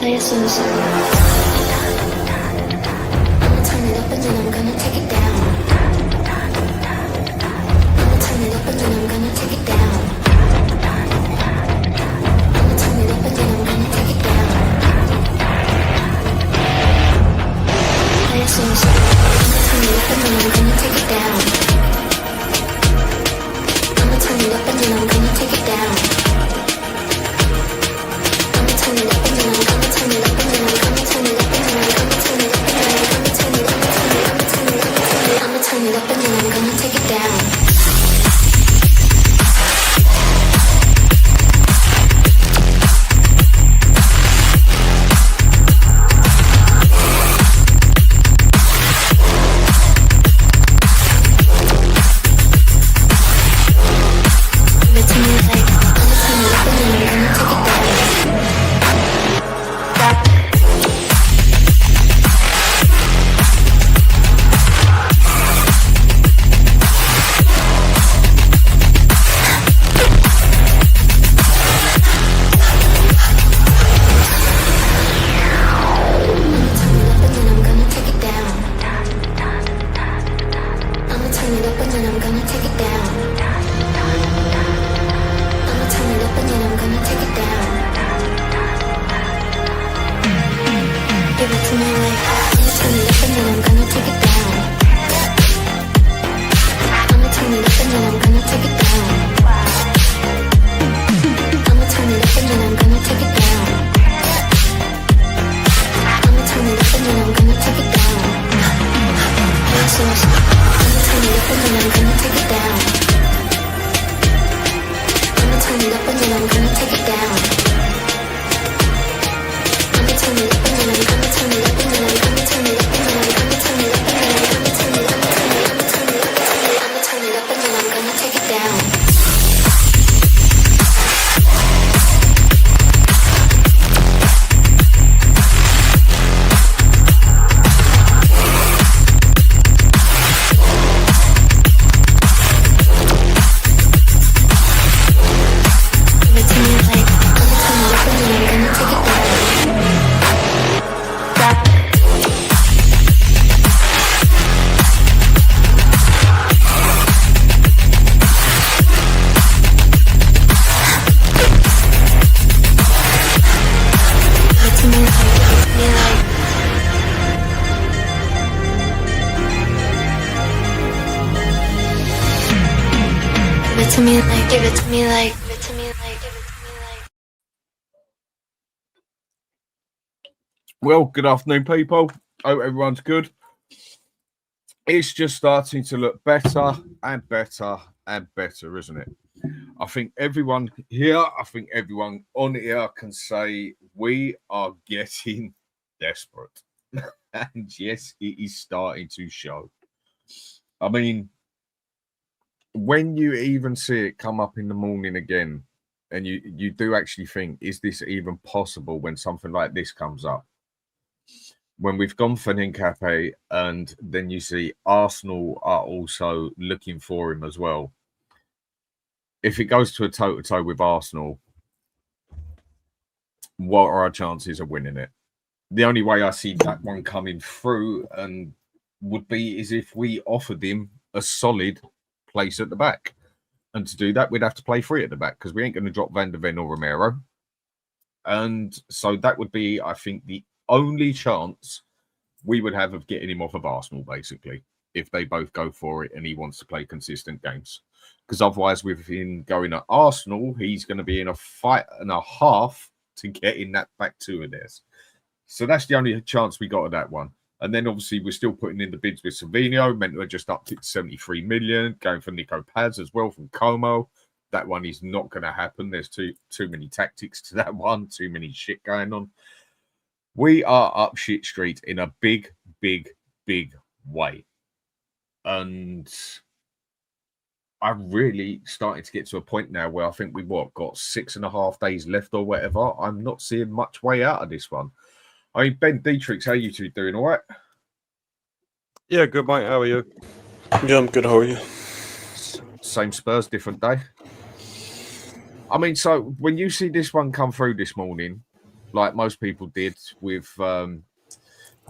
Play a slow song. I'ma turn it up and then I'm gonna take it down. I'ma turn it up and then I'm gonna take it down. I'ma turn it up and then I'm gonna take it down. Play a slow song. I'ma turn it up and then I'm gonna take it down. I'ma turn it up and then I'm gonna take it down. I'ma turn it up and then I'm gonna turn it up and then I'm gonna turn it up and then I'm gonna turn it up and then I'm gonna turn it up and then I'm gonna turn it up and then I'ma turn it up and then I'm gonna take it down. Well, good afternoon, people. Hope everyone's good. It's just starting to look better and better and better, isn't it? I think everyone here, I think everyone on here can say we are getting desperate. And yes, it is starting to show. I mean, when you even see it come up in the morning again, and you do actually think, is this even possible when something like this comes up? When we've gone for Hincapie and then you see Arsenal are also looking for him as well. If it goes to a toe-to-toe with Arsenal, what are our chances of winning it? The only way I see that one coming through and would be is if we offered him a solid place at the back. And to do that, we'd have to play free at the back because we ain't going to drop Van der Ven or Romero. And so that would be, I think, the only chance we would have of getting him off of Arsenal, basically, if they both go for it and he wants to play consistent games. Because otherwise, with him going at Arsenal, he's going to be in a fight and a half to get in that back two of theirs. So that's the only chance we got of that one. And then obviously we're still putting in the bids with Savinho, meant we're just up to 73 million, going for Nico Paz as well from Como. That one is not going to happen. There's too many tactics to that one, too many shit going on. We are up shit street in a big, big, big way. And I'm really starting to get to a point now where I think we've got 6.5 days left or whatever. I'm not seeing much way out of this one. I mean, Ben Dietrich, how are you two doing? All right? Yeah, good, mate. How are you? Yeah, I'm good. How are you? Same Spurs, different day. I mean, so when you see this one come through this morning, like most people did with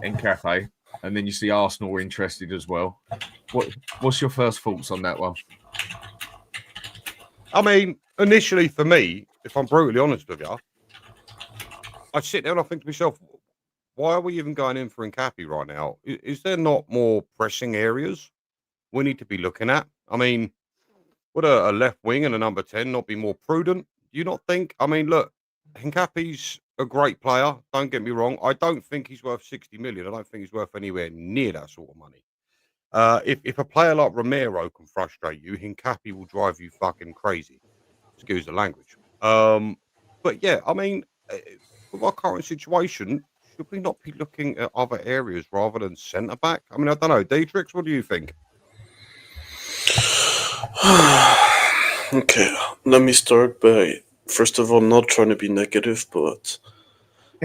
Hincapie, and then you see Arsenal were interested as well. What's your first thoughts on that one? I mean, initially for me, if I'm brutally honest with you, I sit there and I think to myself, why are we even going in for Hincapie right now? Is there not more pressing areas we need to be looking at? I mean, would a left wing and a number 10 not be more prudent? Do you not think? I mean, look, Hincapie's a great player. Don't get me wrong. I don't think he's worth 60 million. I don't think he's worth anywhere near that sort of money. If a player like Romero can frustrate you, Hincapie will drive you fucking crazy. Excuse the language. But yeah, I mean, with our current situation, should we not be looking at other areas rather than centre back? I mean, I don't know. Dietrich, what do you think? Okay, let me start by first of all not trying to be negative, but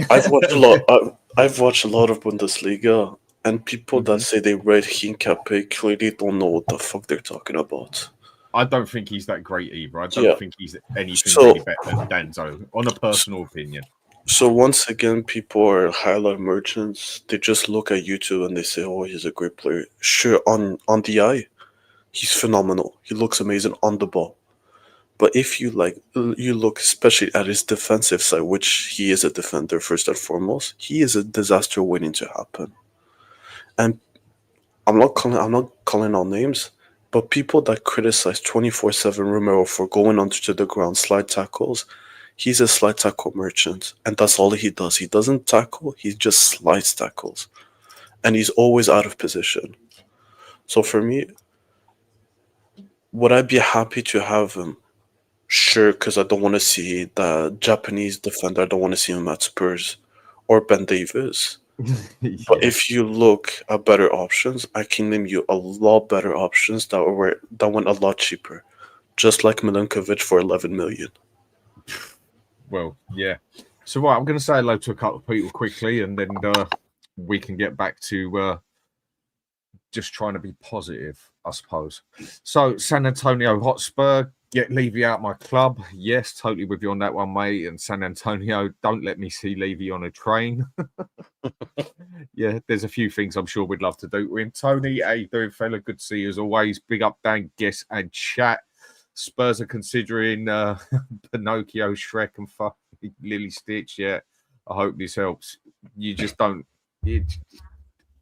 I've watched a lot. I've watched a lot of Bundesliga, and people that say they read Hincapie clearly don't know what the fuck they're talking about. I don't think he's that great either. I don't think he's anything really better than Danzo, on a personal opinion. So once again, people are highlight merchants. They just look at YouTube and they say, "Oh, he's a great player." Sure, on the eye, he's phenomenal. He looks amazing on the ball. But if you look especially at his defensive side, which he is a defender first and foremost, he is a disaster waiting to happen. And I'm not calling all names, but people that criticize 24/7 Romero for going onto the ground slide tackles, he's a slide tackle merchant, and that's all he does. He doesn't tackle; he just slides tackles, and he's always out of position. So for me, would I be happy to have him? Sure, because I don't want to see the Japanese defender. I don't want to see him at Spurs or Ben Davis. But if you look at better options, I can name you a lot better options that went a lot cheaper, just like Milinkovic for 11 million. Well, yeah. So right, I'm going to say hello to a couple of people quickly, and then we can get back to just trying to be positive, I suppose. So San Antonio Hotspur, get Levy out my club. Yes, totally with you on that one, mate. And San Antonio, don't let me see Levy on a train. Yeah, there's a few things I'm sure we'd love to do. We're in Tony. How you doing, fella? Good to see you as always. Big up, Dan, guest, and chat. Spurs are considering Pinocchio, Shrek, and fucking Lily Stitch. Yeah, I hope this helps. You just don't.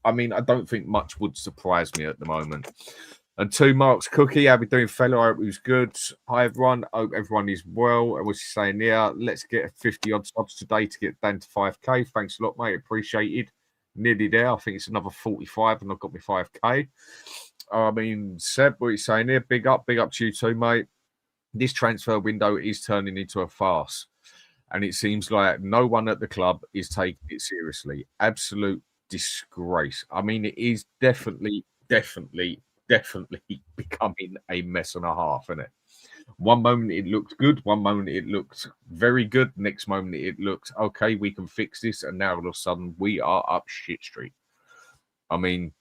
I mean, I don't think much would surprise me at the moment. And 2 Marks Cookie, how we doing, fella? I hope it was good. Hi, everyone. I hope everyone is well. And what's he saying there? Let's get 50 odd subs today to get down to 5K. Thanks a lot, mate. Appreciated. Nearly there. I think it's another 45 and I've got my 5K. I mean, Seb, what are you saying here? Big up to you too, mate. This transfer window is turning into a farce. And it seems like no one at the club is taking it seriously. Absolute disgrace. I mean, it is definitely becoming a mess and a half, isn't it? One moment it looked good, one moment it looked very good, next moment it looked okay, we can fix this, and now all of a sudden we are up shit street. I mean,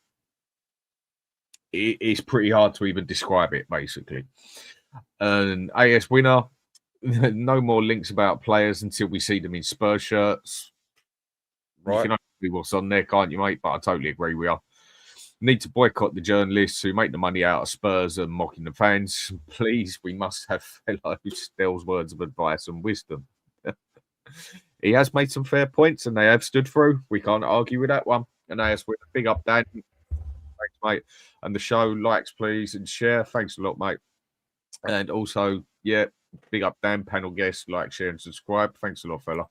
it's pretty hard to even describe it, basically. And AS winner, no more links about players until we see them in Spurs shirts. Right. You can only see what's on there, can't you, mate? But I totally agree with you. Need to boycott the journalists who make the money out of Spurs and mocking the fans. Please, we must have fellow Stell's words of advice and wisdom. He has made some fair points and they have stood through. We can't argue with that one. And AS with a big up, Dan. Thanks, mate. And the show, likes, please, and share. Thanks a lot, mate. And also, yeah, big up, Dan, panel guest, like, share, and subscribe. Thanks a lot, fella.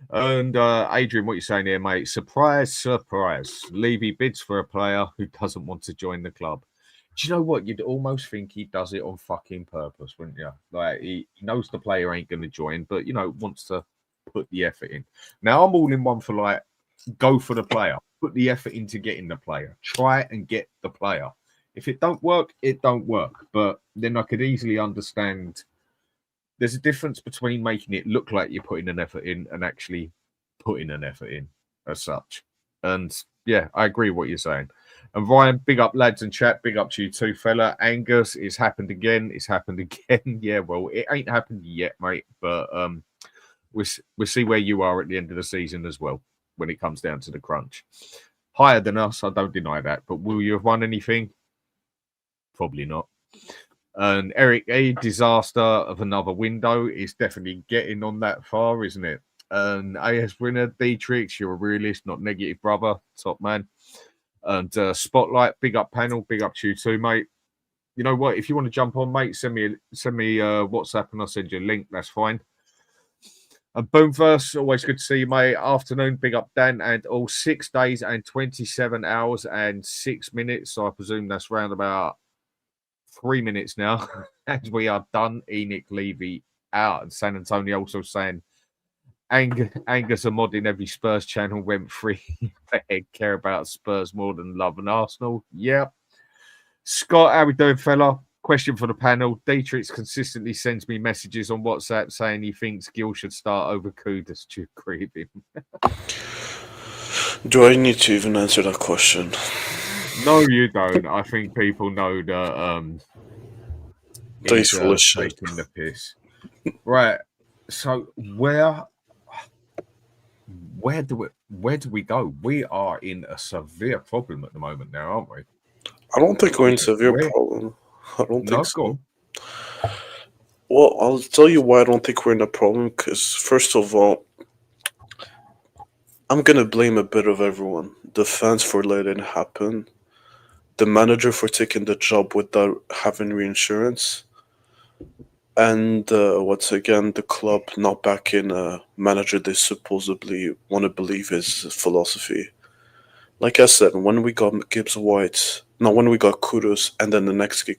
And Adrian, what you saying here, mate? Surprise, surprise. Levy bids for a player who doesn't want to join the club. Do you know what? You'd almost think he does it on fucking purpose, wouldn't you? Like, he knows the player ain't going to join, but, you know, wants to put the effort in. Now, I'm all in one for, like, go for the player. Put the effort into getting the player. Try and get the player. If it don't work, it don't work. But then I could easily understand there's a difference between making it look like you're putting an effort in and actually putting an effort in as such. And yeah, I agree with what you're saying. And Ryan, big up lads and chat. Big up to you too, fella. Angus, it's happened again. It's happened again. Yeah, well, it ain't happened yet, mate. But we'll see where you are at the end of the season as well when it comes down to the crunch. Higher than us, I don't deny that. But will you have won anything? Probably not. And Eric, a disaster of another window is definitely getting on that far, isn't it? And AS winner, Dietrich, you're a realist, not negative, brother. Top man. And Spotlight, big up panel, big up to you too, mate. You know what? If you want to jump on, mate, send me WhatsApp and I'll send you a link. That's fine. And Boomverse, always good to see you, mate. Afternoon, big up Dan and all. 6 days and 27 hours and 6 minutes. So I presume that's round about 3 minutes now. As we are done. Enoch Levy out. And San Antonio also saying Angus a mod in every Spurs channel went free. They care about Spurs more than love and Arsenal. Yep. Scott, how we doing, fella? Question for the panel. Dietrich consistently sends me messages on WhatsApp saying he thinks Gil should start over Kudus. Do you agree with him? Do I need to even answer that question? No, you don't. I think people know that He's full of shit. taking the piss. Right. So where do we go? We are in a severe problem at the moment now, aren't we? I don't think we're in severe problem. I don't think so. Well, I'll tell you why I don't think we're in a problem. Because first of all, I'm gonna blame a bit of everyone. The fans for letting it happen, the manager for taking the job without having reinsurance, and once again, the club not backing a manager they supposedly want to believe his philosophy. Like I said, when we got when we got Kudus, and then the next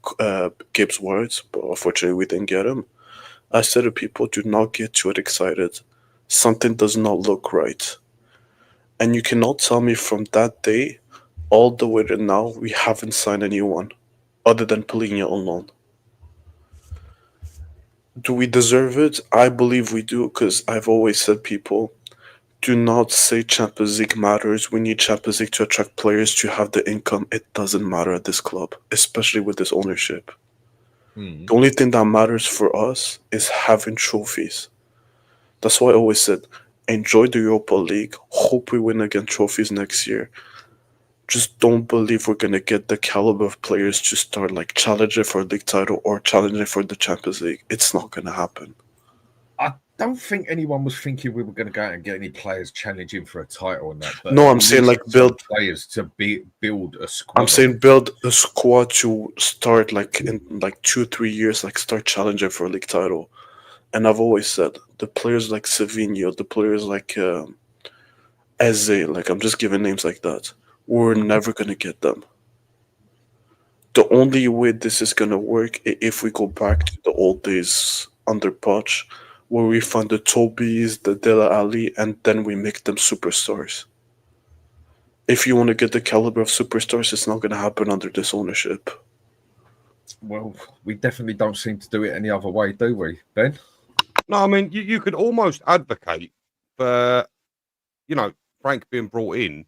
Gibbs White, but unfortunately we didn't get him. I said to people, do not get too excited. Something does not look right. And you cannot tell me from that day all the way to now we haven't signed anyone other than Polina on loan. Do we deserve it? I believe we do, because I've always said, people, do not say Champions League matters. We need Champions League to attract players to have the income. It doesn't matter at this club, especially with this ownership. The only thing that matters for us is having trophies. That's why I always said, enjoy the Europa League. Hope we win again trophies next year. Just don't believe we're going to get the caliber of players to start like challenging for a league title or challenging for the Champions League. It's not going to happen. I don't think anyone was thinking we were going to go out and get any players challenging for a title on that. But no, I'm saying like build players to build a squad. I'm saying build a squad to start like in like 2-3 years, like start challenging for a league title. And I've always said the players like Savinho, the players like Eze, like I'm just giving names like that. We're never going to get them. The only way this is going to work is if we go back to the old days under Poch, where we find the Tobis, the Dele Alli, and then we make them superstars. If you want to get the caliber of superstars, it's not going to happen under this ownership. Well, we definitely don't seem to do it any other way, do we, Ben? No, I mean, you could almost advocate for, Frank being brought in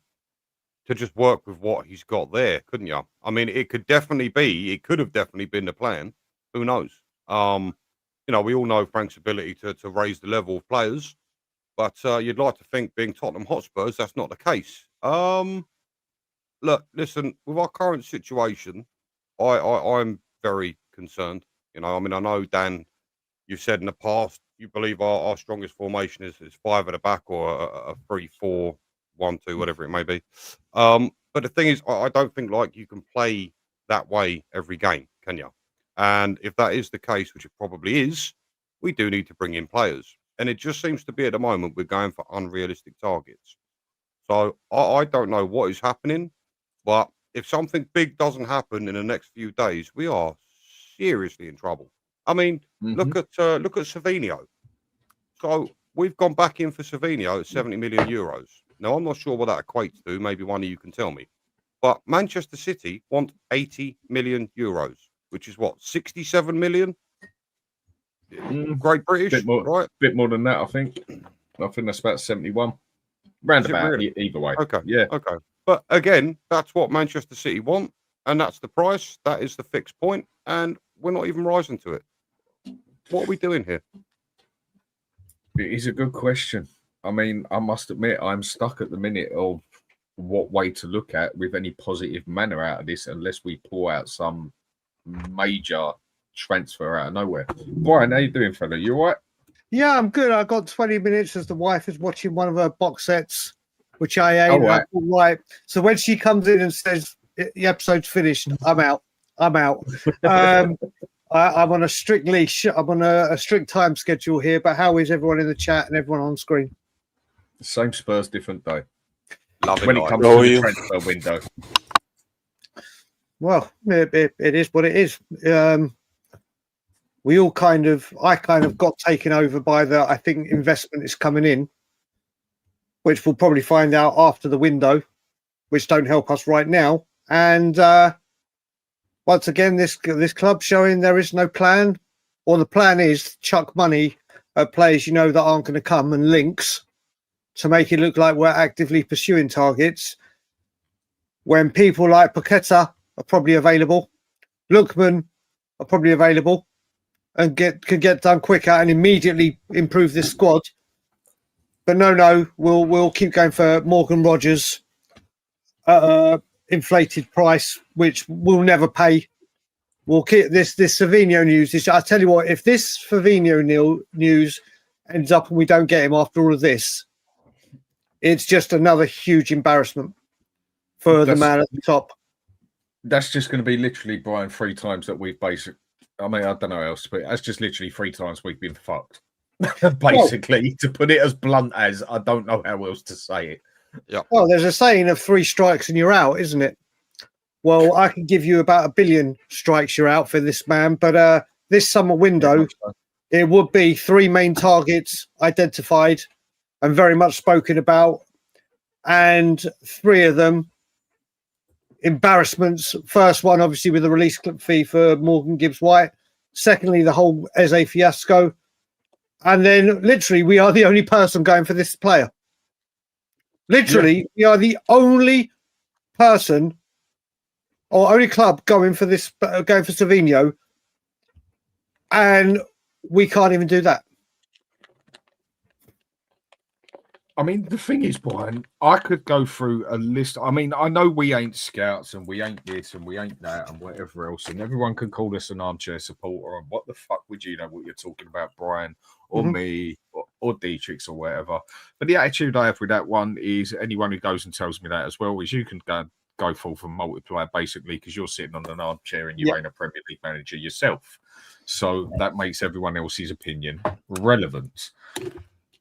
to just work with what he's got there, couldn't you? I mean, it could have definitely been the plan. Who knows? We all know Frank's ability to raise the level of players, but you'd like to think, being Tottenham Hotspurs, that's not the case. Look, listen, with our current situation, I'm very concerned. I know, Dan, you've said in the past you believe our strongest formation is 5 at the back, or a 3-4-1-2, whatever it may be. But the thing is, I don't think like you can play that way every game, can you? And if that is the case, which it probably is, we do need to bring in players. And it just seems to be at the moment we're going for unrealistic targets. So I don't know what is happening, but if something big doesn't happen in the next few days, we are seriously in trouble. I mean, look at Savinho. So we've gone back in for Savinho at 70 million euros. Now, I'm not sure what that equates to. Maybe one of you can tell me. But Manchester City want 80 million euros, which is what, 67 million? Great British, right? Bit more than that, I think. I think that's about 71. Roundabout, really? Either way. Okay. Yeah. Okay. But again, that's what Manchester City want, and that's the price. That is the fixed point, and we're not even rising to it. What are we doing here? It is a good question. I mean, I must admit, I'm stuck at the minute of what way to look at with any positive manner out of this, unless we pull out some major transfer out of nowhere. Brian, how you doing, fella? You all right? Yeah, I'm good. I got 20 minutes as the wife is watching one of her box sets, which I ate. All right. Right. So when she comes in and says the episode's finished, I'm out. I'm on a strict leash. I'm on a strict time schedule here. But how is everyone in the chat and everyone on screen? Same Spurs, different day. Loving When it life. comes How to are the you? transfer window. Well, it is what it is. I kind of got taken over by I think investment is coming in, which we'll probably find out after the window, which don't help us right now. And once again, this club showing there is no plan, or the plan is chuck money at players that aren't going to come and links to make it look like we're actively pursuing targets. When people like Paqueta are probably available, Lookman are probably available, and could get done quicker and immediately improve this squad. But no, we'll keep going for Morgan Rogers at inflated price, which we'll never pay. We'll keep this Savinho news. I tell you what, if this Savinho news ends up and we don't get him after all of this, it's just another huge embarrassment for the man at the top. That's just going to be literally, Brian, 3 times that we've basically. I mean, I don't know how else, but that's just literally 3 times we've been fucked. Basically, to put it as blunt as, I don't know how else to say it. Yeah. Well, there's a saying of 3 strikes and you're out, isn't it? Well, I can give you about 1 billion strikes you're out for this man, but this summer window, it would be 3 main targets identified and very much spoken about, and 3 of them embarrassments. First one, obviously, with the release fee for Morgan Gibbs-White. Secondly, the whole Eze fiasco. And then, literally, we are the only person going for this player. Literally, we are the only person or only club going for Savinho, and we can't even do that. I mean, the thing is, Brian, I could go through a list. I mean, I know we ain't scouts and we ain't this and we ain't that and whatever else, and everyone can call us an armchair supporter. And what the fuck would you know what you're talking about, Brian, or me, or Dietrich, or whatever? But the attitude I have with that one is anyone who goes and tells me that as well is you can go forth and multiply basically because you're sitting on an armchair and you ain't a Premier League manager yourself. So that makes everyone else's opinion relevant.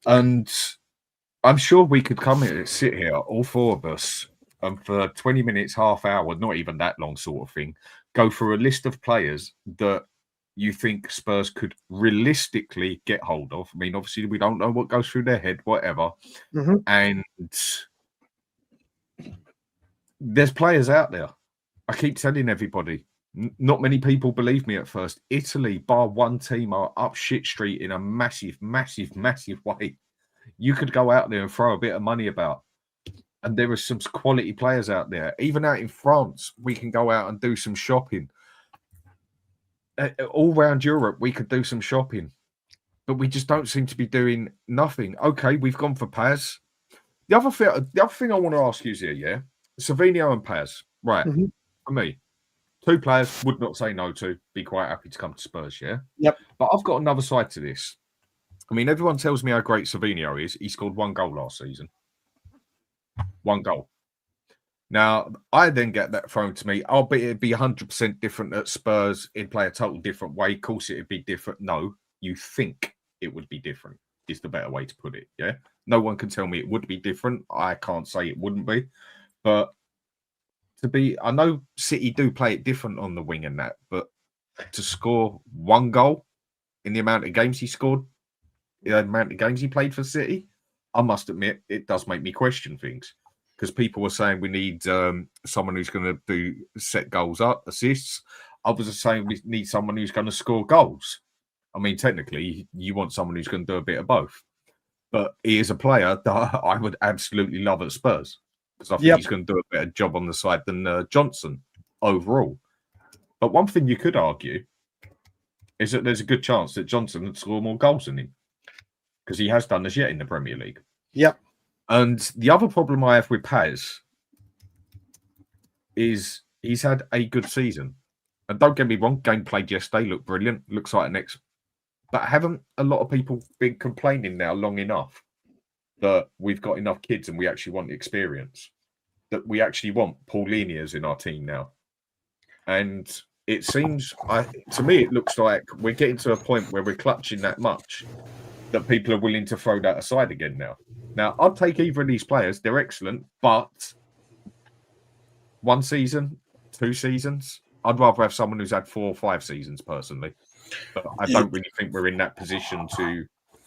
And I'm sure we could come here, sit here, all 4 of us, and for 20 minutes, half hour, not even that long sort of thing, go through a list of players that you think Spurs could realistically get hold of. I mean, obviously, we don't know what goes through their head, whatever. And there's players out there. I keep telling everybody, not many people believe me at first. Italy, bar one team, are up shit street in a massive, massive, massive way. You could go out there and throw a bit of money about. And there are some quality players out there. Even out in France, we can go out and do some shopping. All around Europe, we could do some shopping. But we just don't seem to be doing nothing. Okay, we've gone for Paz. The other thing I want to ask you is here, Savinho and Paz. Right, for me, 2 players would not say no to, be quite happy to come to Spurs, yeah? Yep. But I've got another side to this. I mean, everyone tells me how great Savinho is. He scored 1 goal last season. 1 goal. Now, I then get that thrown to me. I'll bet it'd be 100% different at Spurs. It'd play a total different way. Of course, it'd be different. No, you think it would be different is the better way to put it, yeah? No one can tell me it would be different. I can't say it wouldn't be. But I know City do play it different on the wing and that, but to score 1 goal in the amount of games he scored, the amount of games he played for City, I must admit, it does make me question things. Because people were saying we need someone who's going to do set goals up, assists. Others are saying we need someone who's going to score goals. I mean, technically, you want someone who's going to do a bit of both. But he is a player that I would absolutely love at Spurs. Because I think he's going to do a better job on the side than Johnson overall. But one thing you could argue is that there's a good chance that Johnson would score more goals than him. because he has done as yet in the Premier League. Yep. And the other problem I have with Paz is he's had a good season. And don't get me wrong, game played yesterday looked brilliant. Looks like an next. But haven't a lot of people been complaining now long enough that we've got enough kids and we actually want the experience? That we actually want Paulinias in our team now. And it seems, to me, it looks like we're getting to a point where we're clutching that much that people are willing to throw that aside again now. Now, I'd take either of these players. They're excellent, but 1 season, 2 seasons, I'd rather have someone who's had 4 or 5 seasons, personally. But I don't really think we're in that position to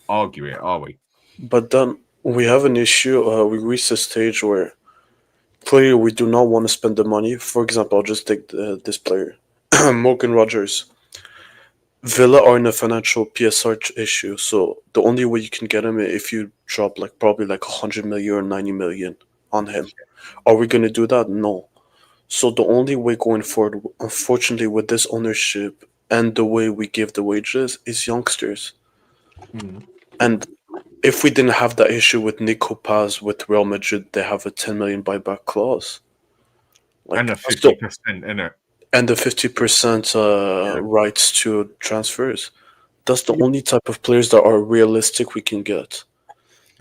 argue it, are we? But then we have an issue. We reached a stage where clearly we do not want to spend the money. For example, I'll just take this player, Morgan Rogers. Villa are in a financial PSR issue, so the only way you can get him is if you drop probably 100 million or 90 million on him. Are we going to do that? No. So the only way going forward, unfortunately, with this ownership and the way we give the wages, is youngsters. And if we didn't have that issue with Nico Paz with Real Madrid, they have a 10 million buyback clause. And a 50% in it. And the 50% rights to transfers. That's the only type of players that are realistic we can get.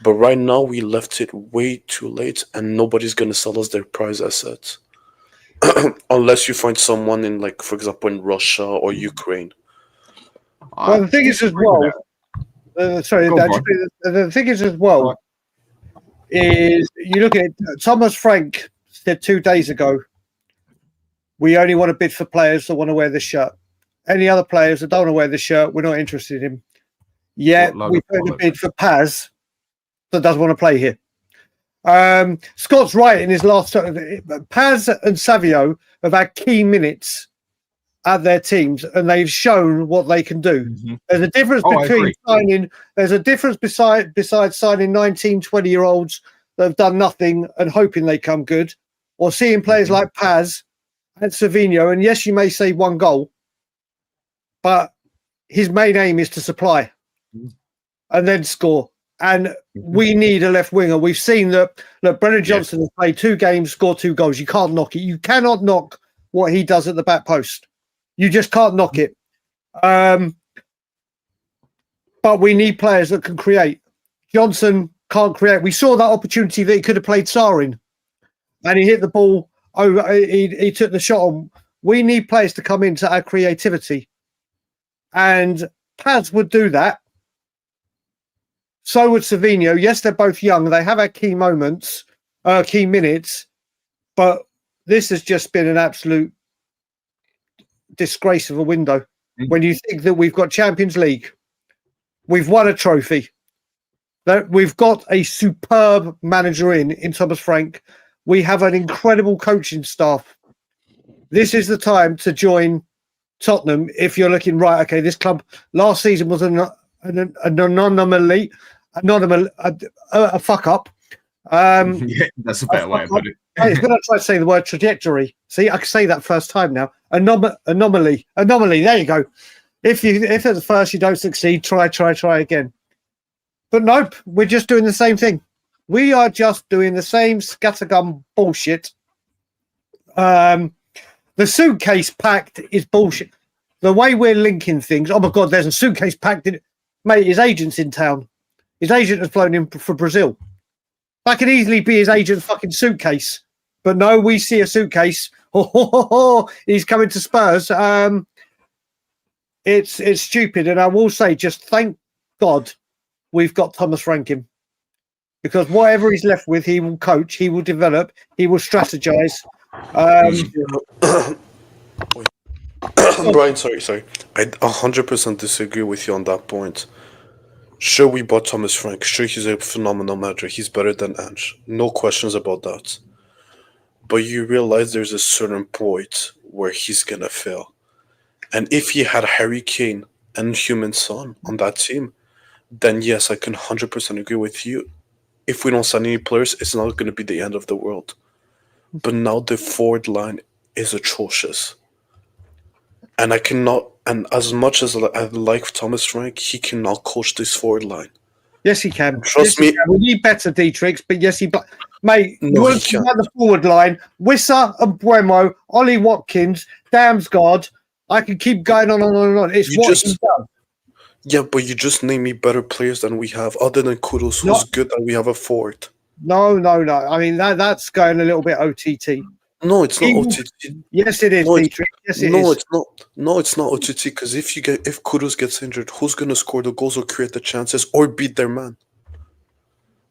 But right now, we left it way too late, and nobody's going to sell us their prize assets. Unless you find someone in, for example, in Russia or Ukraine. Well, the thing is as well, the thing is as well, is you look at Thomas Frank said 2 days ago, we only want to bid for players that want to wear the shirt. Any other players that don't want to wear the shirt, we're not interested in. Yet we put a bid for Paz that doesn't want to play here. Scott's right in his last. Paz and Savio have had key minutes at their teams, and they've shown what they can do. There's a difference between signing. There's a difference besides signing 19, 20-year-olds that have done nothing and hoping they come good, or seeing players like Paz and Savinho. And yes, you may say 1 goal, but his main aim is to supply and then score. And we need a left winger. We've seen that. Look, Brennan Johnson has played 2 games, scored 2 goals. You can't knock it. You cannot knock what he does at the back post. You just can't knock it. But we need players that can create. Johnson can't create. We saw that opportunity that he could have played Sarr in, and he hit the ball over. He took the shot on. We need players to come in to add creativity, and Paz would do that. So would Savinho. Yes, they're both young. They have had key moments, key minutes, but this has just been an absolute disgrace of a window. When you think that we've got Champions League, we've won a trophy, that we've got a superb manager in Thomas Frank, we have an incredible coaching staff. This is the time to join Tottenham if you're looking right. Okay, this club last season was an anomaly, a fuck up. That's a better way to put it. I was going to try to say the word trajectory. See, I can say that first time now. Anomaly. There you go. If at the first you don't succeed, try again. But nope, we're just doing the same thing. We are just doing the same scattergun bullshit. The suitcase pact is bullshit. The way we're linking things. Oh my God, there's a suitcase packed in. Mate, his agent's in town. His agent has flown in for Brazil. That could easily be his agent's fucking suitcase. But no, we see a suitcase. He's coming to Spurs. It's stupid. And I will say, just thank God we've got Thomas Frank in. Because whatever he's left with, he will coach, he will develop, he will strategize. Brian, sorry. I 100% disagree with you on that point. Sure, we bought Thomas Frank. Sure, he's a phenomenal manager. He's better than Ange. No questions about that. But you realize there's a certain point where he's going to fail. And if he had Harry Kane and Heung-Min Son on that team, then yes, I can 100% agree with you. If we don't sign any players, it's not going to be the end of the world. But now the forward line is atrocious. And I cannot, and as much as I like Thomas Frank, he cannot coach this forward line. Yes, he can. Trust Yes, he me. can. We need better D-Tricks, but yes, mate, No, you want he to can't. about the forward line, Wissa and Buemo, Ollie Watkins, Damsgaard. I can keep going on and on and on. It's You what just- he's done. Yeah, but you just name me better players than we have, other than Kudos, who's Not- good that we have a forward. No. I mean, that's going a little bit OTT. No, it's not He will- OTT. Yes, it is, No, it's- D-Trick. Yes, it No, is. it's not. No, it's not OTT. Because if Kudos gets injured, who's gonna score the goals or create the chances or beat their man?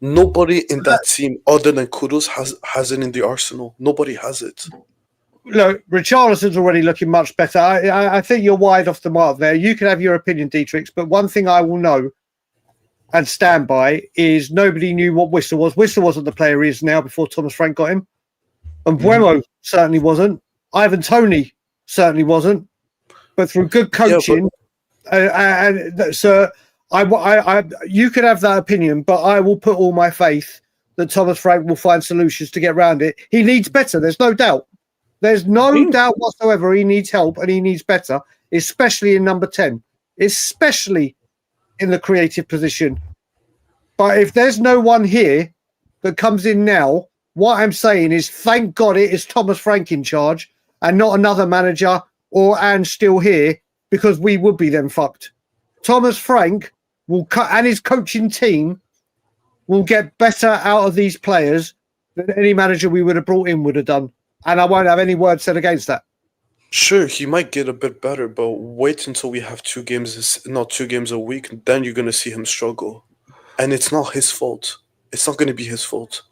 Nobody in that team other than Kudos has it in the arsenal. Nobody has it. Look, Richarlison's already looking much better. I think you're wide off the mark there. You can have your opinion, D-Tricks, but one thing I will know and stand by is nobody knew what Whistle was. Whistle wasn't the player he is now before Thomas Frank got him. And Buemo certainly wasn't. Ivan Toney certainly wasn't. But through good coaching, you could have that opinion, but I will put all my faith that Thomas Frank will find solutions to get around it. He needs better. There's no doubt. There's no doubt whatsoever he needs help and he needs better, especially in number 10, especially in the creative position. But if there's no one here that comes in now, what I'm saying is thank God it is Thomas Frank in charge and not another manager or Ange still here, because we would be then fucked. Thomas Frank will cut, and his coaching team will get better out of these players than any manager we would have brought in would have done. And I won't have any word said against that. Sure, he might get a bit better, but wait until we have 2 games, not 2 games a week. Then you're gonna see him struggle, and it's not his fault. It's not gonna be his fault.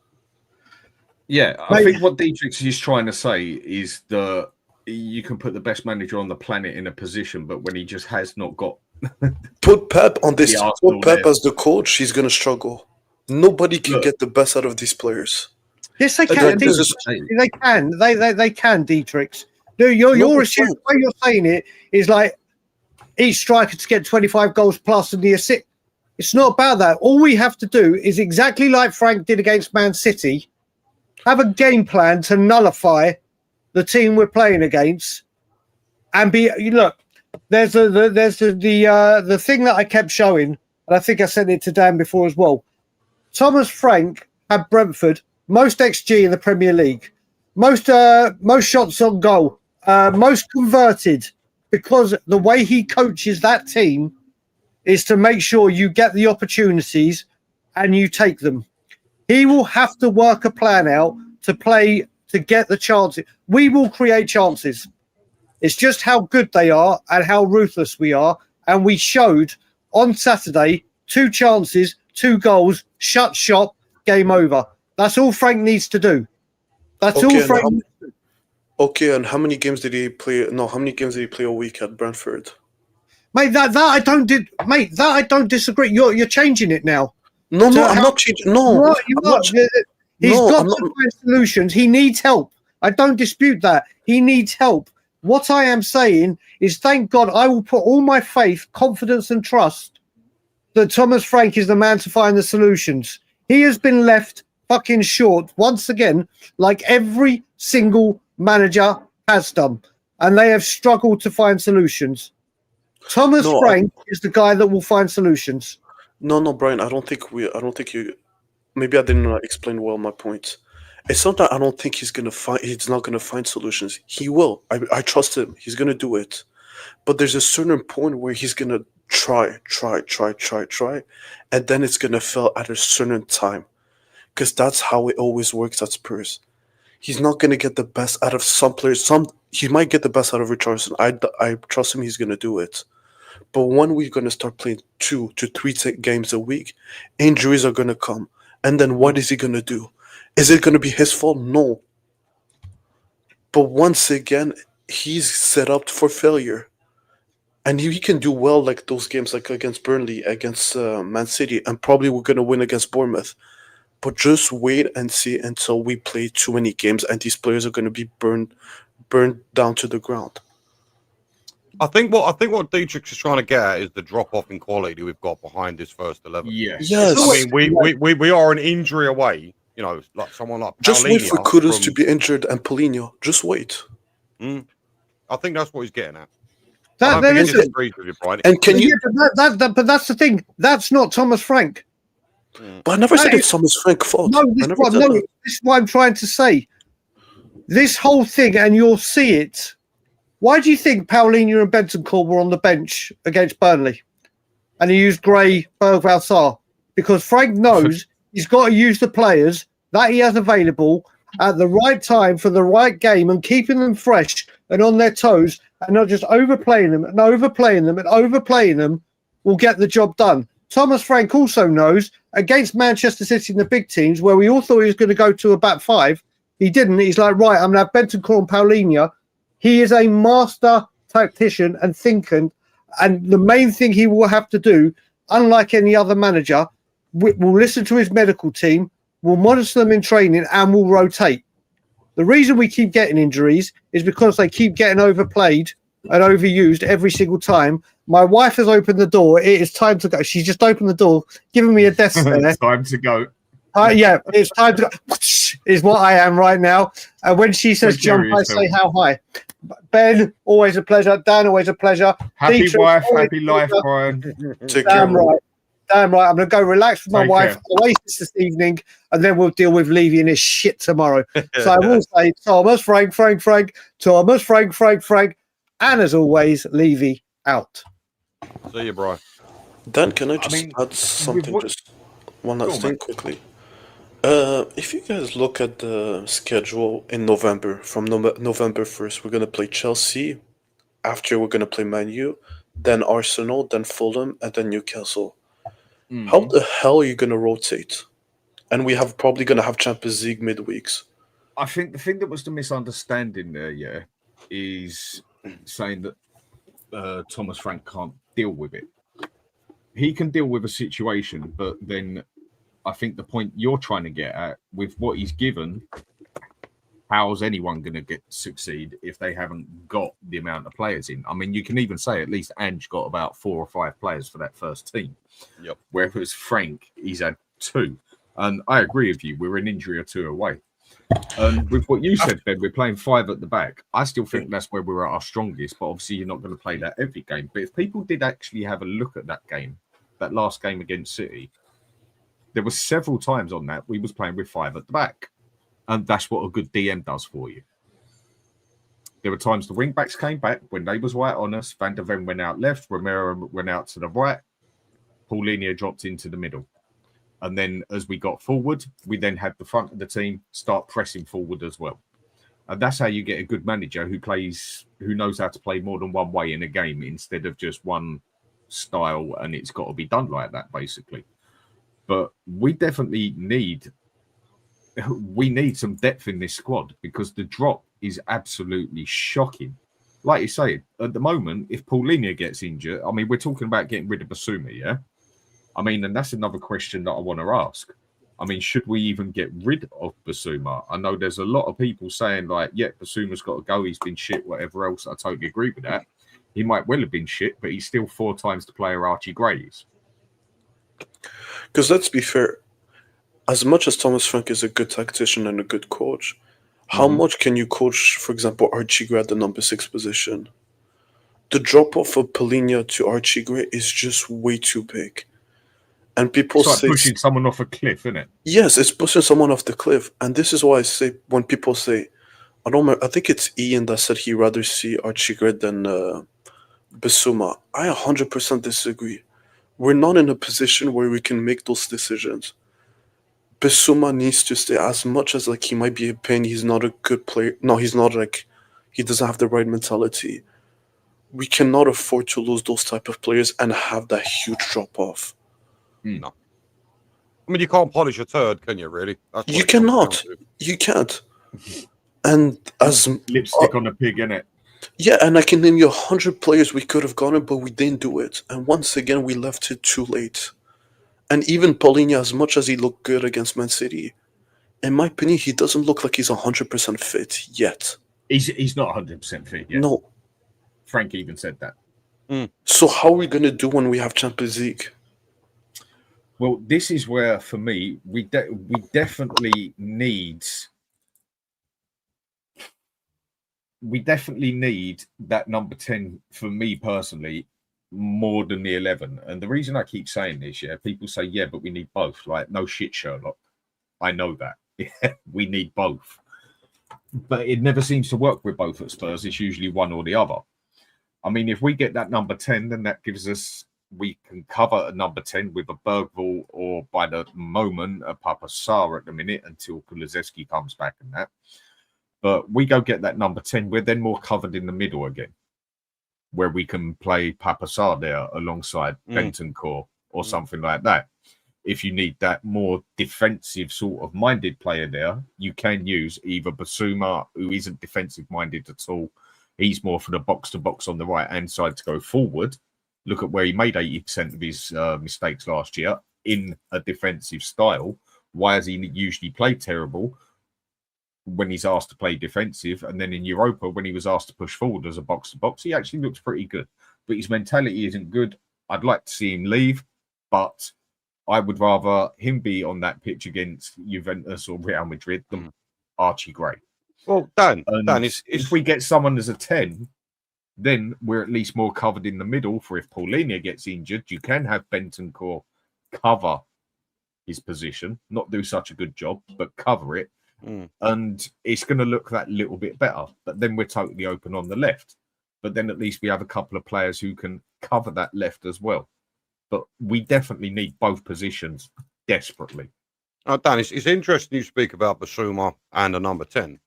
Yeah, I think what Dietrich is trying to say is that you can put the best manager on the planet in a position, but when he just has not got Put Pep on this. The Arsenal Put Pep there. as the coach. He's gonna struggle. Nobody can get the best out of these players. Yes, they That- can. this is- They can. They can, Dietrich. No, your issue, the way you're saying it is like each striker to get 25 goals plus and the assist. It's not about that. All we have to do is exactly like Frank did against Man City, have a game plan to nullify the team we're playing against, and be. Look, there's the thing that I kept showing, and I think I sent it to Dan before as well. Thomas Frank had Brentford most XG in the Premier League, most shots on goal, most converted, because the way he coaches that team is to make sure you get the opportunities and you take them. He will have to work a plan out to play to get the chances. We will create chances. It's just how good they are and how ruthless we are. And we showed on Saturday 2 chances, 2 goals, shut shop, game over. That's all Frank needs to do. That's all Frank. Okay, and how many games did he play? No, how many games did he play a week at Brentford? Mate, that I don't disagree. You're changing it now. No, I'm not changing. No, He's No, got I'm to not- find solutions. He needs help. I don't dispute that. He needs help. What I am saying is, thank God, I will put all my faith, confidence, and trust that Thomas Frank is the man to find the solutions. He has been left fucking short once again, like every single manager has done, and they have struggled to find solutions. Thomas No, Frank is the guy that will find solutions. No, Brian. I don't think you. Maybe I didn't explain well my point. It's not that I don't think he's not gonna find solutions. He will. I trust him. He's gonna do it. But there's a certain point where he's gonna try, and then it's gonna fail at a certain time, because that's how it always works at Spurs. He's not gonna get the best out of some players. He might get the best out of Richarlison. I trust him. He's gonna do it. But when we're gonna start playing 2 to 3 games a week, injuries are gonna come. And then what is he going to do? Is it going to be his fault? No. But once again, he's set up for failure. And he can do well like those games like against Burnley, against Man City, and probably we're going to win against Bournemouth. But just wait and see until we play too many games and these players are going to be burned down to the ground. I think what Dietrich is trying to get at is the drop off in quality we've got behind this first 11. yes. I mean, we are an injury away. You know, like someone like Just wait for Paulinho Kudus to be injured and Paulinho. Just wait. I think that's what he's getting at. That, I don't think he listen, disagrees with you, Brian. And can you? but that's the thing. That's not Thomas Frank. But I never said Hey, it's Thomas Frank's fault. No, I this, never one, said no, that. this is what I'm trying to say. This whole thing, and you'll see it. Why do you think Paulinho and Bentancur were on the bench against Burnley? And he used Gray, Bergvall, because Frank knows he's got to use the players that he has available at the right time for the right game and keeping them fresh and on their toes and not just overplaying them and overplaying them and overplaying them will get the job done. Thomas Frank also knows against Manchester City and the big teams where we all thought he was going to go to a back five, he didn't. He's like, right, I'm going to have Bentancur and Paulinho. He is a master tactician and thinker. And the main thing he will have to do, unlike any other manager, will listen to his medical team, will monitor them in training, and will rotate. The reason we keep getting injuries is because they keep getting overplayed and overused every single time. My wife has opened the door. It is time to go. She's just opened the door, giving me a death stare. Time to go. Yeah, it's time to go. Is what I am right now. And when she says jump, I say how high. Ben, always a pleasure. Dan, always a pleasure. Happy Dietrich, wife, always happy a life, pleasure. Brian. Take care. Damn right. Damn right. I'm going to go relax with my Take wife, care. Oasis this evening, and then we'll deal with Levy and his shit tomorrow. So I will say Thomas, Frank, Thomas, Frank, and as always, Levy out. See you, Brian. Dan, can I just mean, add something? what- Just one Go last on, thing mate. quickly. If you guys look at the schedule in November, from November 1st, we're going to play Chelsea. After, we're going to play Man U, then Arsenal, then Fulham, and then Newcastle. How the hell are you going to rotate? And we have probably going to have Champions League midweeks. I think the thing that was the misunderstanding there, yeah, is saying that Thomas Frank can't deal with it. He can deal with a situation, but then I think the point you're trying to get at with what he's given, how's anyone going to succeed if they haven't got the amount of players in? I mean, you can even say at least Ange got about 4 or 5 players for that first team. Yep. Whereas Frank, he's had 2. And I agree with you. We're an injury or 2 away. And with what you said, Ben, we're playing 5 at the back. I still think that's where we're at our strongest, but obviously you're not going to play that every game. But if people did actually have a look at that game, that last game against City, there were several times on that we was playing with 5 at the back. And that's what a good DM does for you. There were times the wing backs came back when they was right on us. Van der Ven went out left. Romero went out to the right. Paulinho dropped into the middle. And then as we got forward, we then had the front of the team start pressing forward as well. And that's how you get a good manager who knows how to play more than one way in a game instead of just one style, and it's got to be done like that, basically. But we definitely need some depth in this squad because the drop is absolutely shocking. Like you say, at the moment, if Paulinho gets injured, I mean, we're talking about getting rid of Basuma, yeah? I mean, and that's another question that I want to ask. I mean, should we even get rid of Basuma? I know there's a lot of people saying, like, yeah, Basuma's got to go. He's been shit, whatever else. I totally agree with that. He might well have been shit, but he's still 4 times the player Archie Gray is. Because let's be fair, as much as Thomas Frank is a good tactician and a good coach, how much can you coach, for example, Archie Gray at the number 6 position? The drop-off of Paulinho to Archie Gray is just way too big. And people It's like say... pushing someone off a cliff, isn't it? Yes, it's pushing someone off the cliff. And this is why I say, when people say, I don't remember, I think it's Ian that said he'd rather see Archie Gray than Basuma. I 100% disagree. We're not in a position where we can make those decisions. Basuma needs to stay. As much as like he might be a pain, he's not a good player. No, he's not like, he doesn't have the right mentality. We cannot afford to lose those type of players and have that huge drop off. No. I mean, you can't polish a turd, can you, really? That's what You it comes down cannot. to. You can't. And as Lipstick on a pig, innit? yeah, and I can name you 100 players we could have gotten, but we didn't do it. And once again, we left it too late. And even Paulinho, as much as he looked good against Man City, in my opinion, he doesn't look like he's 100% fit yet. He's not 100% fit yet. No. Frank even said that. So how are we going to do when we have Champions League? Well, this is where, for me, we definitely need that number 10 for me personally more than the 11. And the reason I keep saying this, people say, yeah, but we need both. Like, no shit, Sherlock. I know that. We need both. But it never seems to work with both at Spurs. It's usually one or the other. I mean, if we get that number 10, then that gives us, we can cover a number 10 with a Bergvall or by the moment a Paqueta at the minute until Kulusevski comes back and that. But we go get that number 10, we're then more covered in the middle again, where we can play Paqueta there alongside Bentancur or something like that. If you need that more defensive sort of minded player there, you can use either Basuma, who isn't defensive minded at all. He's more for the box to box on the right hand side to go forward. Look at where he made 80% of his mistakes last year in a defensive style. Why has he usually played terrible when he's asked to play defensive? And then in Europa, when he was asked to push forward as a box to box, he actually looks pretty good. But his mentality isn't good. I'd like to see him leave, but I would rather him be on that pitch against Juventus or Real Madrid than Archie Gray. Well, Dan, if we get someone as a 10, then we're at least more covered in the middle for if Paulinho gets injured. You can have Bentancur cover his position, not do such a good job, but cover it. And it's going to look that little bit better. But then we're totally open on the left. But then at least we have a couple of players who can cover that left as well. But we definitely need both positions desperately. Dan, it's interesting you speak about Basuma and a number 10.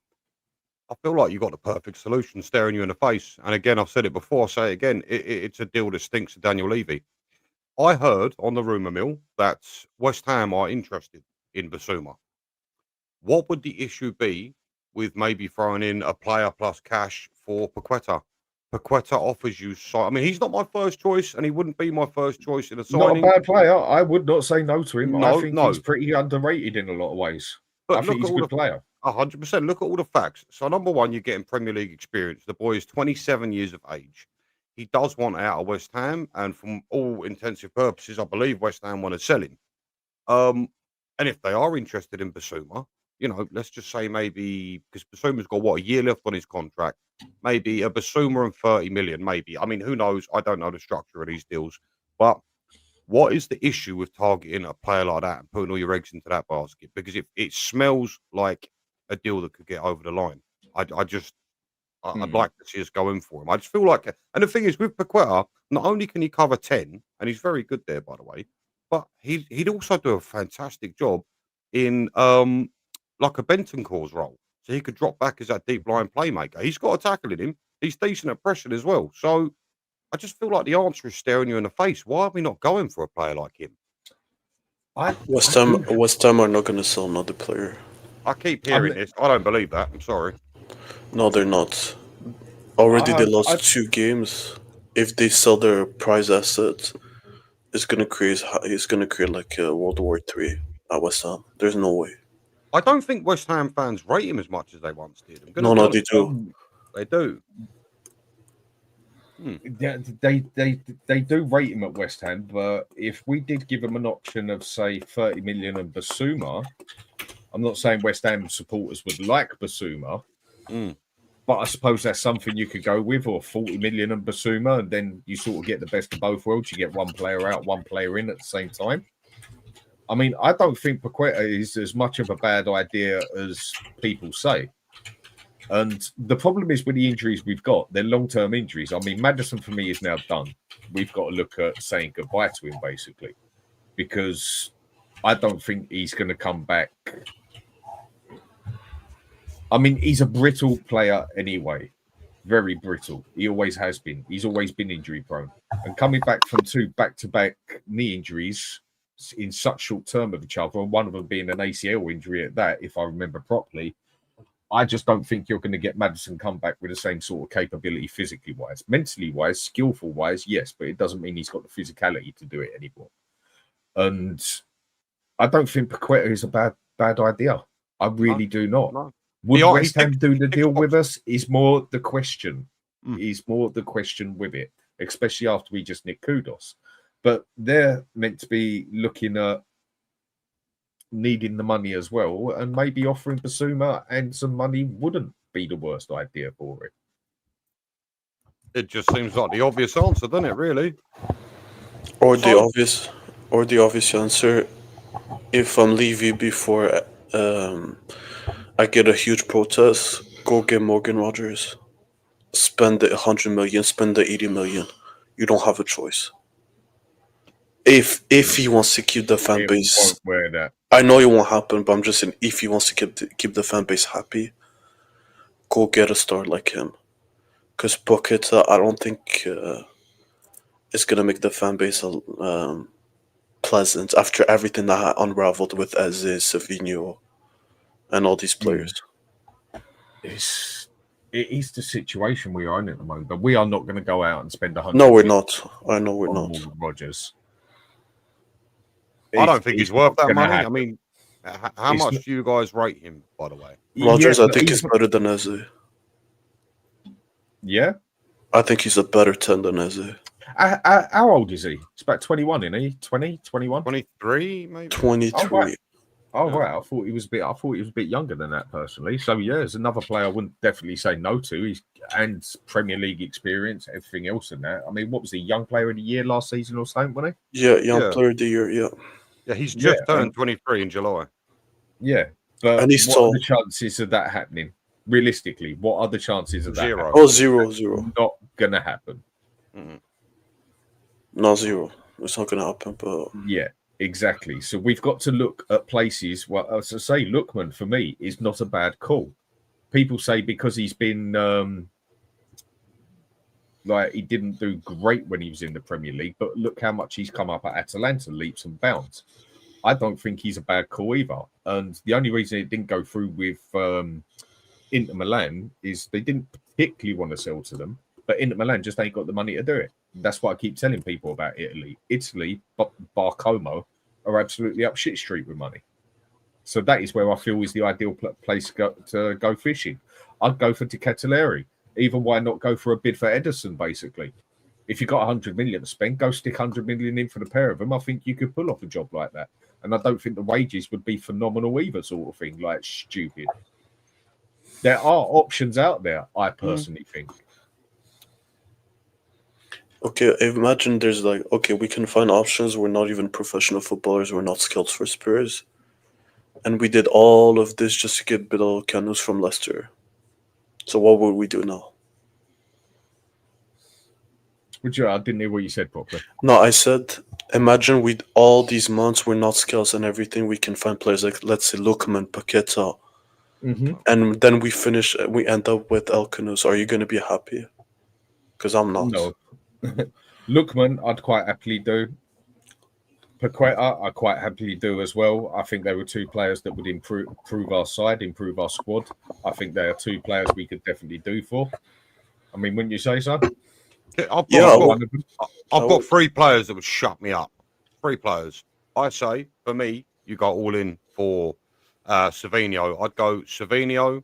I feel like you've got the perfect solution staring you in the face. And again, I've said it before, I'll say it again. It's a deal that stinks to Daniel Levy. I heard on the rumour mill that West Ham are interested in Basuma. What would the issue be with maybe throwing in a player plus cash for Paqueta? Paqueta offers you... I mean, he's not my first choice, and he wouldn't be my first choice in a signing. Not a bad player. I would not say no to him. No, I think he's pretty underrated in a lot of ways. But I think he's a good player. 100%. Look at all the facts. So, number one, you're getting Premier League experience. The boy is 27 years of age. He does want out of West Ham, and from all intensive purposes, I believe West Ham want to sell him. And if they are interested in Basuma, you know, let's just say maybe, because Basuma's got, a year left on his contract, maybe a Basuma and 30 million, maybe. I mean, who knows? I don't know the structure of these deals. But what is the issue with targeting a player like that and putting all your eggs into that basket? Because it smells like a deal that could get over the line. I'd like to see us go in for him. I just feel like, and the thing is, with Paqueta, not only can he cover 10, and he's very good there, by the way, but he'd also do a fantastic job in like a Bentancur's role. So he could drop back as that deep line playmaker. He's got a tackle in him. He's decent at pressure as well. So I just feel like the answer is staring you in the face. Why are we not going for a player like him? West Ham are not going to sell another player. I keep hearing this. I don't believe that. I'm sorry. No, they're not. Already they lost 2 games. If they sell their prize asset, it's going to create like a World War III at West Ham. There's no way. I don't think West Ham fans rate him as much as they once did. No, they do. They do. Yeah, they do rate him at West Ham, but if we did give him an option of, say, 30 million and Basuma, I'm not saying West Ham supporters would like Basuma, but I suppose that's something you could go with, or 40 million and Basuma, and then you sort of get the best of both worlds. You get one player out, one player in at the same time. I mean, I don't think Paqueta is as much of a bad idea as people say. And the problem is with the injuries we've got, they're long-term injuries. I mean, Maddison for me is now done. We've got to look at saying goodbye to him, basically, because I don't think he's going to come back. I mean, he's a brittle player anyway, very brittle. He always has been. He's always been injury-prone. And coming back from 2 back-to-back knee injuries in such short term of each other, and one of them being an ACL injury at that, if I remember properly, I just don't think you're going to get Maddison come back with the same sort of capability physically wise. Mentally wise, skillful wise, yes, but it doesn't mean he's got the physicality to do it anymore. And I don't think Paqueta is a bad idea. I really do not. No. Would West Ham do the deal with us? Is more the question. Is more the question with it, especially after we just nicked Kudos. But they're meant to be looking at needing the money as well, and maybe offering Basuma and some money wouldn't be the worst idea for it. It just seems like the obvious answer, doesn't it? Really? Or So- the obvious answer. If I'm Levy before I get a huge protest, go get Morgan Rogers. Spend the 100 million, spend the 80 million. You don't have a choice. If he wants to keep the fan It base, won't wear that. I know it won't happen, but I'm just saying if he wants to keep the fan base happy, go get a star like him. Because Paqueta, I don't think it's gonna make the fan base pleasant after everything that unraveled with Eze, Savinho, and all these players. It is the situation we are in at the moment. But we are not going to go out and spend 100. No, we're not. I know we're not. Rogers. I don't think he's worth that gonna money. happen. I mean, how It's much not- do you guys rate him, by the way? Rogers, Yeah, I but think, he's- is better than Eze. Yeah. I think he's a better 10 than Eze. How old is he? He's about 21, isn't he? 20, 21? 23, maybe? 23. Oh, right. Oh, Yeah. right. I thought he was a bit younger than that personally. So yeah, there's another player I wouldn't definitely say no to. He's and Premier League experience, everything else in that. I mean, what was he, young player of the year last season or something, wasn't Yeah, young Yeah. player of the year, yeah. Yeah, he's just Yeah, turned 23 in July. he? Yeah. But And he's what tall. are the chances of that happening? Realistically, what are the chances of that? Zero. happening? Oh, 0. Not gonna happen. Not 0. It's not going to happen, but Yeah, exactly. So we've got to look at places. Well, as I say, Lookman for me is not a bad call. People say because he's been like he didn't do great when he was in the Premier League, but look how much he's come up at Atalanta, leaps and bounds. I don't think he's a bad call either. And the only reason it didn't go through with Inter Milan is they didn't particularly want to sell to them, but Inter Milan just ain't got the money to do it. That's what I keep telling people about Italy. Italy, bar Como, are absolutely up shit street with money. So that is where I feel is the ideal place to go fishing. I'd go for De Ketelaere. Even why not go for a bid for Ederson, basically? If you've got 100 million to spend, go stick 100 million in for the pair of them. I think you could pull off a job like that. And I don't think the wages would be phenomenal either, sort of thing, like stupid. There are options out there, I personally think. okay, imagine there's like, okay, we can find options. We're not even professional footballers. We're not scouts for Spurs. And we did all of this just to get Bill Canus from Leicester. So what would we do now? I didn't hear what you said properly. No, I said, imagine with all these months, we're not scouts and everything. We can find players like, let's say, Lookman, Paqueta. Mm-hmm. And then we end up with El Canus. Are you going to be happy? Because I'm not. No. Lookman, I'd quite happily do. Paqueta, I quite happily do as well. I think they were two players that would improve our side, improve our squad. I think they are two players we could definitely do for. I mean, wouldn't you say so? I've Yeah, got 3 players that would shut me up. 3 players. I say, for me, you go all in for Savinho. I'd go Savinho,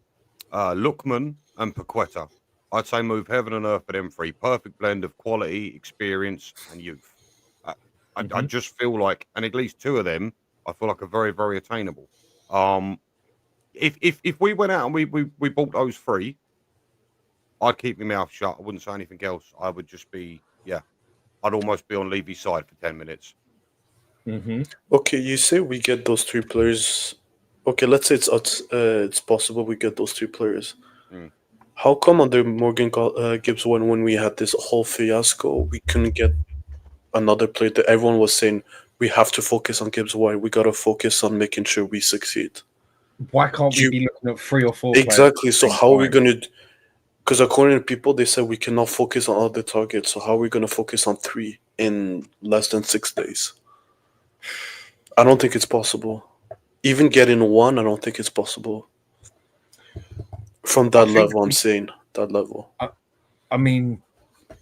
Lookman, and Paqueta. I'd say move heaven and earth for them 3. Perfect blend of quality, experience, and youth. I just feel like, and at least 2 of them, I feel like are very, very attainable. If we went out and we bought those 3, I'd keep my mouth shut. I wouldn't say anything else. I would just be, I'd almost be on Levy's side for 10 minutes. Mm-hmm. Okay, you say we get those 3 players. Okay, let's say it's possible we get those 3 players. How come under Morgan Gibbs when we had this whole fiasco, we couldn't get another player that everyone was saying we have to focus on Gibbs White. We got to focus on making sure we succeed. Why can't we be looking at 3 or 4 Exactly. players? So how are we going to... Because according to people, they said we cannot focus on other targets. So how are we going to focus on 3 in less than 6 days? I don't think it's possible. Even getting 1, I don't think it's possible. From that level, I'm saying. That level. I mean,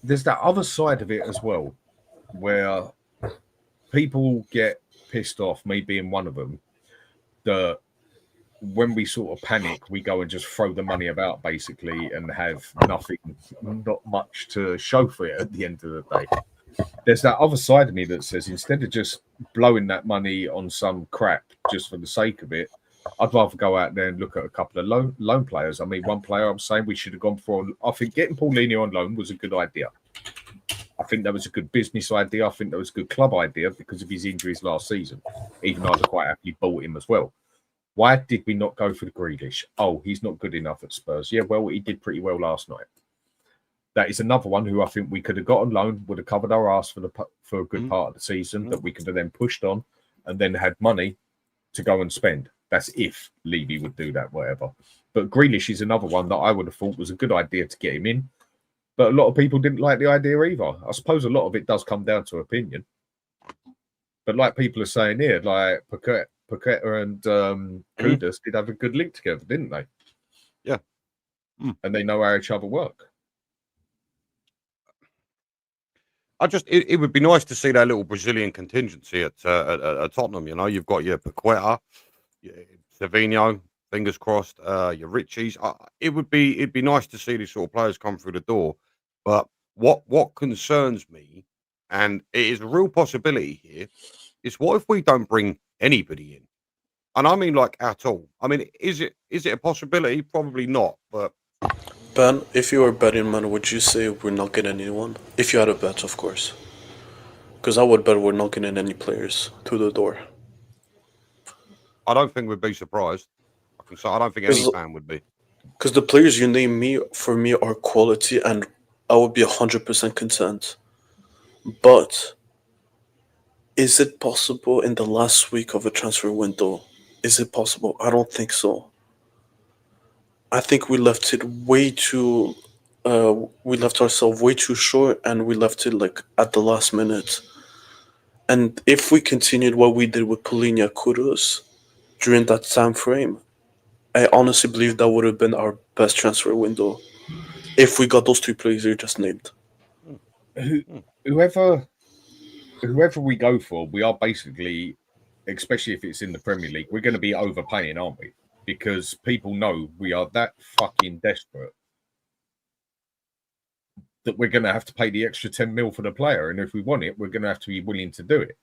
there's that other side of it as well, where people get pissed off, me being one of them, that when we sort of panic, we go and just throw the money about basically and have nothing, not much to show for it at the end of the day. There's that other side of me that says instead of just blowing that money on some crap just for the sake of it, I'd rather go out there and look at a couple of loan players. I mean, one player I'm saying we should have gone for. I think getting Paulinho on loan was a good idea. I think that was a good business idea. I think that was a good club idea because of his injuries last season. Even though I'd have quite happily bought him as well. Why did we not go for the Grealish? Oh, he's not good enough at Spurs. Yeah, well, he did pretty well last night. That is another one who I think we could have got on loan, would have covered our ass for a good part of the season, that we could have then pushed on and then had money to go and spend. That's if Levy would do that, whatever. But Grealish is another one that I would have thought was a good idea to get him in. But a lot of people didn't like the idea either. I suppose a lot of it does come down to opinion. But like people are saying here, like Paqueta and Kudus did have a good link together, didn't they? Yeah. And they know how each other work. It would be nice to see that little Brazilian contingency at Tottenham. You know, you've got your Paqueta, your Savinho, fingers crossed, your Richies. It'd be nice to see these sort of players come through the door. But what concerns me, and it is a real possibility here, is what if we don't bring anybody in? And I mean, like, at all. I mean, is it a possibility? Probably not. But Ben, if you were betting man, would you say we're not getting anyone? If you had a bet, of course. Because I would bet we're not getting any players through the door. I don't think we'd be surprised. I don't think any fan would be. Because the players you name for me are quality, and I would be 100% content. But is it possible in the last week of a transfer window? Is it possible? I don't think so. I think we left it way too. We left ourselves way too short, and we left it like at the last minute. And if we continued what we did with Paulinho Kudus during that time frame, I honestly believe that would have been our best transfer window if we got those two players you just named. Whoever we go for, we are basically, especially if it's in the Premier League, we're going to be overpaying, aren't we? Because people know we are that fucking desperate that we're going to have to pay the extra 10 mil for the player. And if we want it, we're going to have to be willing to do it.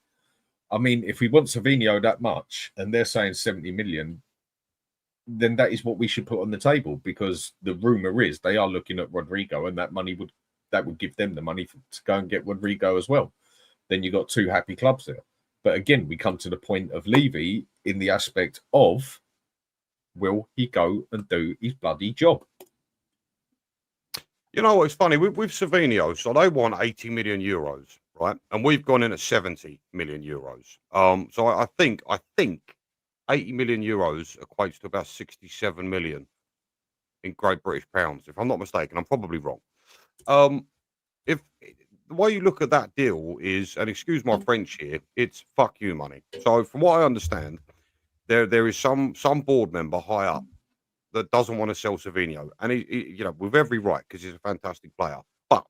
I mean, if we want Savinho that much and they're saying 70 million, then that is what we should put on the table, because the rumor is they are looking at Rodrigo, and that money would give them the money to go and get Rodrigo as well. Then you've got two happy clubs there. But again, we come to the point of Levy in the aspect of, will he go and do his bloody job? You know what's funny? With Savinho, so they want 80 million euros, right? And we've gone in at 70 million euros. So I think 80 million euros equates to about 67 million in Great British pounds, if I'm not mistaken. I'm probably wrong. If the way you look at that deal is, and excuse my French here, it's fuck you money. So from what I understand, there is some board member high up that doesn't want to sell Savinho, and he you know, with every right, because he's a fantastic player. But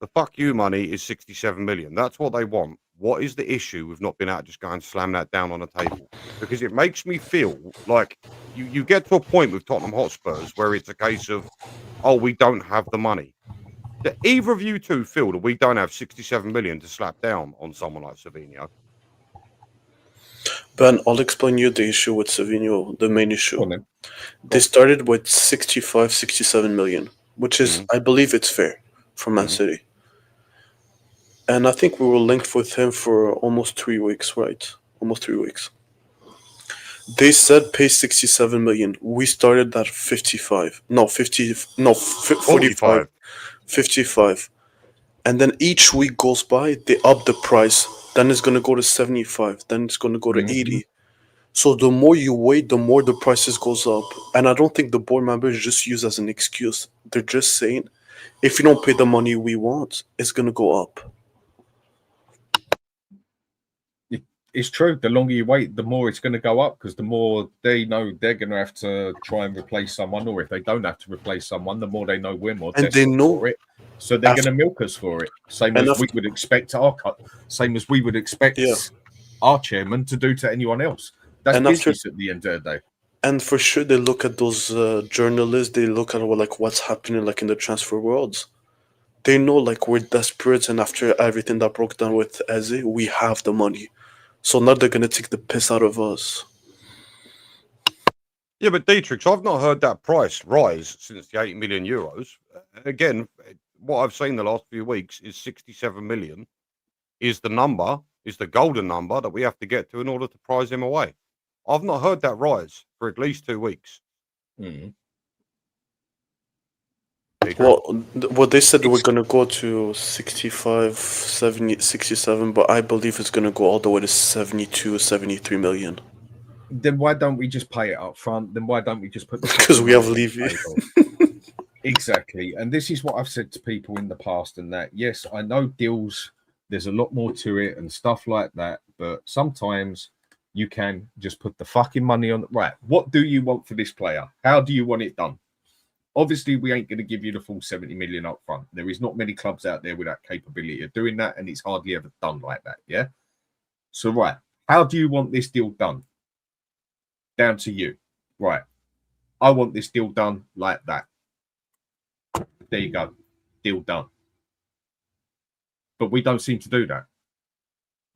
the fuck you money is 67 million. That's what they want. What is the issue with not being able to just go and slam that down on the table? Because it makes me feel like you get to a point with Tottenham Hotspurs where it's a case of, oh, we don't have the money. Do either of you two feel that we don't have 67 million to slap down on someone like Savinho? Ben, I'll explain you the issue with Savinho, the main issue. They started with 65, 67 million, which is, I believe it's fair for Man City. And I think we were linked with him for almost 3 weeks, right? Almost 3 weeks. They said pay 67 million. We started at 45. No, 50. No, 45. 55. And then each week goes by, they up the price. Then it's going to go to 75. Then it's going to go to 80. So the more you wait, the more the prices goes up. And I don't think the board members just use as an excuse. They're just saying, if you don't pay the money we want, it's going to go up. It's true. The longer you wait, the more it's going to go up, because the more they know they're going to have to try and replace someone, or if they don't have to replace someone, the more they know we're more desperate for it. So they're going to milk us for it. Same as we would expect our cut. Same as we would expect our chairman to do to anyone else. That's business at the end of the day. And for sure, they look at those journalists. They look at what's happening in the transfer world. They know we're desperate, and after everything that broke down with Eze, we have the money. So now they're going to take the piss out of us. Yeah, but Dietrich, I've not heard that price rise since the 8 million euros. Again, what I've seen the last few weeks is 67 million is the number, is the golden number that we have to get to in order to prize him away. I've not heard that rise for at least 2 weeks. Mm. Well, they said we're going to go to 65, 70, 67, but I believe it's going to go all the way to 72, 73 million. Then why don't we just pay it up front? Then why don't we just put the Because we have Levy. Exactly. And this is what I've said to people in the past, and that, yes, I know deals, there's a lot more to it and stuff like that, but sometimes you can just put the fucking money on. Right, what do you want for this player? How do you want it done? Obviously, we ain't going to give you the full 70 million up front. There is not many clubs out there with that capability of doing that, and it's hardly ever done like that, yeah? So, right, how do you want this deal done? Down to you. Right, I want this deal done like that. There you go. Deal done. But we don't seem to do that.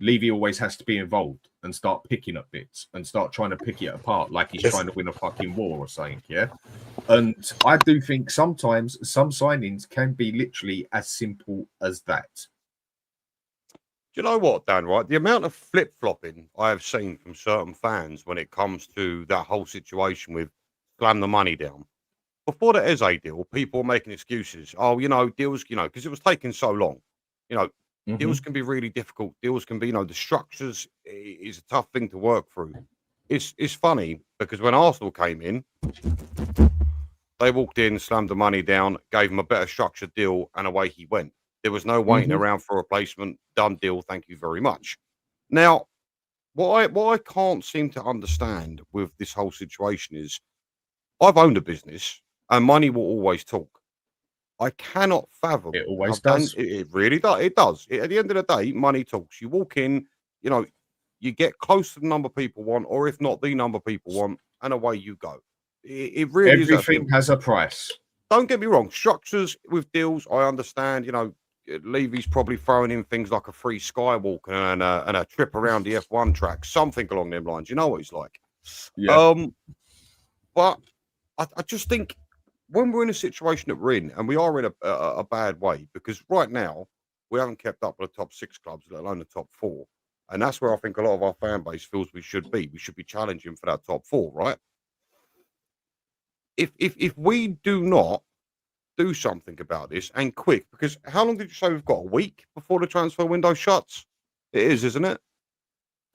Levy always has to be involved and start picking up bits and start trying to pick it apart like he's trying to win a fucking war or something, yeah? And I do think sometimes some signings can be literally as simple as that. Do you know what, Dan, right? The amount of flip-flopping I have seen from certain fans when it comes to that whole situation with slam the money down. Before the Eze deal, people were making excuses. Oh, deals, because it was taking so long. Deals can be really difficult. Deals can be, the structures is a tough thing to work through. It's funny because when Arsenal came in, they walked in, slammed the money down, gave him a better structured deal, and away he went. There was no waiting around for a replacement. Done deal. Thank you very much. Now, what I can't seem to understand with this whole situation is I've owned a business and money will always talk. I cannot fathom. It always does. It really does. It does. At the end of the day, money talks. You walk in, you get close to the number people want, or if not the number people want, and away you go. It really everything has a price. Don't get me wrong. Structures with deals, I understand. Levy's probably throwing in things like a free skywalk and a trip around the F1 track, something along them lines. You know what he's like. Yeah. But I just think when we're in a situation that we're in, and we are in a bad way, because right now we haven't kept up with the top 6 clubs, let alone the top 4. And that's where I think a lot of our fan base feels we should be. We should be challenging for that top 4, right? If we do not do something about this and quick, because how long did you say we've got? A week before the transfer window shuts? It is, isn't it?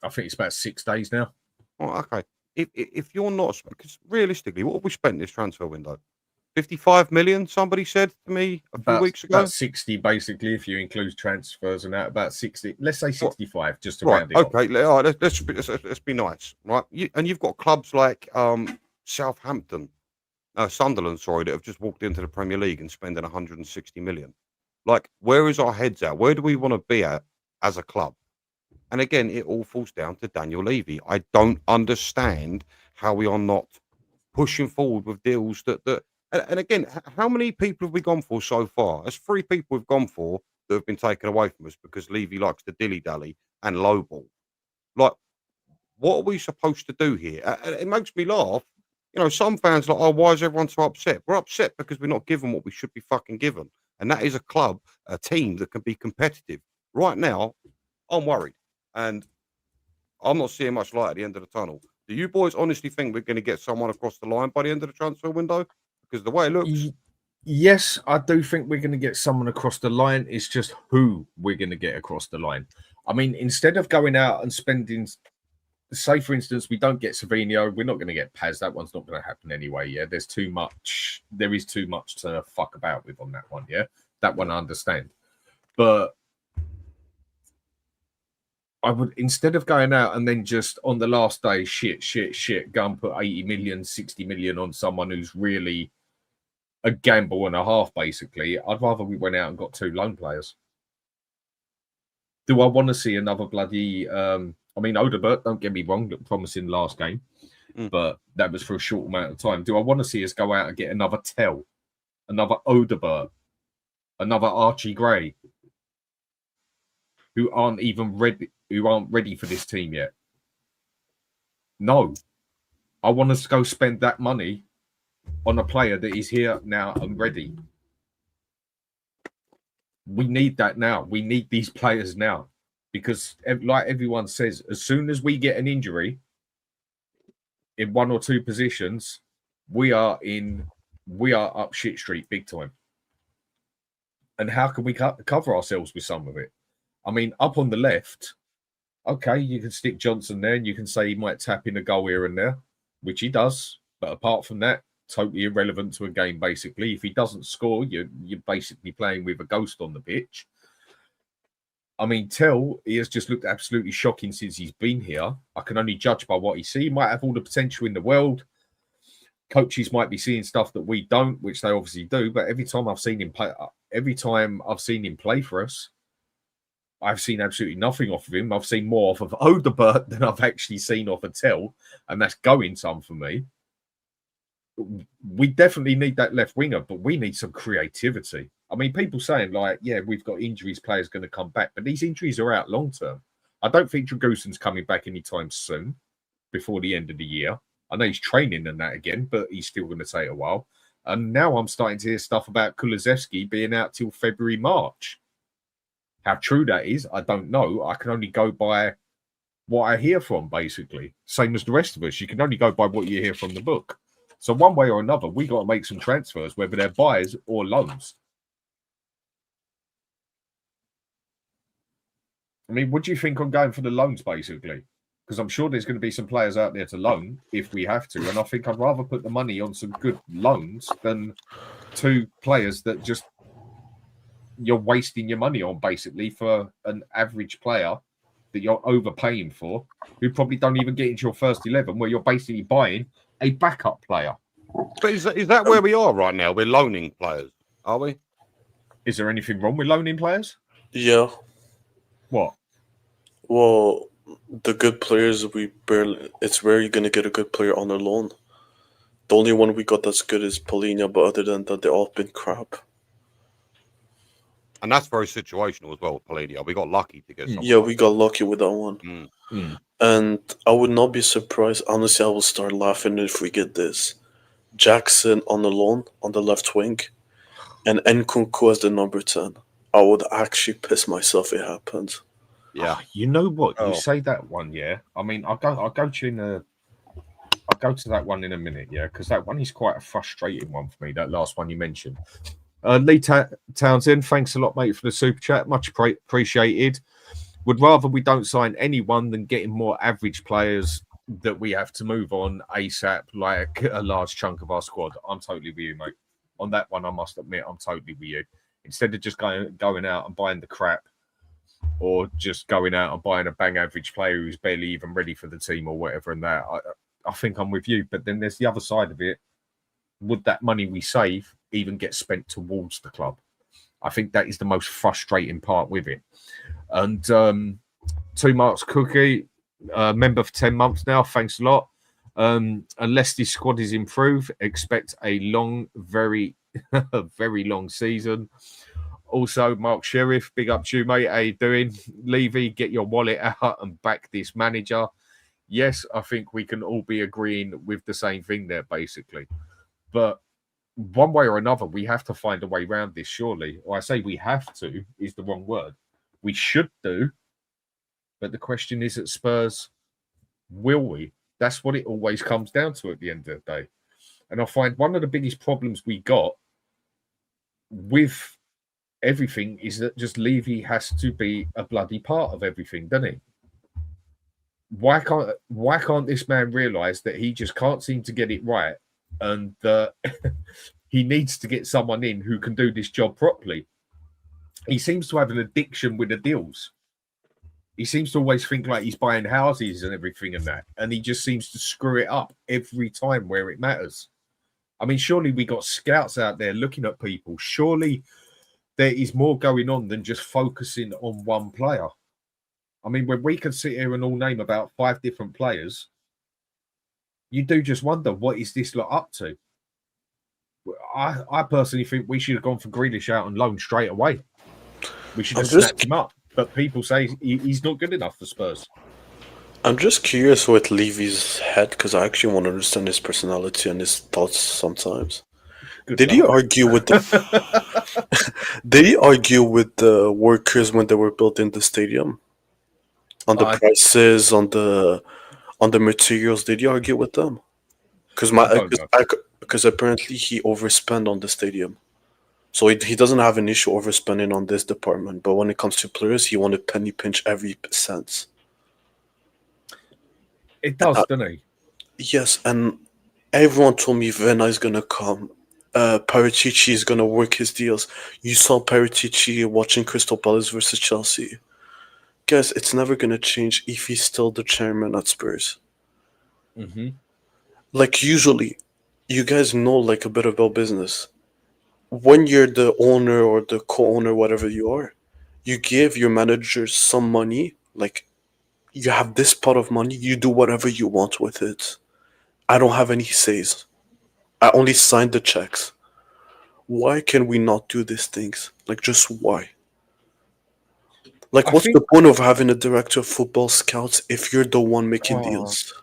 I think it's about 6 days now. Oh, okay. If you're not, because realistically, what have we spent this transfer window? 55 million, somebody said to me a few weeks ago. About 60, basically, if you include transfers and that. About 60. Let's say 65, just to round it off. Okay, all right, let's be nice, right? You've got clubs like Southampton, Sunderland, that have just walked into the Premier League and spending 160 million. Like, where is our heads at? Where do we want to be at as a club? And again, it all falls down to Daniel Levy. I don't understand how we are not pushing forward with deals that. And again, how many people have we gone for so far? There's 3 people we've gone for that have been taken away from us because Levy likes to dilly-dally and lowball. Like, what are we supposed to do here? And it makes me laugh. Some fans are like, oh, why is everyone so upset? We're upset because we're not given what we should be fucking given. And that is a club, a team that can be competitive. Right now, I'm worried. And I'm not seeing much light at the end of the tunnel. Do you boys honestly think we're going to get someone across the line by the end of the transfer window? Because the way it looks... Yes, I do think we're going to get someone across the line. It's just who we're going to get across the line. I mean, instead of going out and spending... Say, for instance, we don't get Savinho, we're not going to get Paz. That one's not going to happen anyway, yeah? There is too much to fuck about with on that one, yeah? That one I understand. But I would, instead of going out and then just on the last day, shit, go and put 80 million, 60 million on someone who's really a gamble and a half, basically, I'd rather we went out and got 2 loan players. Do I want to see another bloody... Odegaard, don't get me wrong, looked promising last game, but that was for a short amount of time. Do I want to see us go out and get another Tell, another Odegaard, another Archie Gray, who aren't ready for this team yet? No, I want us to go spend that money on a player that is here now and ready. We need that now. We need these players now. Because, like everyone says, as soon as we get an injury in one or two positions, we are up shit street big time. And how can we cover ourselves with some of it? I mean, up on the left, okay, you can stick Johnson there and you can say he might tap in a goal here and there, which he does. But apart from that, totally irrelevant to a game, basically. If he doesn't score, you're basically playing with a ghost on the pitch. I mean, Tell, he has just looked absolutely shocking since he's been here. I can only judge by what he sees. He might have all the potential in the world. Coaches might be seeing stuff that we don't, which they obviously do. But every time I've seen him play for us, I've seen absolutely nothing off of him. I've seen more off of Odegaard than I've actually seen off of Tell, and that's going some for me. We definitely need that left winger, but we need some creativity. I mean, people saying like, yeah, we've got injuries, players going to come back, but these injuries are out long term. I don't think Dragusin's coming back anytime soon, before the end of the year. I know he's training and that again, but he's still going to take a while. And now I'm starting to hear stuff about Kulusevski being out till February, March. How true that is, I don't know. I can only go by what I hear from, basically. Same as the rest of us. You can only go by what you hear from the book. So one way or another, we got to make some transfers, whether they're buys or loans. I mean, what do you think on going for the loans, basically? Because I'm sure there's going to be some players out there to loan if we have to. And I think I'd rather put the money on some good loans than two players that just you're wasting your money on, basically, for an average player that you're overpaying for, who probably don't even get into your first 11, where you're basically buying a backup player. But is that where we are right now? We're loaning players, are we? Is there anything wrong with loaning players? Yeah. What? Well, the good players, it's rare you're going to get a good player on a loan. The only one we got that's good is Polina, but other than that, they've all been crap. And that's very situational as well with Polina. We got lucky to get someone. Yeah, we got lucky with that one. And I would not be surprised. Honestly, I will start laughing if we get this. Jackson on the loan, on the left wing, and Nkunku as the number 10. I would actually piss myself if it happens. Yeah. You know what? You say that one, yeah. I mean, I'll go to that one in a minute, yeah, because that one is quite a frustrating one for me, that last one you mentioned. Lee Townsend, thanks a lot, mate, for the super chat. Much appreciated. Would rather we don't sign anyone than getting more average players that we have to move on ASAP, like a large chunk of our squad. I'm totally with you, mate. On that one, I must admit, I'm totally with you. Instead of just going out and buying the crap, or just going out and buying a bang average player who's barely even ready for the team or whatever, and that, I think I'm with you. But then there's the other side of it. Would that money we save even get spent towards the club? I think that is the most frustrating part with it. And 2 Marks Cookie, member for 10 months now. Thanks a lot. Unless this squad is improved, expect a long, very, very long season. Also, Mark Sheriff, big up to you, mate. How you doing? Levy, get your wallet out and back this manager. Yes, I think we can all be agreeing with the same thing there, basically. But one way or another, we have to find a way around this, surely. Or I say we have to is the wrong word. We should do. But the question is at Spurs, will we? That's what it always comes down to at the end of the day. And I find one of the biggest problems we got with everything is that just Levy has to be a bloody part of everything, doesn't he? Why can't this man realise that he just can't seem to get it right, and he needs to get someone in who can do this job properly? He seems to have an addiction with the deals. He seems to always think like he's buying houses and everything and that, and he just seems to screw it up every time where it matters. I mean, surely we got scouts out there looking at people. Surely there is more going on than just focusing on one player. I mean, when we can sit here and all name about 5 different players, you do just wonder, what is this lot up to? I personally think we should have gone for Grealish out on loan straight away. We should have snapped him up. But people say he's not good enough for Spurs. I'm just curious with Levy's head because I actually want to understand his personality and his thoughts sometimes. Good Did he luck. argue with the Did he argue with the workers when they were building the stadium on the I prices, on the materials? Did he argue with them? Because I don't know. because apparently he overspent on the stadium, so he doesn't have an issue overspending on this department. But when it comes to players, he wanted penny pinch every cent. It does, doesn't he? Yes, and everyone told me Vena is gonna come. Paratici is gonna work his deals. You saw Paratici watching Crystal Palace versus Chelsea. Guys, it's never gonna change if he's still the chairman at Spurs. Mm-hmm. Like usually, you guys know like a bit about business. When you're the owner or the co-owner, whatever you are, you give your manager some money. Like you have this pot of money, you do whatever you want with it. I don't have any says. I only sign the checks. Why can we not do these things? Like, just why? Like, I what's think the point of having a director of football scouts if you're the one making deals?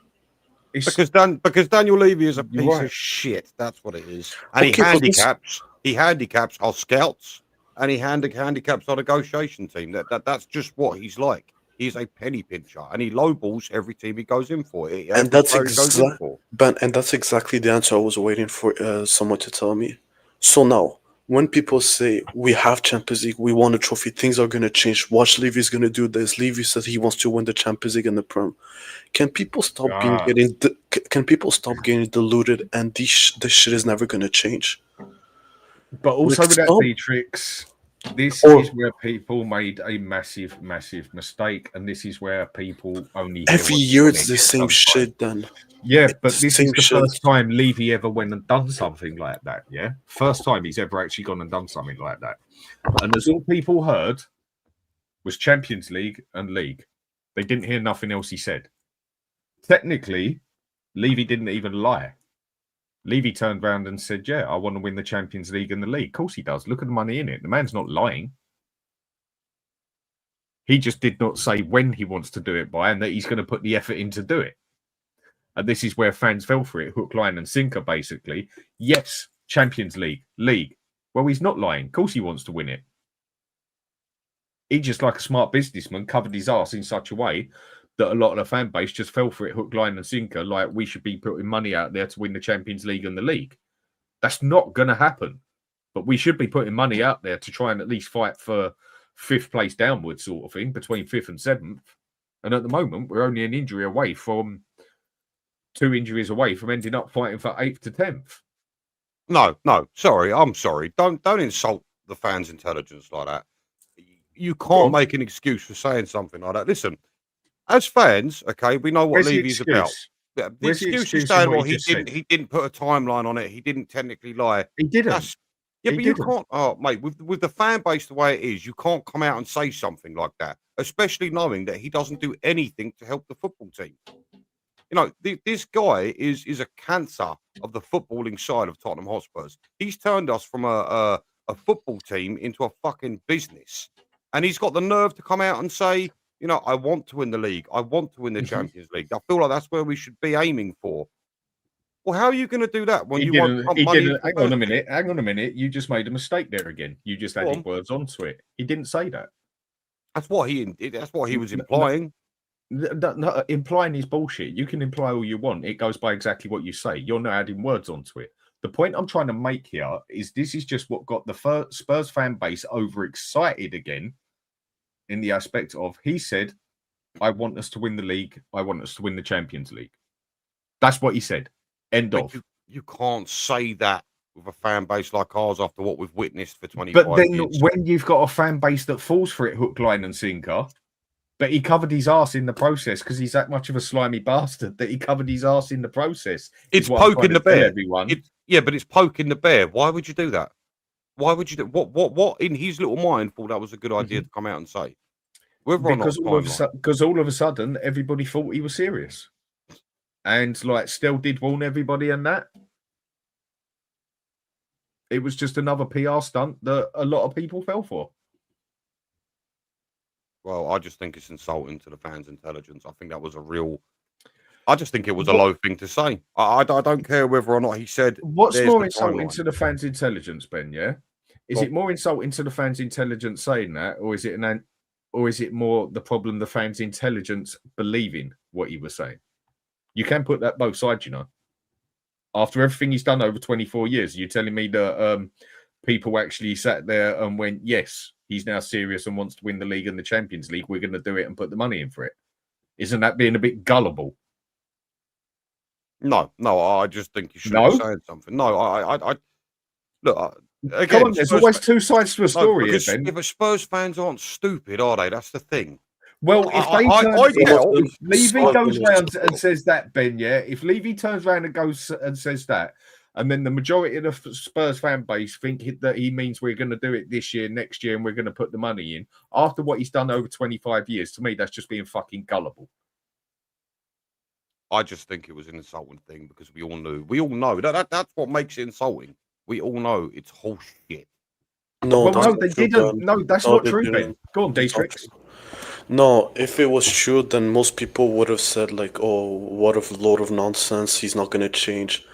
it's Because Daniel Levy is a You're piece right. of shit. That's what it is. And Okay, but he handicaps our scouts, and he handicaps our negotiation team. That's just what he's like. He's a penny pincher, and he lowballs every team he goes in for. and that's exactly the answer I was waiting for someone to tell me. So now, when people say we have Champions League, we won a trophy, things are gonna change. Watch, Levy's gonna do this. Levy said he wants to win the Champions League and the Prem. Can people stop Can people stop getting deluded? And this shit is never gonna change. But also Like, with that stop. Dietrich, this Or is where people made a massive, massive mistake, and this is where people only hear every what year they it's wanna the hear same sometimes. shit. Then Yeah, it's but the this same is the shit. first time Levy ever went and done something like that. Yeah, first time he's ever actually gone and done something like that. And as all people heard was Champions League and League. They didn't hear nothing else he said. Technically, Levy didn't even lie. Levy turned around and said, yeah, I want to win the Champions League and the league. Of course he does. Look at the money in it. The man's not lying. He just did not say when he wants to do it by and that he's going to put the effort in to do it. And this is where fans fell for it, hook, line and sinker, basically. Yes, Champions League, league. Well, he's not lying. Of course he wants to win it. He just, like a smart businessman, covered his ass in such a way that a lot of the fan base just fell for it, hook, line and sinker, like we should be putting money out there to win the Champions League and the league. That's not going to happen. But we should be putting money out there to try and at least fight for 5th place downwards sort of thing, between 5th and 7th. And at the moment, we're only an injury away from 2 injuries away from ending up fighting for 8th to 10th. No, sorry, I'm sorry. Don't insult the fans' intelligence like that. You can't make an excuse for saying something like that. Listen, as fans, okay, we know what Levy's about. The excuse is saying, well, he didn't put a timeline on it. He didn't technically lie. He didn't. You can't. Oh, mate, with the fan base the way it is, you can't come out and say something like that, especially knowing that he doesn't do anything to help the football team. You know, this guy is a cancer of the footballing side of Tottenham Hotspurs. He's turned us from a football team into a fucking business. And he's got the nerve to come out and say, you know, I want to win the league. I want to win the Champions League. I feel like that's where we should be aiming for. Well, how are you going to do that when you want money? Hang on a minute. You just made a mistake there again. You just added words onto it. He didn't say that. That's what he was implying. No, implying is bullshit. You can imply all you want. It goes by exactly what you say. You're not adding words onto it. The point I'm trying to make here is this is just what got the Spurs fan base overexcited again in the aspect of he said, I want us to win the league. I want us to win the Champions League. That's what he said. End of. You can't say that with a fan base like ours after what we've witnessed for 25 years. But then when you've got a fan base that falls for it hook, line and sinker, but he covered his ass in the process because he's that much of a slimy bastard that he covered his ass in the process. It's poking the bear. But it's poking the bear. Why would you do that? Why would you do what in his little mind thought that was a good idea to come out and say? Because all of a sudden everybody thought he was serious. And like still did warn everybody and that. It was just another PR stunt that a lot of people fell for. Well, I just think it's insulting to the fans' intelligence. I think that was a real. I just think it was a low thing to say. I don't care whether or not he said. What's "There's more the insulting timeline." to the fans' intelligence, Ben? Yeah, is Well- it more insulting to the fans' intelligence saying that, or is it more the problem the fans' intelligence believing what he was saying? You can put that both sides, you know. After everything he's done over 24 years, you're telling me that people actually sat there and went, "Yes, he's now serious and wants to win the league and the Champions League. We're going to do it and put the money in for it." Isn't that being a bit gullible? No, I just think you should No? be saying something. No, I look again. Come on, there's Spurs always fa- two sides to a no, story, here, because Ben. if Spurs fans aren't stupid, are they? That's the thing. Well, if they I turn, doubt- if Levy I goes doubt- round and says that, Ben, yeah, if Levy turns around and goes and says that, and then the majority of the Spurs fan base think that he means we're going to do it this year, next year, and we're going to put the money in after what he's done over 25 years, to me, that's just being fucking gullible. I just think it was an insulting thing because we all know that's what makes it insulting. We all know it's horseshit. No, Well, that's no, not they true, didn't. Ben. No, that's No, not they true, didn't. Ben. Go on, It's not Dietrich. true. No, if it was true, then most people would have said like, "Oh, what a load of nonsense! He's not going to change."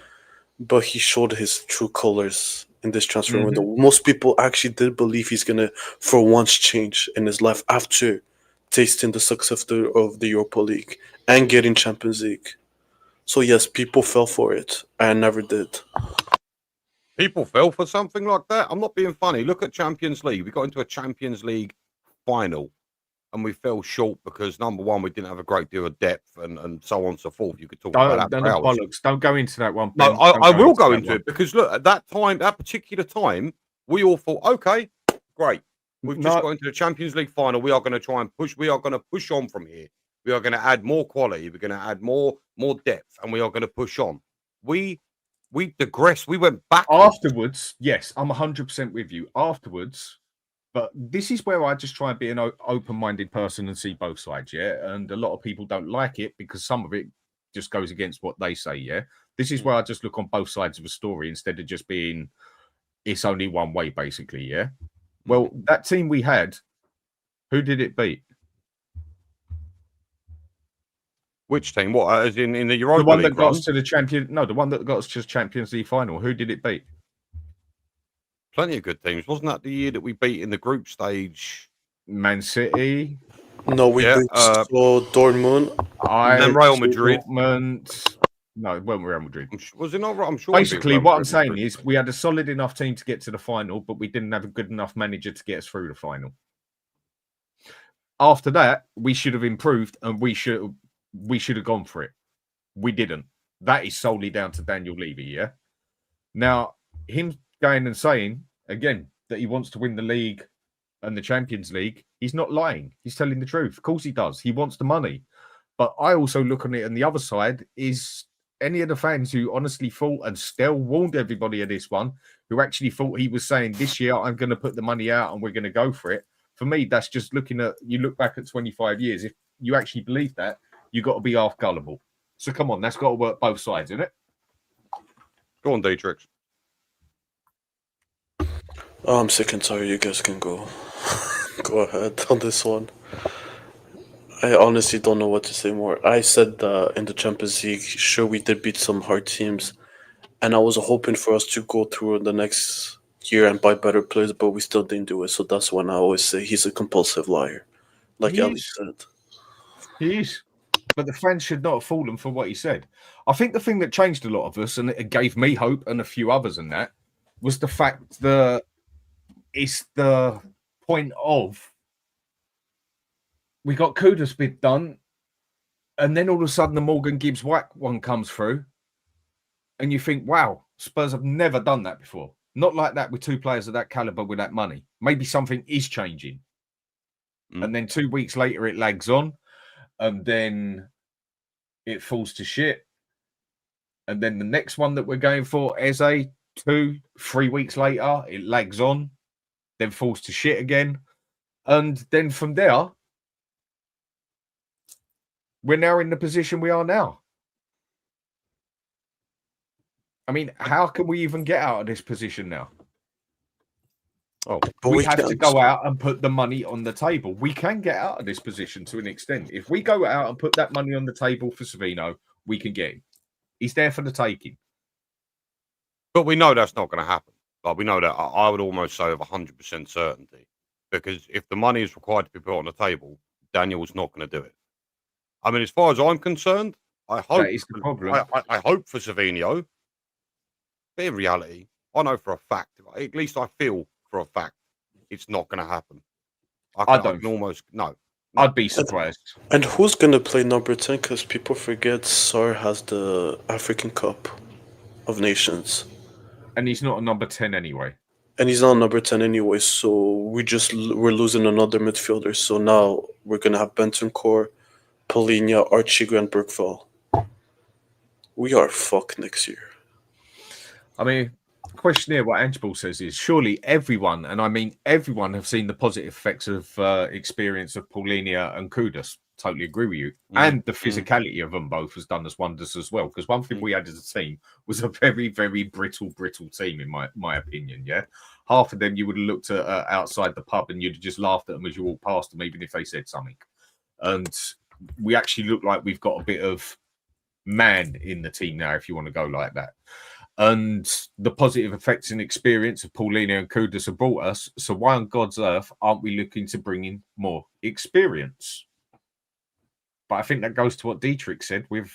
But he showed his true colors in this transfer window. Most people actually did believe he's going to, for once, change in his life after tasting the success of the Europa League and getting Champions League. So yes, people fell for it. I never did. People fell for something like that. I'm not being funny. Look at Champions League. We got into a Champions League final and we fell short because number one, we didn't have a great deal of depth and so on and so forth. You could talk about that for hours. Bollocks. Don't go into that one, No, Ben. I will go that into one. it because look, at that time, that particular time, we all thought, okay, great. We've just No. got into the Champions League final. We are going to try and push. We are going to push on from here. We are going to add more quality. We're going to add more depth, and we are going to push on. We digressed. We went backwards. Afterwards, yes, I'm 100% with you. Afterwards, but this is where I just try and be an open-minded person and see both sides, yeah? And a lot of people don't like it because some of it just goes against what they say, yeah? This is where I just look on both sides of a story instead of just being, it's only one way, basically, yeah? Well, that team we had, who did it beat? Which team? What? As in the Europa The one League that got run? us to the one that got us to Champions League final. Who did it beat? Plenty of good teams. Wasn't that the year that we beat in the group stage? Man City. No, we beat Dortmund. And Real Madrid. Dortmund. No, it wasn't Real Madrid. Was it not? I'm sure. we beat Basically, Real what I'm Madrid. saying is we had a solid enough team to get to the final, but we didn't have a good enough manager to get us through the final. After that, we should have improved and we should have gone for it. We didn't. That is solely down to Daniel Levy, yeah? Now, him going and saying, again, that he wants to win the league and the Champions League, he's not lying. He's telling the truth. Of course he does. He wants the money. But I also look on it on the other side is any of the fans who honestly thought and still warned everybody of this one, who actually thought he was saying this year, I'm going to put the money out and we're going to go for it. For me, that's just looking at, you look back at 25 years. If you actually believe that, you got to be half gullible. So come on, that's got to work both sides, isn't it? Go on, Dietrich. Oh, I'm sick and tired. You guys can go. Go ahead on this one. I honestly don't know what to say more. I said that in the Champions League, sure, we did beat some hard teams. And I was hoping for us to go through the next year and buy better players, but we still didn't do it. So that's when I always say he's a compulsive liar. Like He Ali is. said. He is. But the fans should not have fallen for what he said. I think the thing that changed a lot of us, and it gave me hope and a few others in that, was the fact that it's the point of we got Kudos bid done, and then all of a sudden the Morgan Gibbs White one comes through, and you think, wow, Spurs have never done that before. Not like that with two players of that caliber with that money. Maybe something is changing. And then 2 weeks later it lags on, and then it falls to shit. And then the next one that we're going for, Eze, 2-3 weeks later, it lags on, then falls to shit again. And then from there, we're now in the position we are now. I mean, how can we even get out of this position now? Oh, But we have to can't. go out and put the money on the table. We can get out of this position to an extent. If we go out and put that money on the table for Savino, we can get him. He's there for the taking. but we know that's not going to happen. Like, we know that. I would almost say with 100% certainty, because if the money is required to be put on the table, Daniel's not going to do it. I mean, as far as I'm concerned, I hope That is the problem. I hope for Savino. But in reality, I know for a fact, at least I feel for a fact, it's not going to happen. I can almost no. I'd be surprised. And who's going to play number 10? Because people forget Sar has the African Cup of Nations. And he's not a number 10 anyway. And he's not number 10 anyway, so we're losing another midfielder. So now we're going to have Bentancur, Polina, Archie, and Bergval. We are fucked next year. I mean, question here, what Ange says is, surely everyone, and I mean everyone, have seen the positive effects of experience of Paulinia and Kudus. Totally agree with you. And the physicality of them both has done us wonders as well. Because one thing we had as a team was a very, very brittle team, in my opinion. Yeah, half of them you would have looked at outside the pub and you'd have just laughed at them as you walked past them, even if they said something. And we actually look like we've got a bit of man in the team now, if you want to go like that. And the positive effects and experience of Paulina and Kudus have brought us. So why on God's earth aren't we looking to bring in more experience? But I think that goes to what Dietrich said with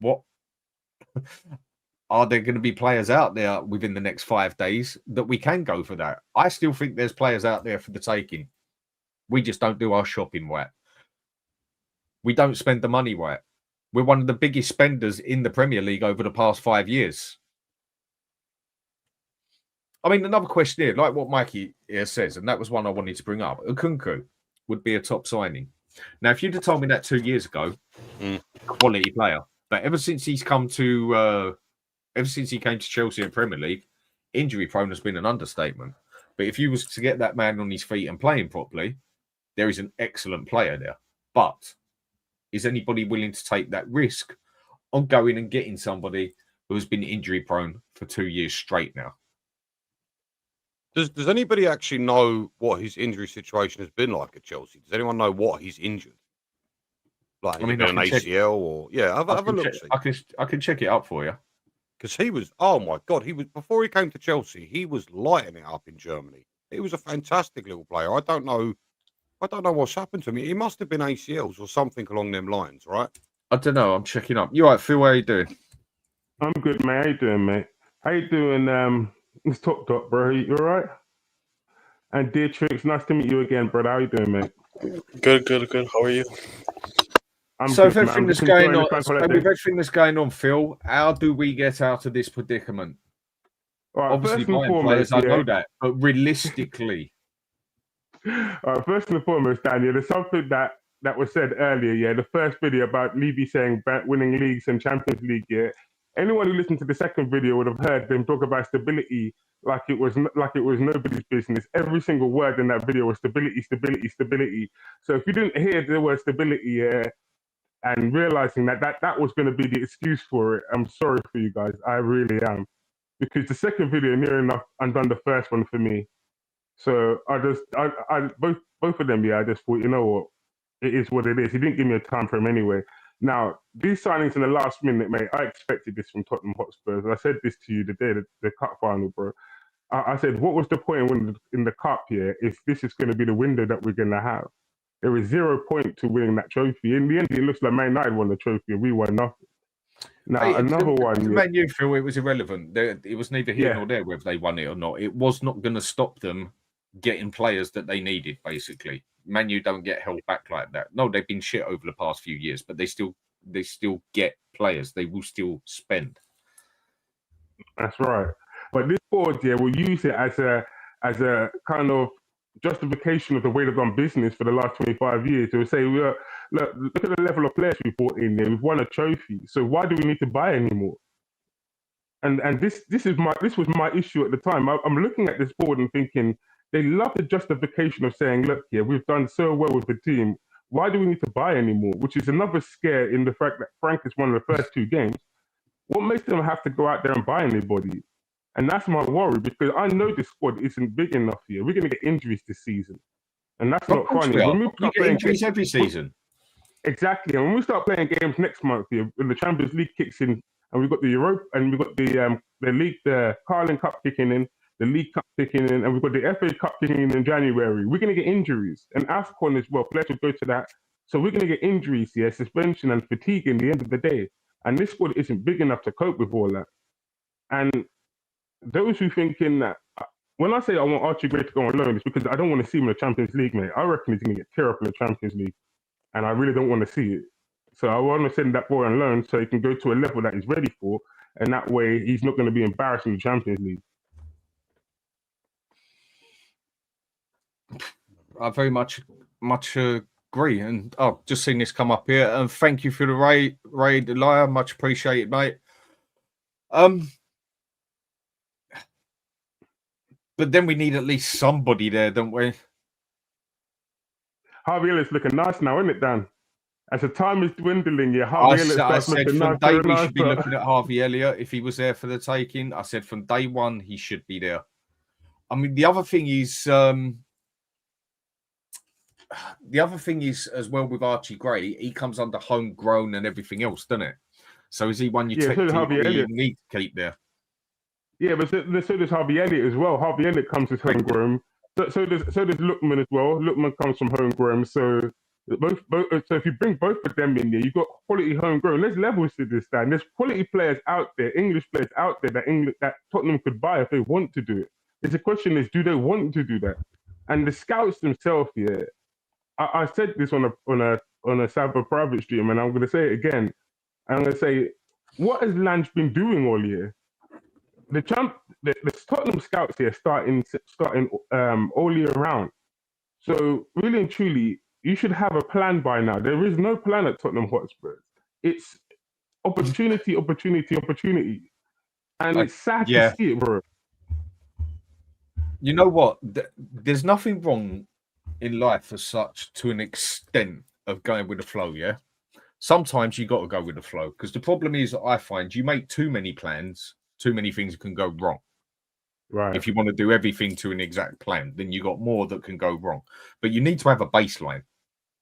what are there going to be players out there within the next 5 days that we can go for that? I still think there's players out there for the taking. We just don't do our shopping right. We don't spend the money right. We're one of the biggest spenders in the Premier League over the past 5 years. I mean, another question here, like what Mikey here says, and that was one I wanted to bring up. Nkunku would be a top signing. Now, if you'd have told me that 2 years ago, quality player. But ever since he came to Chelsea and Premier League, injury prone has been an understatement. But if you was to get that man on his feet and playing properly, there is an excellent player there. But is anybody willing to take that risk on going and getting somebody who has been injury prone for 2 years straight now? Does anybody actually know what his injury situation has been like at Chelsea? Does anyone know what he's injured? Like, has it been an ACL or have a look. I can check it up for you. Because he was, oh my God, before he came to Chelsea, he was lighting it up in Germany. He was a fantastic little player. I don't know what's happened to him. He must have been ACLs or something along them lines, right? I don't know. I'm checking up. You all right, Phil? How you doing? I'm good, mate. How you doing, mate? How you doing? It's Tock, bro. You all right? And Dietrich, nice to meet you again, brother. How you doing, mate? Good. How are you? So with everything that's going on, Phil, how do we get out of this predicament? All right, obviously, buying players, I know that, but realistically. All right, first and foremost, Daniel, there's something that was said earlier, yeah, the first video about Levy saying about winning leagues and Champions League, yeah. Anyone who listened to the second video would have heard them talk about stability like it was nobody's business. Every single word in that video was stability. So if you didn't hear the word stability, and realizing that was going to be the excuse for it, I'm sorry for you guys. I really am, because the second video near enough undone the first one for me. So I both of them, yeah. I just thought, you know what, it is what it is. He didn't give me a time frame anyway. Now, these signings in the last minute, mate, I expected this from Tottenham Hotspurs. I said this to you the day of the cup final, bro. I said, what was the point in the cup here if this is going to be the window that we're going to have? There is 0 point to winning that trophy. In the end, it looks like Man United won the trophy and we won nothing. Now, another one. Man U feel it was irrelevant. It was neither here nor there whether they won it or not. It was not going to stop them getting players that they needed, basically. Man U don't get held back like that. No, they've been shit over the past few years, but they still get players. They will still spend. That's right. But this board, yeah, will use it as a kind of justification of the way they've done business for the last 25 years. They will say, look at the level of players we brought in there. We've won a trophy. So why do we need to buy anymore? And this was my issue at the time. I'm looking at this board and thinking, they love the justification of saying, look, yeah, we've done so well with the team. Why do we need to buy anymore? Which is another scare in the fact that Frank has won the first 2 games. What makes them have to go out there and buy anybody? And that's my worry because I know the squad isn't big enough here. We're going to get injuries this season. And that's Of not course funny. we are. When we You start get playing injuries games, every season. exactly. And when we start playing games next month here, when the Champions League kicks in, and we've got the Europe, and we've got the league, the Carling Cup kicking in, the League Cup kicking in, and we've got the FA Cup kicking in January, we're going to get injuries. And AFCON as well, players will go to that. So we're going to get injuries here, suspension and fatigue in the end of the day. And this squad isn't big enough to cope with all that. And those who thinking that, when I say I want Archie Gray to go on loan, it's because I don't want to see him in the Champions League, mate. I reckon he's going to get tear up in the Champions League. And I really don't want to see it. So I want to send that boy on loan so he can go to a level that he's ready for. And that way he's not going to be embarrassed in the Champions League. I very much agree. And I've just seen this come up here. And thank you for the raid, Liar. Much appreciated, mate. But then we need at least somebody there, don't we? Harvey Elliott's looking nice now, isn't it, Dan? As the time is dwindling, Harvey Elliott I starts said looking from day we should be nicer. looking at Harvey Elliott if he was there for the taking. I said from day one he should be there. I mean, the other thing is as well with Archie Gray, he comes under homegrown and everything else, doesn't it? So is he one you need to keep there? Yeah, but so does Harvey Elliott as well. Harvey Elliott comes as homegrown. So does Lookman as well. Lookman comes from homegrown. So if you bring both of them in there, you've got quality homegrown. There's levels to this, Dan. There's quality players out there, English players out there that Tottenham could buy if they want to do it. The question is, do they want to do that? And the scouts themselves, I said this on a Sabah private stream, and I'm going to say it again. I'm going to say, what has Lange been doing all year? The Tottenham scouts here starting all year round. So really and truly, you should have a plan by now. There is no plan at Tottenham Hotspur. It's opportunity, and it's sad to see it, bro. You know what? There's nothing wrong in life as such to an extent of going with the flow. Yeah, sometimes you got to go with the flow because the problem is I find you make too many plans. Too many things can go wrong. Right. If you want to do everything to an exact plan, then you got more that can go wrong. But you need to have a baseline.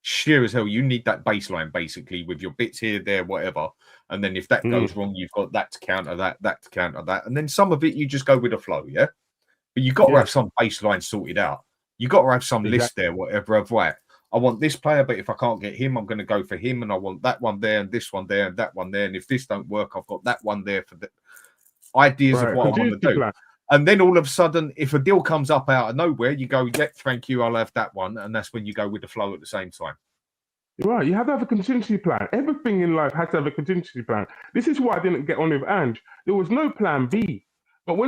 Sheer as hell, you need that baseline basically with your bits here, there, whatever. And then if that goes wrong, you've got that to counter that to counter that. And then some of it you just go with the flow, yeah? But you got to have some baseline sorted out. You got to have some list there, whatever of right. I want this player, but if I can't get him, I'm going to go for him. And I want that one there and this one there and that one there. And if this don't work, I've got that one there for the ideas of what I want to do. And then all of a sudden, if a deal comes up out of nowhere, you go, yeah, thank you, I'll have that one. And that's when you go with the flow at the same time. You're right. You have to have a contingency plan. Everything in life has to have a contingency plan. This is why I didn't get on with Ange. There was no plan B. But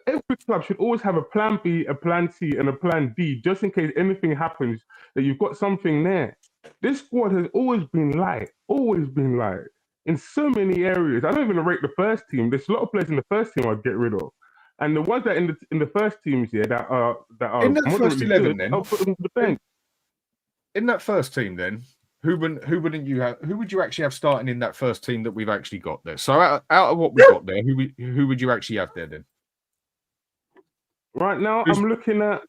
every club should always have a plan B, a plan C, and a plan D, just in case anything happens, that you've got something there. This squad has always been light. In so many areas. I don't even rate the first team. There's a lot of players in the first team I'd get rid of. And the ones that in the first teams here that are in that first 11 good, then I'll put them to the bench. In that first team then, who wouldn't you have? Who would you actually have starting in that first team that we've actually got there? So out of what we've got there, who would you actually have there then? Right now, I'm looking at.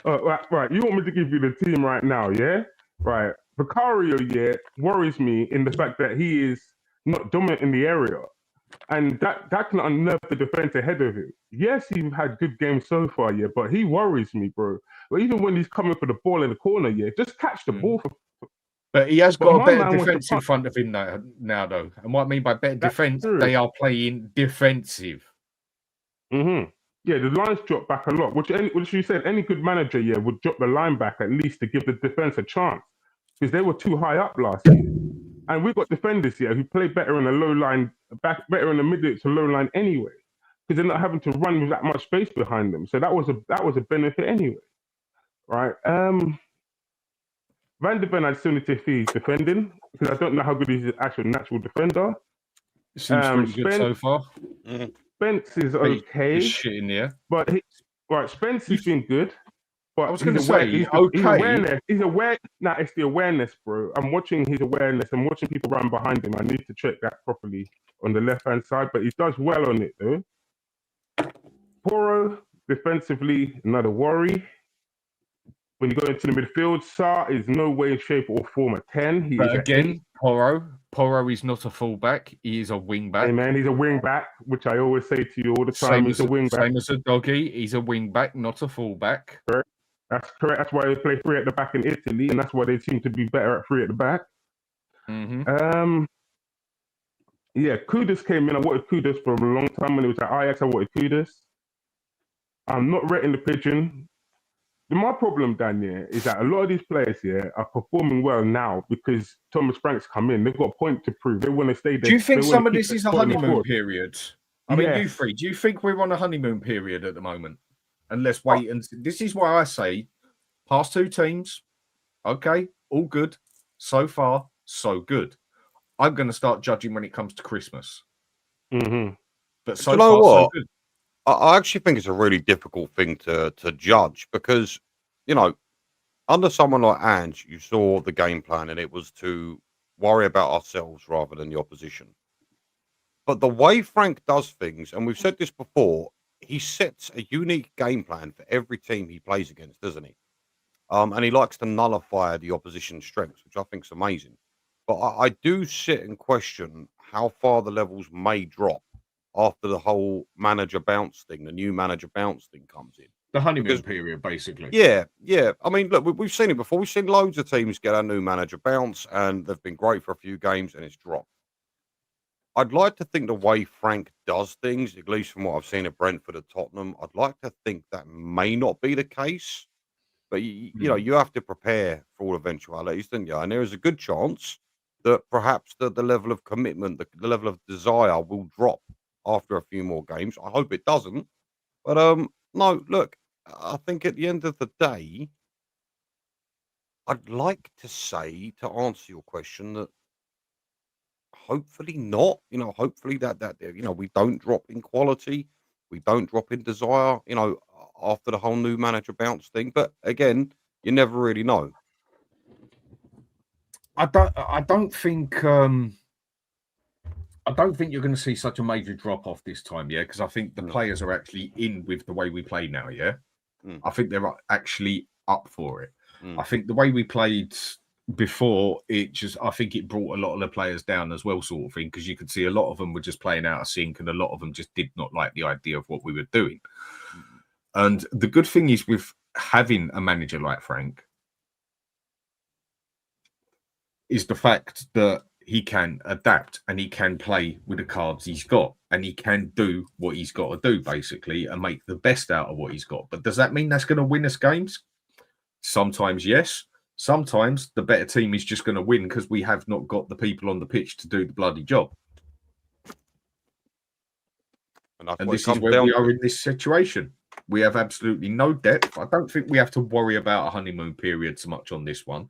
Right, you want me to give you the team right now, yeah? Right, Vicario, worries me in the fact that he is not dominant in the area. And that can unnerve the defense ahead of him. Yes, he's had good games so far, but he worries me, bro. But even when he's coming for the ball in the corner, just catch the ball. But he has got a better defense in front of him now, though. And what I mean by better defense, they are playing defensive. Mm-hmm. Yeah, the lines dropped back a lot, which you said any good manager, would drop the line back at least to give the defense a chance. Because they were too high up last year. And we've got defenders here who play better in a low line, better in the middle to low line anyway, because they're not having to run with that much space behind them. So that was a benefit anyway, right? Van de Ven, I'd still need to see defending because I don't know how good he's an actual natural defender. Seems pretty good so far. Spence is okay. He's shit in there, but Spence has been good. But I was going to say, he's okay. He's aware. Nah, it's the awareness, bro. I'm watching his awareness. I'm watching people run behind him. I need to check that properly on the left-hand side. But he does well on it, though. Porro, defensively, another worry. When you go into the midfield, Sarr is no way, shape, or form a 10. He But is an 8. again, Porro is not a fullback. He is a wing back. Hey, man, he's a wing back, which I always say to you all the time. He's a wing back. Same as a doggy. He's a wing back, not a fullback. That's correct. That's why they play 3 at the back in Italy, and that's why they seem to be better at 3 at the back. Mm-hmm. Yeah, Kudus came in. I wanted Kudus for a long time when he was at Ajax. I wanted Kudus. I'm not rating the pigeon. My problem, Dan, is that a lot of these players here are performing well now because Thomas Frank's come in. They've got a point to prove. They want to stay there. Do you think They some wanna of keep this their is a spot in the honeymoon squad. period? I mean, you Yes. three, do you think we're on a honeymoon period at the moment? And let's wait. And this is why I say past 2 teams, okay, all good. So far, so good. I'm going to start judging when it comes to Christmas. Mm-hmm. But so you know far, what? so good. I actually think it's a really difficult thing to judge because, you know, under someone like Ange, you saw the game plan and it was to worry about ourselves rather than the opposition. But the way Frank does things, and we've said this before, he sets a unique game plan for every team he plays against, doesn't he? And he likes to nullify the opposition's strengths, which I think is amazing. But I do sit and question how far the levels may drop after the whole manager bounce thing, the new manager bounce thing comes in. The honeymoon Because- period, basically. Yeah. I mean, look, we've seen it before. We've seen loads of teams get a new manager bounce, and they've been great for a few games, and it's dropped. I'd like to think the way Frank does things, at least from what I've seen at Brentford at Tottenham, I'd like to think that may not be the case. But you know, you have to prepare for all eventualities, don't you? And there is a good chance that perhaps the level of commitment, the level of desire will drop after a few more games. I hope it doesn't. But no, look, I think at the end of the day, I'd like to say, to answer your question, that hopefully not. You know, hopefully that you know, we don't drop in quality, we don't drop in desire. You know, after the whole new manager bounce thing. But again, you never really know. I don't think you're going to see such a major drop off this time, yeah, because I think the players are actually in with the way we play now, yeah. I think they're actually up for it. I think the way we played before, I think it brought a lot of the players down as well, sort of thing, because you could see a lot of them were just playing out of sync, and a lot of them just did not like the idea of what we were doing. And the good thing is with having a manager like Frank is the fact that he can adapt and he can play with the cards he's got and he can do what he's got to do, basically, and make the best out of what he's got. But does that mean that's going to win us games? Sometimes, yes. Sometimes the better team is just going to win because we have not got the people on the pitch to do the bloody job. And this is where we are in this situation. We have absolutely no depth. I don't think we have to worry about a honeymoon period so much on this one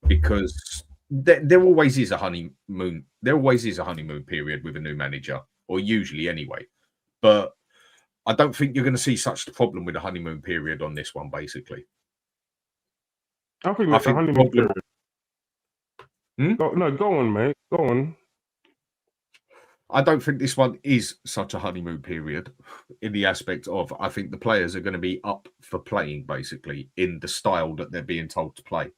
because there always is a honeymoon. There always is a honeymoon period with a new manager, or usually anyway. But I don't think you're going to see such a problem with a honeymoon period on this one, basically. I think that's a honeymoon period. Hmm? Go on, mate. Go on. I don't think this one is such a honeymoon period in the aspect of I think the players are going to be up for playing, basically, in the style that they're being told to play.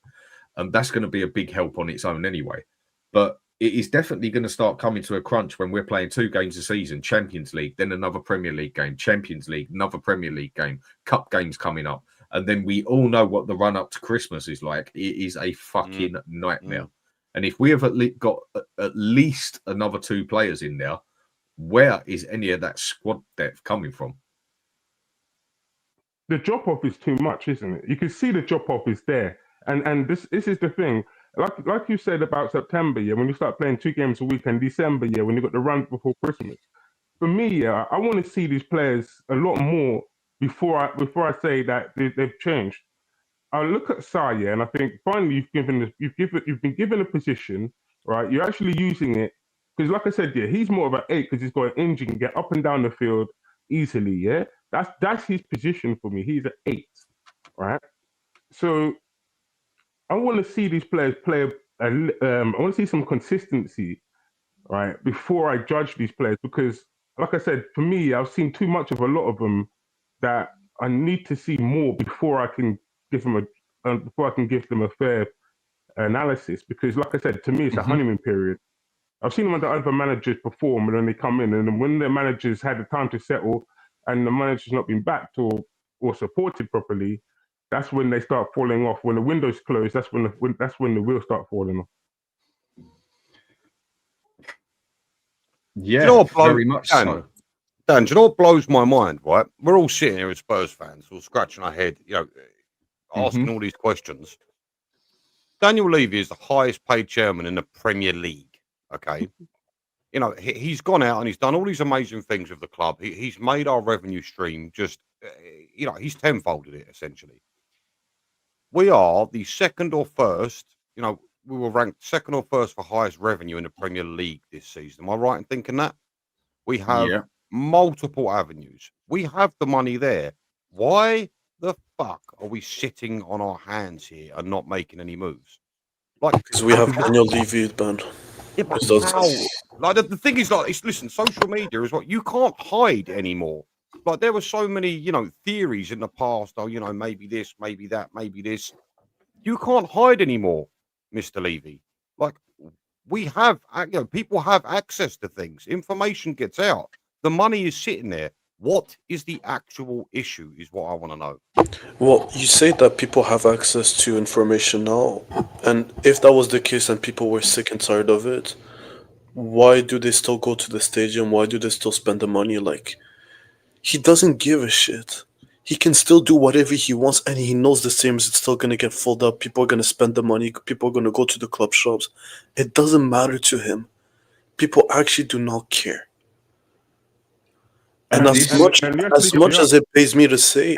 And that's going to be a big help on its own anyway. But it is definitely going to start coming to a crunch when we're playing 2 games a season, Champions League, then another Premier League game, Champions League, another Premier League game, Cup games coming up. And then we all know what the run up to Christmas is like. It is a fucking nightmare. And if we have got at least another 2 players in there, where is any of that squad depth coming from? The drop off is too much, isn't it? You can see the drop off is there, and this is the thing. Like you said about September, yeah, when you start playing 2 games a week, and December, yeah, when you got the run before Christmas. For me, yeah, I want to see these players a lot more before I say that they've changed. I look at Sarr, yeah, and I think finally you've been given a position, right? You're actually using it because, like I said, yeah, he's more of an 8 because he's got an engine, can get up and down the field easily. Yeah, that's his position for me. He's an 8, right? So I want to see these players play. I want to see some consistency, right, before I judge these players because like I said, for me, I've seen too much of a lot of them that I need to see more before I can give them a fair analysis. Because, like I said, to me, it's a honeymoon period. I've seen when the other managers perform and then they come in, and then when the managers had the time to settle and the manager's not been backed or supported properly, that's when they start falling off. When the window's closed, that's when the wheels start falling off. Yeah, Do you know what very much so. Dan, do you know what blows my mind, right? We're all sitting here as Spurs fans, all scratching our head, asking all these questions. Daniel Levy is the highest paid chairman in the Premier League, okay? He's gone out and he's done all these amazing things with the club. He's made our revenue stream just, he's tenfolded it, essentially. We are the second or first, we were ranked second or first for highest revenue in the Premier League this season. Am I right in thinking that? We have multiple avenues. We have the money there. Why the fuck are we sitting on our hands here and not making any moves? Because we have Daniel Levy banned. Yeah, but how? The thing is, listen, social media is what you can't hide anymore. There were so many, theories in the past. Oh, maybe this, maybe that, maybe this. You can't hide anymore, Mr. Levy. We have, people have access to things. Information gets out. The money is sitting there. What is the actual issue is what I want to know. Well, you say that people have access to information now, and if that was the case and people were sick and tired of it, why do they still go to the stadium? Why do they still spend the money? He doesn't give a shit. He can still do whatever he wants, and he knows the same is still going to get filled up. People are going to spend the money. People are going to go to the club shops. It doesn't matter to him. People actually do not care. And as much as it pays me to say,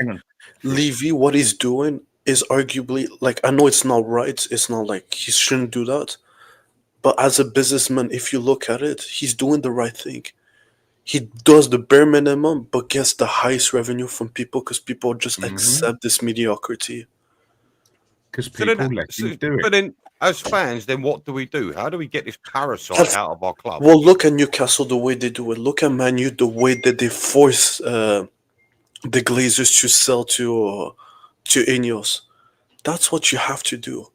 Levy, what he's doing is arguably, I know it's not right. It's not like he shouldn't do that. But as a businessman, if you look at it, he's doing the right thing. He does the bare minimum, but gets the highest revenue from people because people just accept this mediocrity. Because people let him do it. But then, as fans, then what do we do? How do we get this parasite out of our club? Well, look at Newcastle the way they do it. Look at Man U the way that they force the Glazers to sell to Ineos. That's what you have to do.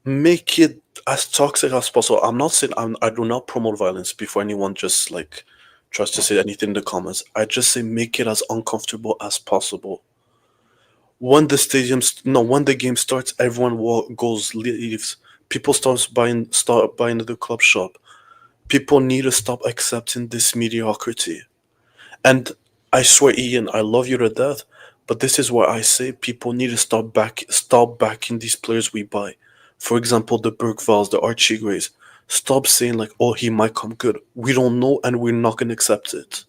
Make it as toxic as possible. I'm not saying I do not promote violence before anyone just tries to say anything in the comments. I just say make it as uncomfortable as possible. When the game starts, everyone leaves. People start buying at the club shop. People need to stop accepting this mediocrity. And I swear, Ian, I love you to death, but this is why I say people need to stop backing these players we buy. For example, the Bergvalls, the Archie Grays. Stop saying he might come good. We don't know, and we're not going to accept it.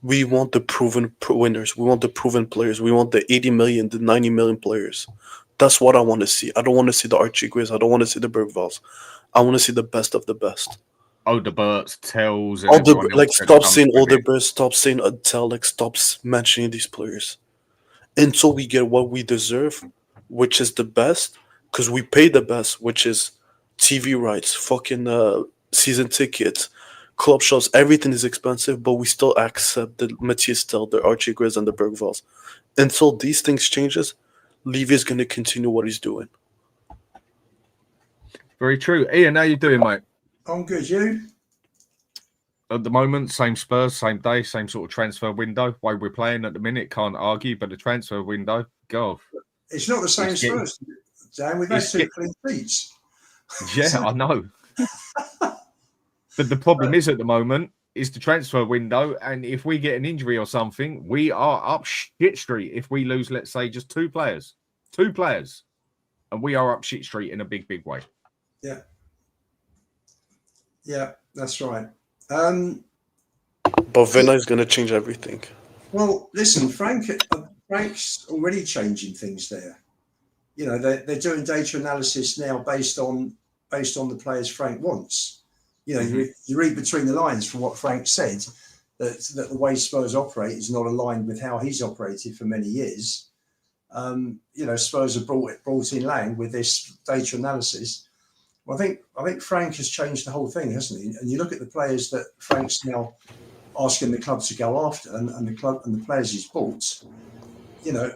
We want the proven winners. We want the proven players. We want the 80 million, the 90 million players. That's what I want to see. I don't want to see the Archie Grays. I don't want to see the Bergvalls. I want to see the best of the best. Odeberts, Tells, stop saying Odeberts, stop saying Tell, stop mentioning these players. Until we get what we deserve, which is the best, because we pay the best, which is TV rights, fucking season tickets, club shops, everything is expensive, but we still accept the Matthias Tell, the Archie Grizz, and the Bergvalls. Until these things changes, Levy is going to continue what he's doing. Very true. Ian, how you doing, mate? I'm good, you? At the moment, same Spurs, same day, same sort of transfer window. Way we're playing at the minute, can't argue, but the transfer window, God. It's not the same Spurs, Dan. We've had 2 clean sheets. Yeah, I know. But the problem is at the moment is the transfer window, and if we get an injury or something, we are up shit street if we lose, let's say, just 2 players. 2 players. And we are up shit street in a big, big way. Yeah. Yeah, that's right. But Villa is going to change everything. Well, listen, Frank's already changing things there. They're doing data analysis now based on the players Frank wants. You read between the lines from what Frank said that the way Spurs operate is not aligned with how he's operated for many years. Spurs have brought in Lang with this data analysis. Well, I think Frank has changed the whole thing, hasn't he? And you look at the players that Frank's now asking the club to go after, and the club and the players he's bought, you know,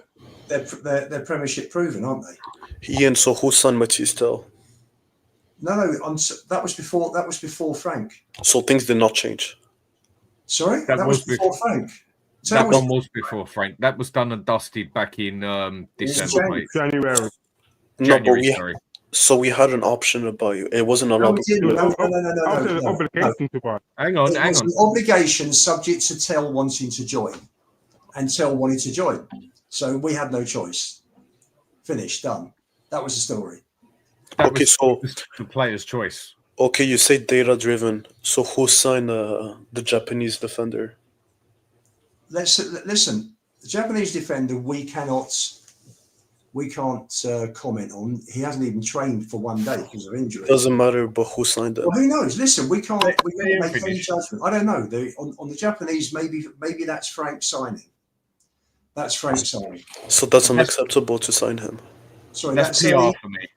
they're Premiership proven, aren't they? Ian, so who signed Matisse? No, that was before Frank. So things did not change. Sorry, That that was was before Frank. So That one was before Frank. That was done and dusted back in December, mate. January. No, but January, so we had an option to buy you. It wasn't an No, we option. didn't. No. After the obligation to buy. Hang on, It hang was on. an obligation subject to Tell wanting to join, and Tell wanted to join. So we had no choice. Finished, done. That was the story. That Okay, was so the player's choice. okay, you say data driven. So who signed the Japanese defender? Listen. The Japanese defender, we can't comment on. He hasn't even trained for one day because of injury. Doesn't matter, but who signed it? Well, who knows? Listen, we can't make any finish. judgment. I don't know. On the Japanese, maybe that's Frank signing. That's Frank signing. So that's unacceptable to sign him. Sorry, That's that's PR for me.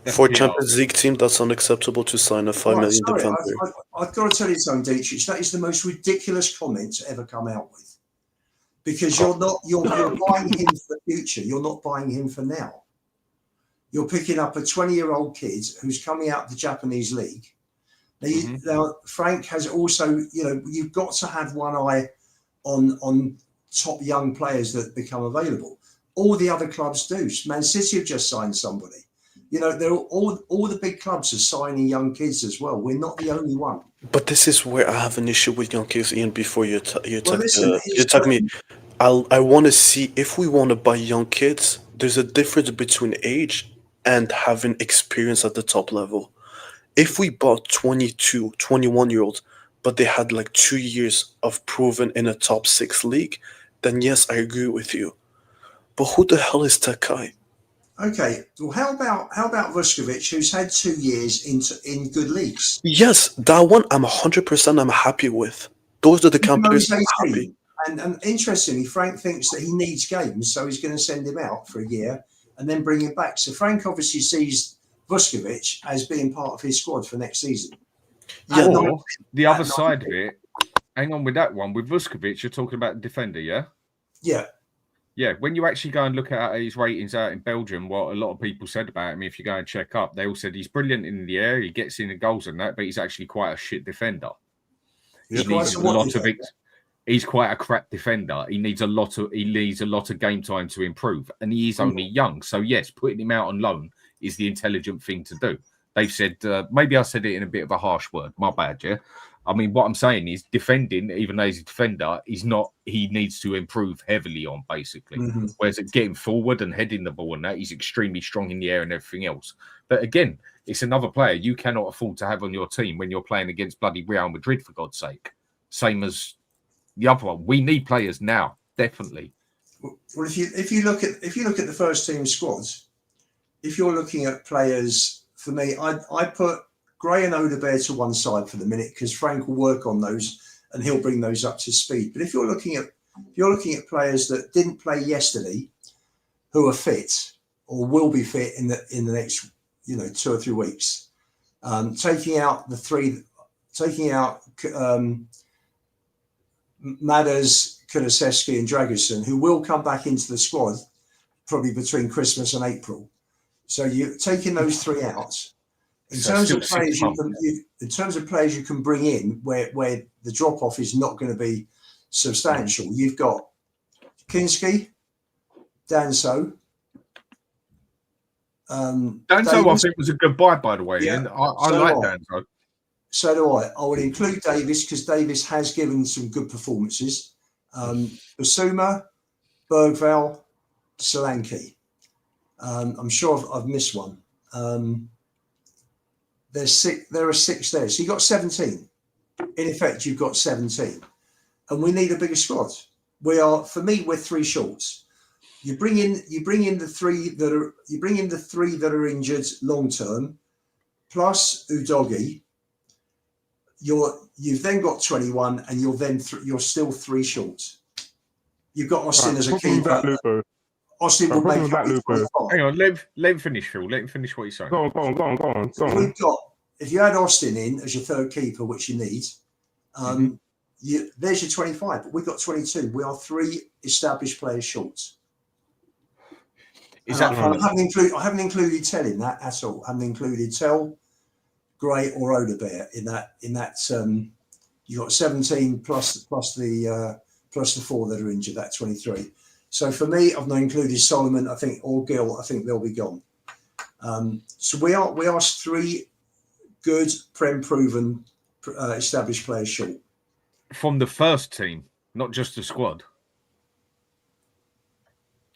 That's For PR. Champions League team, that's unacceptable to sign a 5 million sorry, defender. I've got to tell you something, Dietrich. That is the most ridiculous comment to ever come out with. Because you're buying him for the future. You're not buying him for now. You're picking up a 20-year-old kid who's coming out of the Japanese league. Now, Frank has also, you know, you've got to have one eye on top young players that become available. All the other clubs do. Man City have just signed somebody. You know, they're all the big clubs are signing young kids as well. We're not the only one. But this is where I have an issue with young kids, Ian. Before you talk listen, me, I want to see if we want to buy young kids. There's a difference between age and having experience at the top level. If we bought 22, 21-year-olds, but they had like 2 years of proven in a top 6 league, then yes, I agree with you. But who the hell is Takai? Okay, well, how about Vuskovic, who's had 2 years in good leagues? Yes, that one I'm 100% I'm happy with. Those are the companies I'm happy. And interestingly, Frank thinks that he needs games, so he's going to send him out for a year and then bring him back. So Frank obviously sees Vuskovic as being part of his squad for next season. Yeah, Or the other side of it, hang on with that one, with Vuskovic, you're talking about the defender, yeah? Yeah. Yeah, when you actually go and look at his ratings out in Belgium, what a lot of people said about him, if you go and check up, they all said he's brilliant in the air, he gets in the goals and that, but he's actually quite a shit defender. He's quite a crap defender. He needs a lot of game time to improve, and he is only young. So yes, putting him out on loan is the intelligent thing to do. They've said maybe I said it in a bit of a harsh word. My bad, yeah. I mean, what I'm saying is defending, even though he's a defender, he needs to improve heavily on, basically. Whereas at getting forward and heading the ball and that, he's extremely strong in the air and everything else. But again, it's another player you cannot afford to have on your team when you're playing against bloody Real Madrid, for God's sake. Same as the other one. We need players now, definitely. Well, if you look at the first team squads, if you're looking at players, for me, I put Gray and Odebear to one side for the minute because Frank will work on those and he'll bring those up to speed. But if you're looking at players that didn't play yesterday, who are fit or will be fit in the next 2 or 3 weeks, taking out Madders, Kulusevski and Dragusin, who will come back into the squad probably between Christmas and April. So you're taking those 3 out. In terms of players you can bring in where the drop off is not going to be substantial, you've got Kinski, Danso. Danso, I think, was a good buy, by the way. Yeah, I like Danso. So do I. I would include Davis because Davis has given some good performances. Basuma, Bergvall, Solanke. I'm sure I've missed one. There are 6 there. So you've got 17. In effect, you've got 17. And we need a bigger squad. We're 3 short. You bring in the 3 that are injured long term, plus Udogi. You've then got 21, and you're still 3 short. You've got Austin as a keeper. Austin will make up. Hang on, let him finish, Phil. Let him finish what he's saying. Go on. If you add Austin in as your third keeper, which you need, there's your 25, but we've got 22. We are 3 established players short. Is that I haven't included Tell in that at all. I haven't included Tell, Gray, or Odebear in that. You got 17 plus the 4 that are injured. That's 23. So for me, I've not included Solomon. I think or Gill. I think they'll be gone. So we are 3 good, proven, established players short from the first team, not just the squad.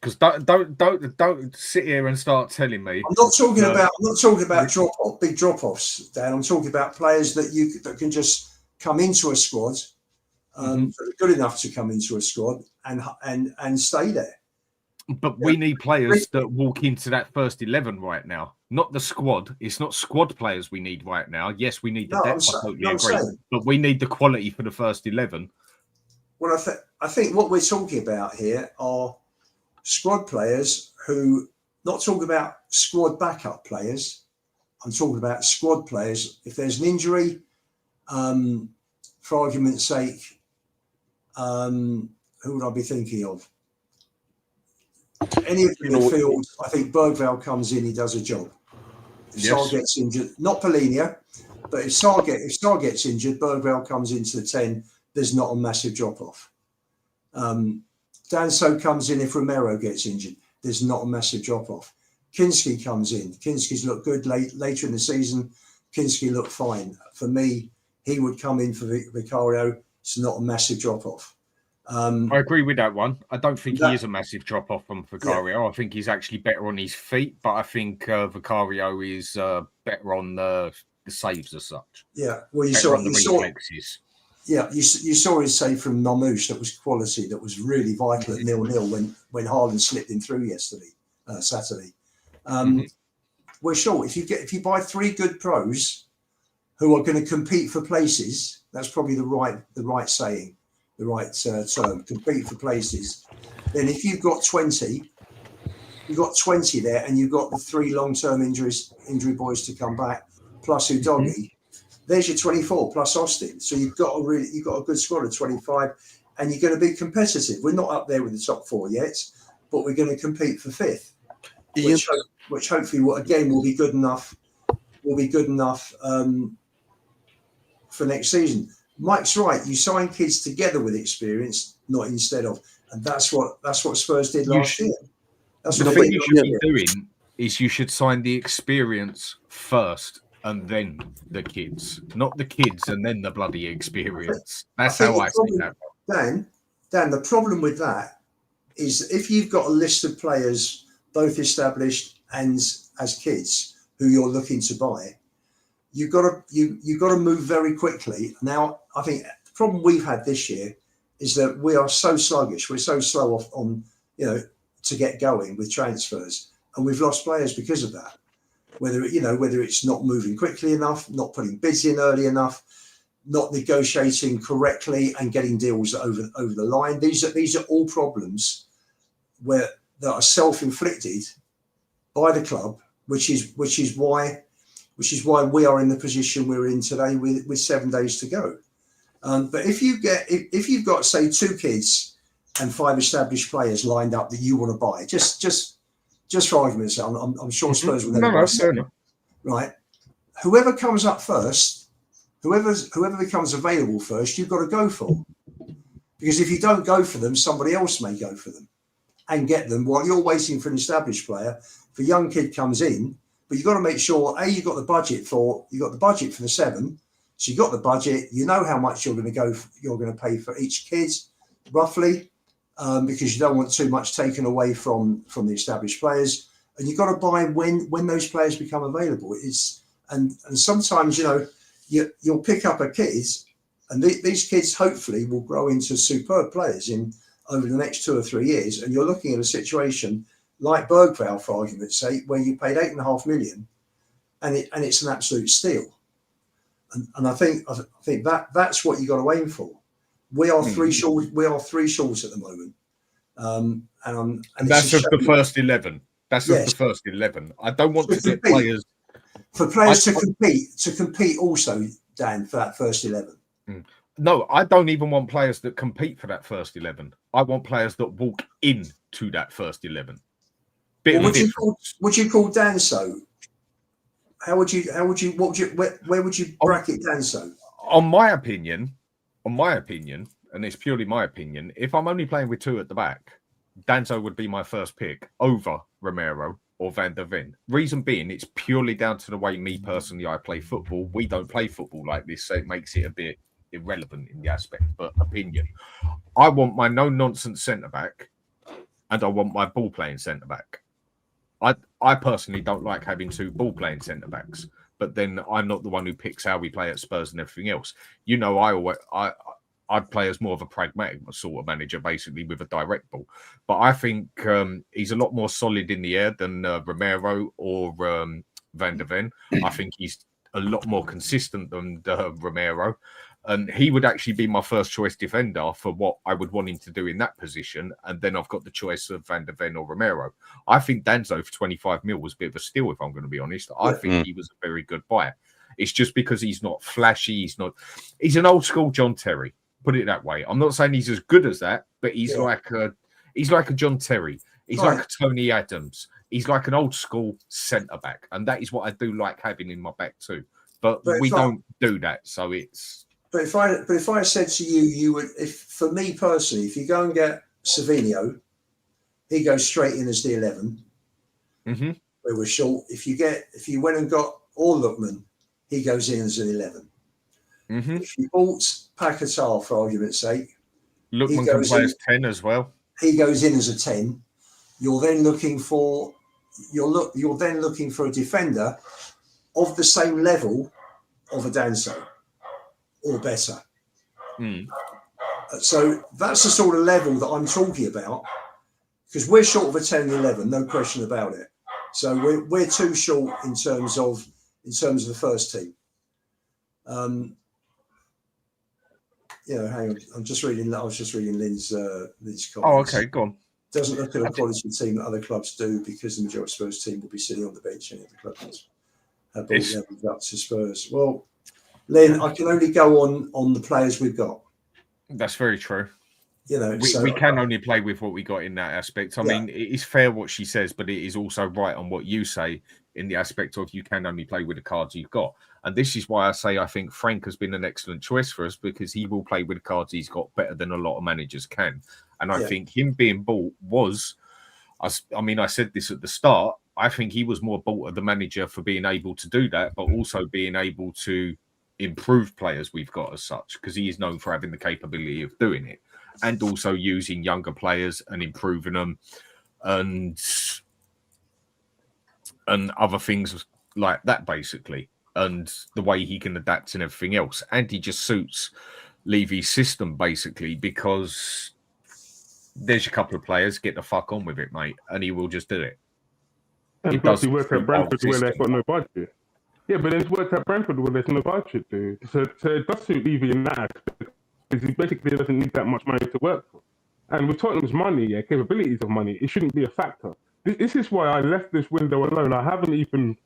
Because don't sit here and start telling me. I'm not talking about big drop offs, Dan. I'm talking about players that can just come into a squad, that are good enough to come into a squad and stay there. But we need players that walk into that first 11 right now, not the squad. It's not squad players we need right now. Yes, we need the depth. I totally agree. But we need the quality for the first 11. Well, I think what we're talking about here are squad players who, not talking about squad backup players. I'm talking about squad players. If there's an injury, for argument's sake, who would I be thinking of? Any of the midfield, I think Bergvall comes in, he does a job. If Sarr gets injured, not Polinia, but if Sarr gets injured, Bergvall comes into the 10, there's not a massive drop-off. Danso comes in if Romero gets injured, there's not a massive drop-off. Kinski comes in. Kinski's looked good later in the season. Kinski looked fine. For me, he would come in for Vicario. It's not a massive drop-off. I agree with that one. I don't think he is a massive drop off from Vicario. I think he's actually better on his feet, but I think Vicario is better on the saves as such. Yeah, well, you saw his save from Marmouche. That was quality. That was really vital at 0-0 when Haaland slipped him through Saturday. We're short. If you buy 3 good pros who are going to compete for places, that's probably the right saying. The right term, compete for places. Then if you've got 20 there, and you've got the 3 long-term injury boys to come back, plus Udogi, there's your 24 plus Austin. So you've got a good squad of 25, and you're going to be competitive. We're not up there with the top 4 yet, but we're going to compete for 5th, which hopefully will be good enough. For next season. Mike's right. You sign kids together with experience, not instead of, and that's what Spurs did last year. That's the thing you should be doing is you should sign the experience first, and then the kids, not the kids and then the bloody experience. That's how I see that. Dan, the problem with that is if you've got a list of players, both established and as kids, who you're looking to buy, you've got to move very quickly. Now, I think the problem we've had this year is that we are so sluggish. We're so slow on to get going with transfers, and we've lost players because of that. Whether it's not moving quickly enough, not putting bids in early enough, not negotiating correctly and getting deals over the line. These are all problems that are self-inflicted by the club, which is why we are in the position we're in today with 7 days to go. But if you've got say 2 kids and 5 established players lined up that you want to buy, just for argument's sake, I'm sure Spurs will never buy 7, right? Whoever comes up first, whoever becomes available first, you've got to go for. Because if you don't go for them, somebody else may go for them and get them while you're waiting for an established player. If a young kid comes in, but you've got to make sure you've got the budget for the 7. So you've got the budget. You know how much you're going to pay for each kid, roughly, because you don't want too much taken away from the established players. And you've got to buy when those players become available. And sometimes you'll pick up a kid, and these kids hopefully will grow into superb players over the next 2 or 3 years. And you're looking at a situation like Bergvall, for argument's sake, where you paid $8.5 million, and it's an absolute steal. And I think that's what you got to aim for. We are 3 short. We are 3 short at the moment. And that's just the first 11. That's just the first 11. I don't want to get players to compete also, Dan, for that first 11. No, I don't even want players that compete for that first 11. I want players that walk into that first 11. Bit Well, of a difference. would you call Danso? Where would you bracket Danso? On my opinion, and it's purely my opinion, if I'm only playing with two at the back, Danso would be my first pick over Romero or Van der Ven. Reason being, it's purely down to the way me personally I play football. We don't play football like this, so it makes it a bit irrelevant in the aspect, but opinion. I want my no-nonsense centre-back and I want my ball-playing centre-back. I personally don't like having two ball-playing centre-backs, but then I'm not the one who picks how we play at Spurs and everything else. You know, I'd play as more of a pragmatic sort of manager, basically, with a direct ball. But I think he's a lot more solid in the air than Romero or Van der Ven. I think he's a lot more consistent than Romero. And he would actually be my first choice defender for what I would want him to do in that position. And then I've got the choice of Van der Ven or Romero. I think Danso for 25 mil was a bit of a steal, if I'm going to be honest. I think he was a very good buy. It's just because he's not flashy. He's an old school John Terry. Put it that way. I'm not saying he's as good as that, but he's like a John Terry. He's like a Tony Adams. He's like an old school centre back, and that is what I do like having in my back too. But we don't do that, so it's. But if I said to you, you would, if for me personally, if you go and get Savinho, he goes straight in as the 11. Mm-hmm. Where we're short. If you went and got Orlukman, he goes in as an 11. Mm-hmm. If you bought Paqueta, for argument's sake, Lookman can play as 10 as well. He goes in as a 10. You're then looking for a defender of the same level of a Danso or better. So that's the sort of level that I'm talking about, because we're short of a 10 and 11, no question about it. So we're too short in terms of the first team. Hang on. I was just reading Lynn's comments. Oh, okay, go on. Doesn't look at a quality team that other clubs do, because the majority of Spurs team will be sitting on the bench and the club has ball levels up to Spurs. Well, Lynn, I can only go on the players we've got. That's very true. We can only play with what we got in that aspect. I mean, it is fair what she says, but it is also right on what you say in the aspect of you can only play with the cards you've got. And this is why I say I think Frank has been an excellent choice for us, because he will play with the cards he's got better than a lot of managers can. And I think him being bought I said this at the start, I think he was more bought as the manager for being able to do that, but also being able to improve players we've got as such, because he is known for having the capability of doing it, and also using younger players and improving them and other things like that, basically, and the way he can adapt and everything else. And he just suits Levy's system, basically, because there's a couple of players, get the fuck on with it, mate, and he will just do it. And plus he worked at Brentford where they've got no budget. Yeah, but it's worked at Brentford where there's no budget, dude. So it does suit Levy in that aspect, because he basically doesn't need that much money to work for. And with Tottenham's money, capabilities of money, it shouldn't be a factor. This is why I left this window alone. I haven't even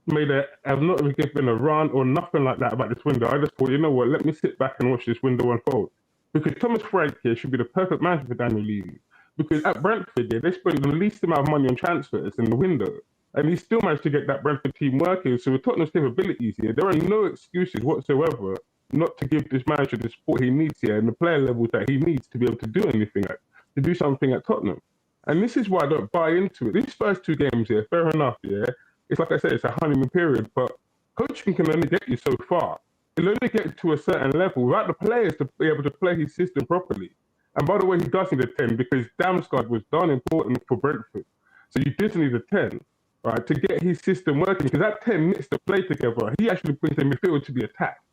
I've not even given a rant or nothing like that about this window. I just thought, you know what, let me sit back and watch this window unfold. Because Thomas Frank here should be the perfect manager for Daniel Levy. Because at Brentford, they spent the least amount of money on transfers in the window. And he still managed to get that Brentford team working. So with Tottenham's capabilities here, there are no excuses whatsoever not to give this manager the support he needs here and the player levels that he needs to be able to do anything, to do something at Tottenham. And this is why I don't buy into it. These first two games here, fair enough, it's like I said, it's a honeymoon period, but coaching can only get you so far. It'll only get to a certain level without the players to be able to play his system properly. And by the way, he does need a 10, because Damsgaard was darn important for Brentford. So you just need a 10. Right, to get his system working, because that 10 knits the play together. He actually brings the midfield to be attacked.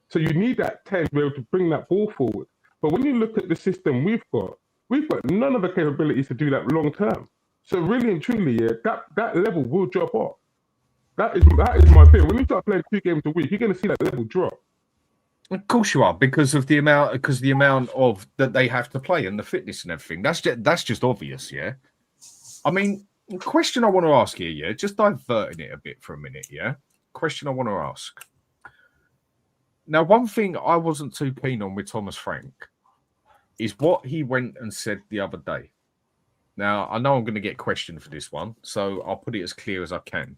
So you need that 10 to be able to bring that ball forward. But when you look at the system we've got none of the capabilities to do that long term. So really and truly, that level will drop off. That is my fear. When you start playing 2 games a week, you're going to see that level drop. Of course you are, because the amount of that they have to play and the fitness and everything. That's just obvious, yeah. I mean, question I want to ask here, just diverting it a bit for a minute, Question I want to ask. Now, one thing I wasn't too keen on with Thomas Frank is what he went and said the other day. Now, I know I'm going to get questioned for this one, so I'll put it as clear as I can.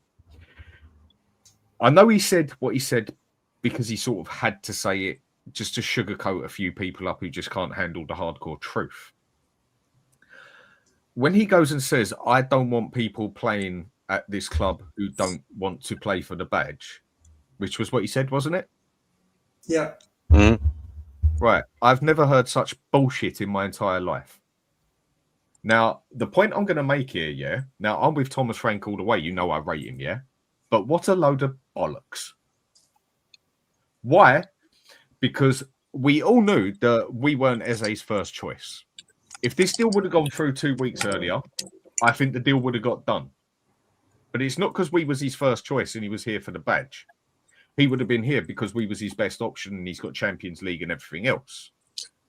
I know he said what he said because he sort of had to say it just to sugarcoat a few people up who just can't handle the hardcore truth. When he goes and says, I don't want people playing at this club who don't want to play for the badge, which was what he said, wasn't it? Yeah. Mm. Right. I've never heard such bullshit in my entire life. Now, the point I'm going to make here, yeah? Now, I'm with Thomas Frank all the way. You know I rate him, yeah? But what a load of bollocks. Why? Because we all knew that we weren't Eze's first choice. If this deal would have gone through 2 weeks earlier, I think the deal would have got done. But it's not because we was his first choice and he was here for the badge. He would have been here because we was his best option and he's got Champions League and everything else.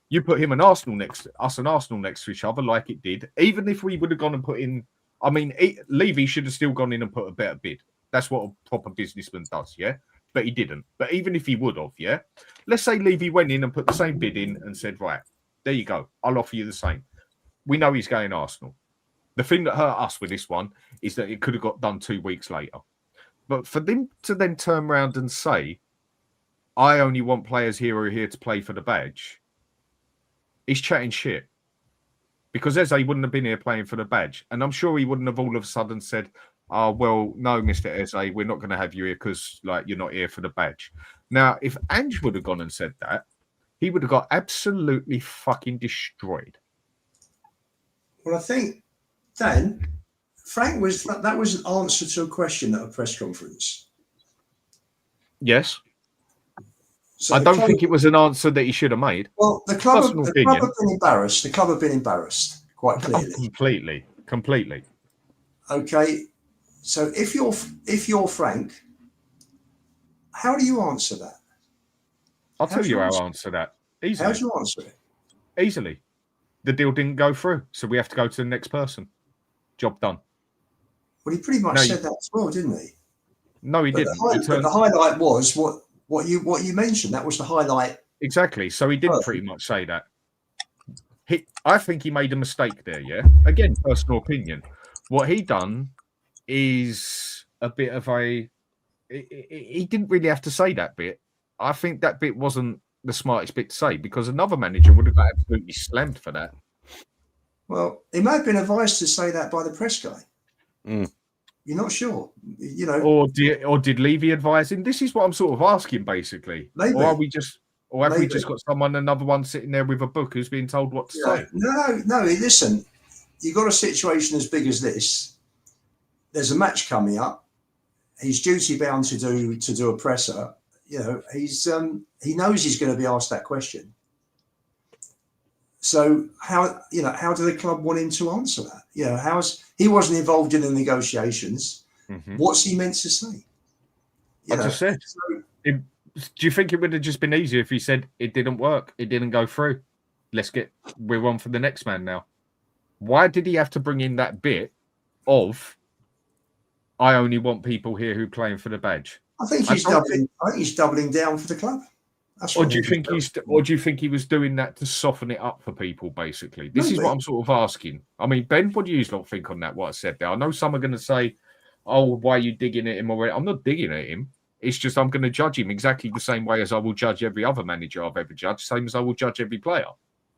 You put him and Arsenal next to us and Arsenal next to each other like it did. Even if we would have gone and put in, I mean, Levy should have still gone in and put a better bid. That's what a proper businessman does, yeah? But he didn't. But even if he would have, yeah? Let's say Levy went in and put the same bid in and said, right, there you go. I'll offer you the same. We know he's going Arsenal. The thing that hurt us with this one is that it could have got done 2 weeks later. But for them to then turn around and say, I only want players here who are here to play for the badge, he's chatting shit. Because Eze wouldn't have been here playing for the badge. And I'm sure he wouldn't have all of a sudden said, oh, well, no, Mr. Eze, we're not going to have you here because like you're not here for the badge. Now, if Ange would have gone and said that, he would have got absolutely fucking destroyed. Well, I think, Dan, Frank that was an answer to a question at a press conference. Yes. So I don't think it was an answer that he should have made. Well, the club have Personal been opinion. embarrassed. The club have been embarrassed, quite clearly. Oh, completely. Okay, so if you're Frank, how do you answer that? I'll tell you how I answer that. Easily. How do you answer it? Easily. The deal didn't go through, so we have to go to the next person. Job done. Well, he pretty much said that as well, didn't he? No, he didn't. But the highlight was what you mentioned. That was the highlight. Exactly. So he didn't pretty much say that. I think he made a mistake there, yeah? Again, personal opinion. What he done is a bit of a... He didn't really have to say that bit. I think that bit wasn't the smartest bit to say because another manager would have got absolutely slammed for that. Well, he may have been advised to say that by the press guy. Mm. You're not sure, you know. Or did Levy advise him? This is what I'm sort of asking, basically. Maybe. Or have we just got another one sitting there with a book who's being told what to say? No. Listen, you've got a situation as big as this. There's a match coming up. He's duty bound to do a presser. You know, he knows he's going to be asked that question. So how do the club want him to answer that? You know, he wasn't involved in the negotiations. Mm-hmm. What's he meant to say? Just said. Do you think it would have just been easier if he said it didn't work, it didn't go through? We're on for the next man now. Why did he have to bring in that bit of I only want people here who playing for the badge? I think he's doubling down for the club. Or do you think he was doing that to soften it up for people? Basically, this is what I'm sort of asking. I mean, Ben, what do you lot think on that? What I said there? I know some are going to say, "Oh, why are you digging at him already?" I'm not digging at him. It's just I'm going to judge him exactly the same way as I will judge every other manager I've ever judged, same as I will judge every player.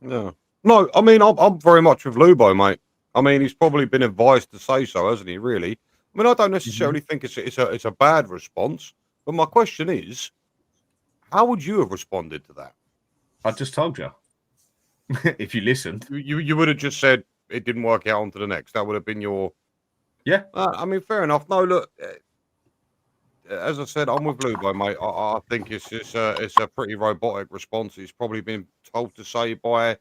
No. I mean, I'm very much with Lubo, mate. I mean, he's probably been advised to say so, hasn't he? Really? I mean, I don't necessarily think it's a bad response, but my question is, how would you have responded to that? I just told you. If you listened, you would have just said it didn't work out onto the next. That would have been your. Yeah. I mean, fair enough. No, look. As I said, I'm with Lubo, mate. I think it's a pretty robotic response. It's probably been told to say by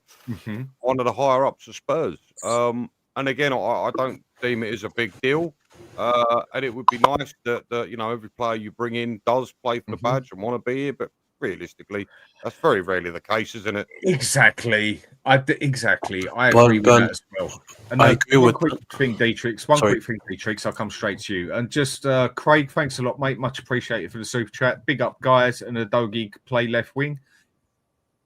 one of the higher ups of Spurs. And again, I don't deem it as a big deal. And it would be nice that every player you bring in does play for the badge and want to be here. But realistically, that's very rarely the case, isn't it? Exactly. Exactly. I Well agree with done. that as well. And I agree one with quick thing, Dietrich. I'll come straight to you. And just Craig, thanks a lot, mate. Much appreciated for the super chat. Big up, guys. And Adogi play left wing.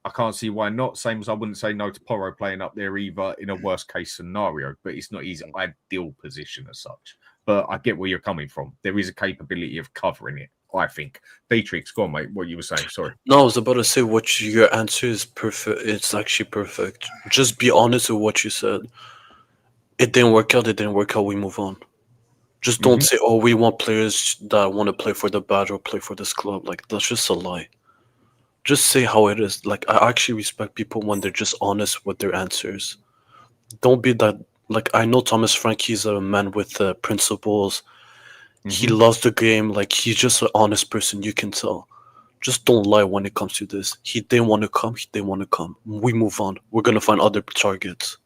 I can't see why not. Same as I wouldn't say no to Porro playing up there either in a worst case scenario, but it's not his ideal position as such. But I get where you're coming from. There is a capability of covering it, I think. Dietrich, go on, mate. What you were saying, sorry. No, I was about to say what your answer is perfect. It's actually perfect. Just be honest with what you said. It didn't work out. It didn't work out. We move on. Just don't say, "Oh, we want players that want to play for the bad or play for this club." Like that's just a lie. Just say how it is. Like I actually respect people when they're just honest with their answers. Don't be that. Like I know Thomas Frank. He's a man with principles. He loves the game. Like he's just an honest person. You can tell. Just don't lie when it comes to this. He didn't want to come. He didn't want to come. We move on. We're gonna find other targets.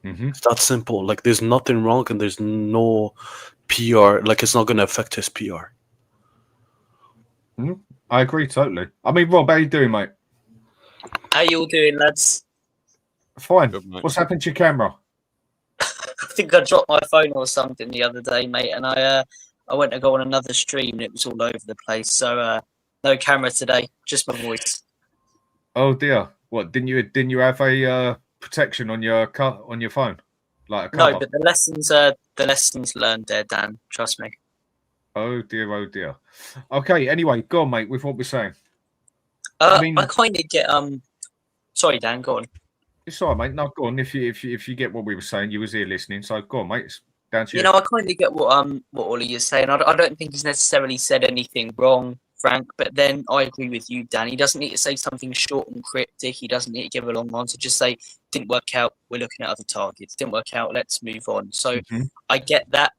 It's that simple. Like there's nothing wrong and there's no PR. Like it's not gonna affect his PR. I agree totally. I mean, Rob, how you doing, mate? How you all doing, lads? Fine. Good, mate. What's happened to your camera? I think I dropped my phone or something the other day, mate, and I went to go on another stream and it was all over the place. So no camera today, just my voice. Oh dear. What didn't you have a protection on your phone? Like a cover? No, but the lessons learned there, Dan. Trust me. Oh dear, oh dear. Okay, anyway, go on, mate, with what we're saying. I mean- kind of get Sorry, Dan. Go on. It's all right, mate. No, go on. If you get what we were saying, you was here listening. So go on, mate. It's down to you. You know, I kind of get what Ollie is saying. I don't think he's necessarily said anything wrong, Frank. But then I agree with you, Dan. He doesn't need to say something short and cryptic. He doesn't need to give a long answer. Just say, "Didn't work out. We're looking at other targets. Didn't work out. Let's move on." So I get that.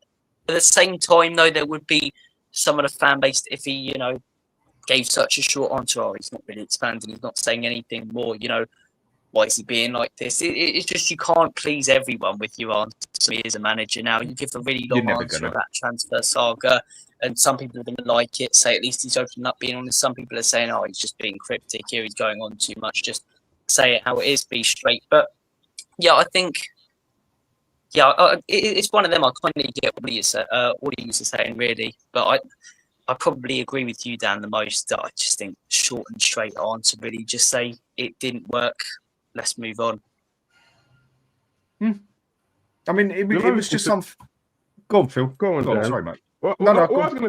At the same time, though, there would be some of the fan base if he, you know, gave such a short answer. Oh, he's not really expanding. He's not saying anything more. You know, why is he being like this? It's just you can't please everyone with your answer to me as a manager. Now you give a really long answer about transfer saga, and some people are going to like it. Say at least he's opening up, being honest. Some people are saying, "Oh, he's just being cryptic here. He's going on too much." Just say it how it is. Be straight. But yeah, I think. Yeah, it's one of them. I kind of get what he is saying, really. But I probably agree with you, Dan, the most. I just think short and straight answer, really. Just say it didn't work. Let's move on. I mean, it was just some. Go on, Phil. Go on, Dan. Sorry, mate. What I was going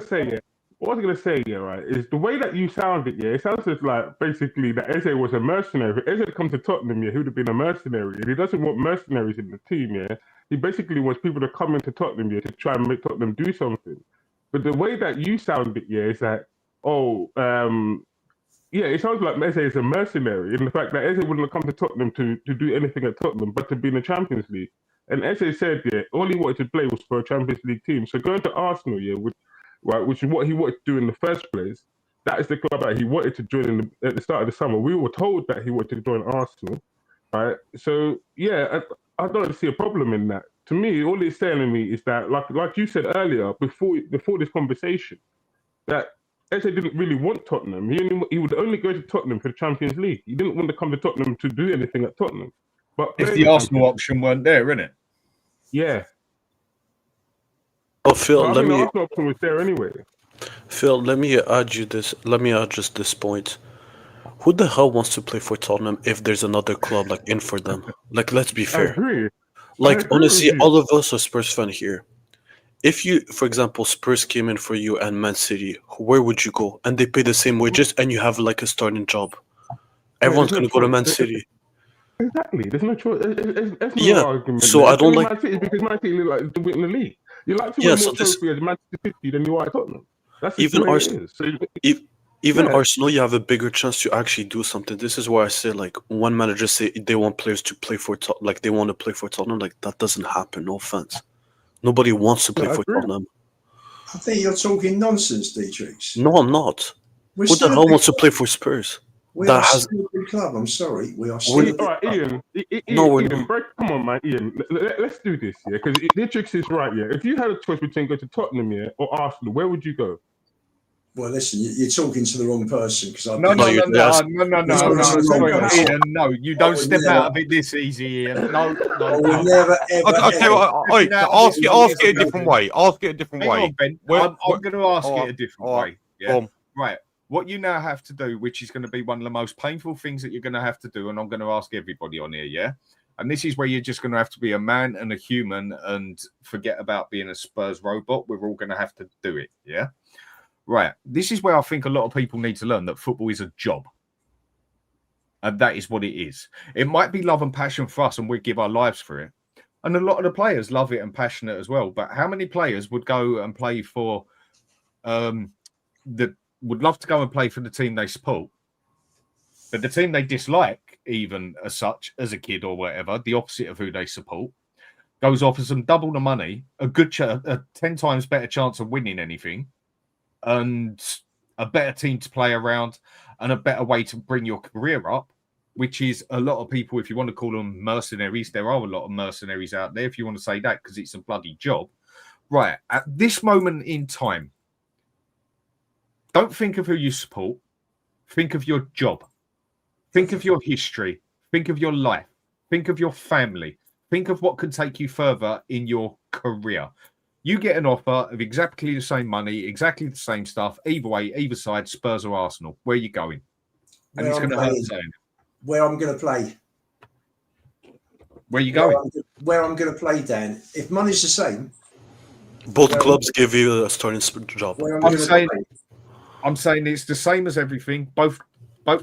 to say, right, is the way that you sounded, it sounds just like basically that Eze was a mercenary. If Eze had come to Tottenham, he would have been a mercenary. And he doesn't want mercenaries in the team, He basically wants people to come into Tottenham, to try and make Tottenham do something. But the way that you sounded, is that, it sounds like Eze is a mercenary in the fact that Eze wouldn't have come to Tottenham to do anything at Tottenham, but to be in the Champions League. And Eze said, all he wanted to play was for a Champions League team. So going to Arsenal, which is what he wanted to do in the first place, that is the club that he wanted to join at the start of the summer. We were told that he wanted to join Arsenal, right? So, I don't see a problem in that. To me, all it's telling me is that, like you said earlier, before this conversation, that Eze didn't really want Tottenham. He would only go to Tottenham for the Champions League. He didn't want to come to Tottenham to do anything at Tottenham. But if the Arsenal option weren't there, innit? Yeah. Oh, Phil, the Arsenal option was there anyway. Phil, let me add just this point. Who the hell wants to play for Tottenham if there's another club in for them? Let's be fair. I agree. Honestly, all of us are Spurs fans here. If you, for example, Spurs came in for you and Man City, where would you go? And they pay the same wages and you have a starting job. Everyone's going to go to Man City. Exactly. There's no choice. There's no argument. So I don't Man City because Man City look like to win the league. You like to win more trophies as Man City than you are at Tottenham. That's even Arsenal. Even Arsenal, you have a bigger chance to actually do something. This is why I say, one manager say they want players to play for they want to play for Tottenham. That doesn't happen. No offense. Nobody wants to play for Tottenham. I think you're talking nonsense, Dietrich. No, I'm not. Who the hell wants to play for Spurs? We are still a big club. I'm sorry. We are still a big club. Ian, come on, man. Ian, let's do this, because Dietrich is right, If you had a choice between going to Tottenham, or Arsenal, where would you go? Well, listen, you're talking to the wrong person because No, Sorry, Ian, no, you don't step out of it this easy, Ian. No. I will never, ever, I'll tell you what, ask it a different way. Ask it a different Hang way. on, Ben. I'm going to ask it a different way. Yeah. Right. What you now have to do, which is going to be one of the most painful things that you're going to have to do, and I'm going to ask everybody on here, yeah? And this is where you're just going to have to be a man and a human and forget about being a Spurs robot. We're all going to have to do it, yeah? Right. This is where I think a lot of people need to learn that football is a job. And that is what it is. It might be love and passion for us, and we give our lives for it. And a lot of the players love it and passionate as well. But how many players would go and play for would love to go and play for the team they support, but the team they dislike, even as such, as a kid or whatever, the opposite of who they support, goes offers them double the money, a 10 times better chance of winning anything, and a better team to play around, and a better way to bring your career up, which is a lot of people, if you want to call them mercenaries, there are a lot of mercenaries out there, if you want to say that, because it's a bloody job. Right, at this moment in time, don't think of who you support. Think of your job. Think of your history. Think of your life. Think of your family. Think of what could take you further in your career. You get an offer of exactly the same money, exactly the same stuff, either way, either side, Spurs or Arsenal. Where are you going? And it's going to hurt saying. Where I'm going to play. Where are you going? Where I'm going to play, Dan. If money's the same. Both clubs give you a starting job. I'm saying it's the same as everything. Both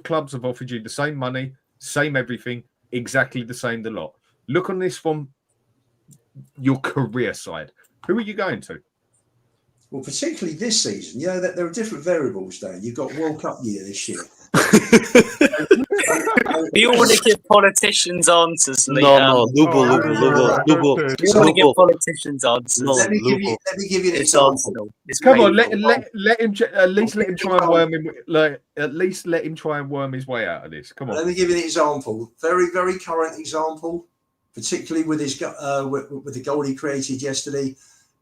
clubs have offered you the same money, same everything, exactly the same the lot. Look on this from your career side. Who are you going to? Well, particularly this season, you know that there are different variables, Dan. You've got World Cup year this year. You want to give politicians answers, Lee. No, Lubo. You want to give politicians answers. No, let me give you an example. Come on, let him at least let him try and worm him. At least let him try and worm his way out of this. Come on. Let me give you an example. Very, very current example, particularly with his with the goal he created yesterday.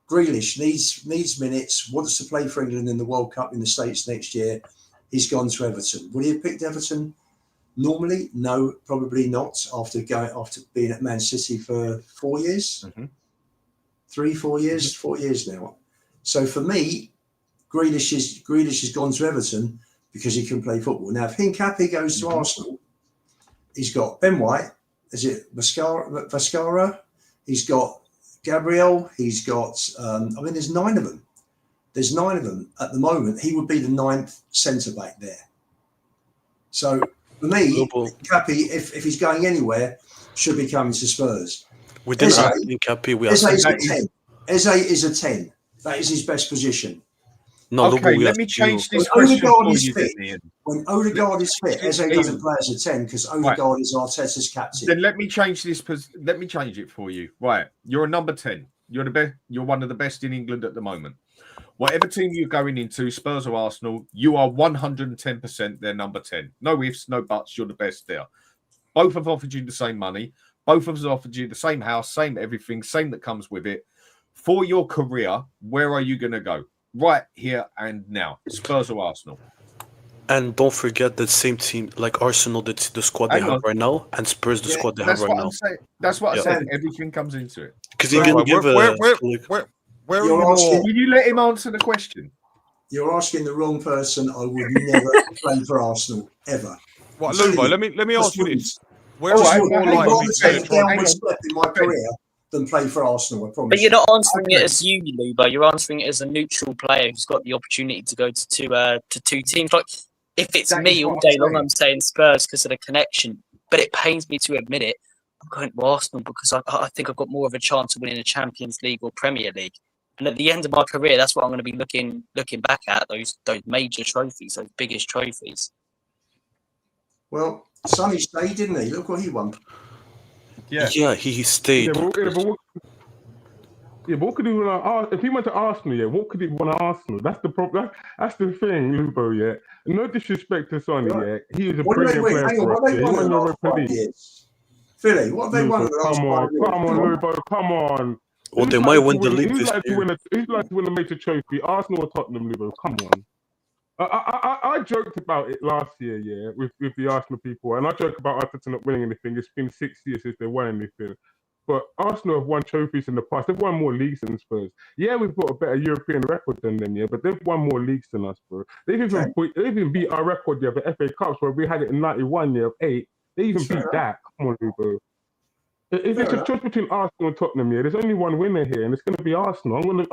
Grealish needs minutes. Wants to play for England in the World Cup in the States next year. He's gone to Everton. Would he have picked Everton normally? No, probably not. After being at Man City for 4 years, 4 years, 4 years now. So for me, Grealish has gone to Everton because he can play football. Now, if Hincapie goes to Arsenal, he's got Ben White. Is it Vascara? He's got Gabriel. He's got. There's 9 of them. There's 9 of them at the moment. He would be the 9th centre back there. So for me, Hincapie, if he's going anywhere, should be coming to Spurs. We didn't have Hincapie. Eze is a 10. That is his best position. No, okay, let me change this question for you, then. When Odegaard is fit, Eze doesn't play as a 10 because Odegaard is Arteta's captain. Then let me change this. Let me change it for you. Right, you're a number 10. You're the best. You're one of the best in England at the moment. Whatever team you're going into, Spurs or Arsenal, you are 110% their number 10. No ifs, no buts. You're the best there. Both have offered you the same money. Both have offered you the same house, same everything, same that comes with it. For your career, where are you going to go? Right here and now, Spurs or Arsenal? And don't forget that same team, like Arsenal, the squad they have right now, and Spurs, the squad they have right now. That's what I said. Everything comes into it. Because you can give Where will you let him answer the question? You're asking the wrong person. I would never play for Arsenal ever. What, Lubo? Let me ask you this: Where I would rather take a downward step in my career than play for Arsenal. I promise. But you're not answering it as you, Lubo. You're answering it as a neutral player who's got the opportunity to go to two teams. Like if it's me all day long, I'm saying Spurs because of the connection. But it pains me to admit it. I'm going to Arsenal because I think I've got more of a chance of winning a Champions League or Premier League. And at the end of my career, that's what I'm going to be looking back at, those major trophies, those biggest trophies. Well, Sonny stayed, didn't he? Look what he won. Yeah, he stayed. But what could he want to if he went to Arsenal? What could he want to Arsenal? That's the problem. That's the thing, Lubo. Yeah, no disrespect to Sonny. Yeah, he was a brilliant player for us. He won the Europa League. Philly, what have they won? Come on, Lubo, come on. Well, they might win the league this year. Who'd like to win a major trophy? Arsenal or Tottenham, Lubo? Come on. I joked about it last year, yeah, with the Arsenal people, and I joke about Arteta not winning anything. It's been 6 years since they won anything. But Arsenal have won trophies in the past. They've won more leagues than Spurs. Yeah, we've got a better European record than them, yeah, but they've won more leagues than us, bro. They've even beat our record, yeah, the FA Cups, where we had it in 91, yeah, of 8. They even beat that. Come on, bro. If it's a choice between Arsenal and Tottenham, yeah, there's only one winner here, and it's going to be Arsenal. And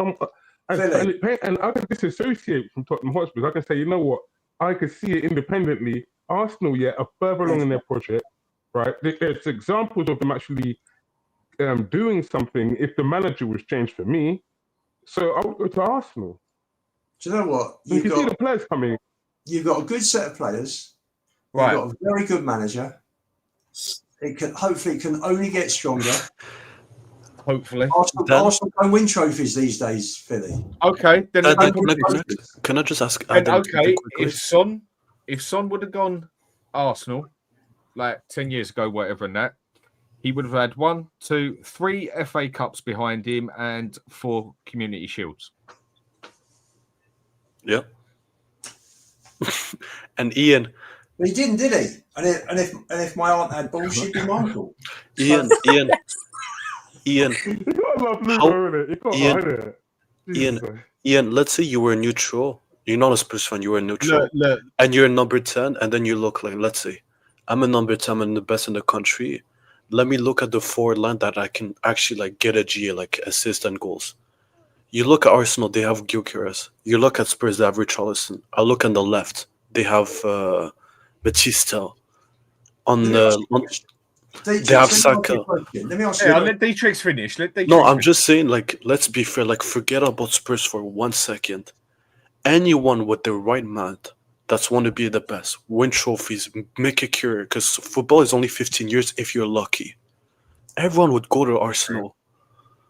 I can disassociate from Tottenham Hotspurs. I can say, you know what? I can see it independently. Arsenal, yeah, are further along in their project, right? There's examples of them actually doing something if the manager was changed for me. So I would go to Arsenal. Do you know what? You can see the players coming. You've got a good set of players. Right. You've got a very good manager. Hopefully it can only get stronger. Hopefully. Arsenal don't win trophies these days, Philly. Okay. Then Can I just ask? and Adam, okay, quickly? if Son would have gone Arsenal like 10 years ago, whatever, and that, he would have had 1, 2, 3 FA Cups behind him and 4 Community Shields. Yeah. And Ian, But he didn't, did he? And if my aunt had balls, she'd be Michael. Ian, You gotta love Lugo, innit? You can't hide it. Jesus. Ian, let's say you were neutral. You're not a Spurs fan, you were neutral. Look, And you're number 10, and then you look like, let's say, I'm a number 10 and the best in the country. Let me look at the forward line that I can actually like get a GA, like assist and goals. You look at Arsenal, they have Gyökeres. You look at Spurs, they have Richarlison. I look on the left, they have Batista. They have Saka. Let me ask yeah, you. let Dietrich's finish. No, I'm just saying, like, let's be fair. Like, forget about Spurs for 1 second. Anyone with the right mind that's want to be the best, win trophies, make a career, because football is only 15 years if you're lucky. Everyone would go to Arsenal.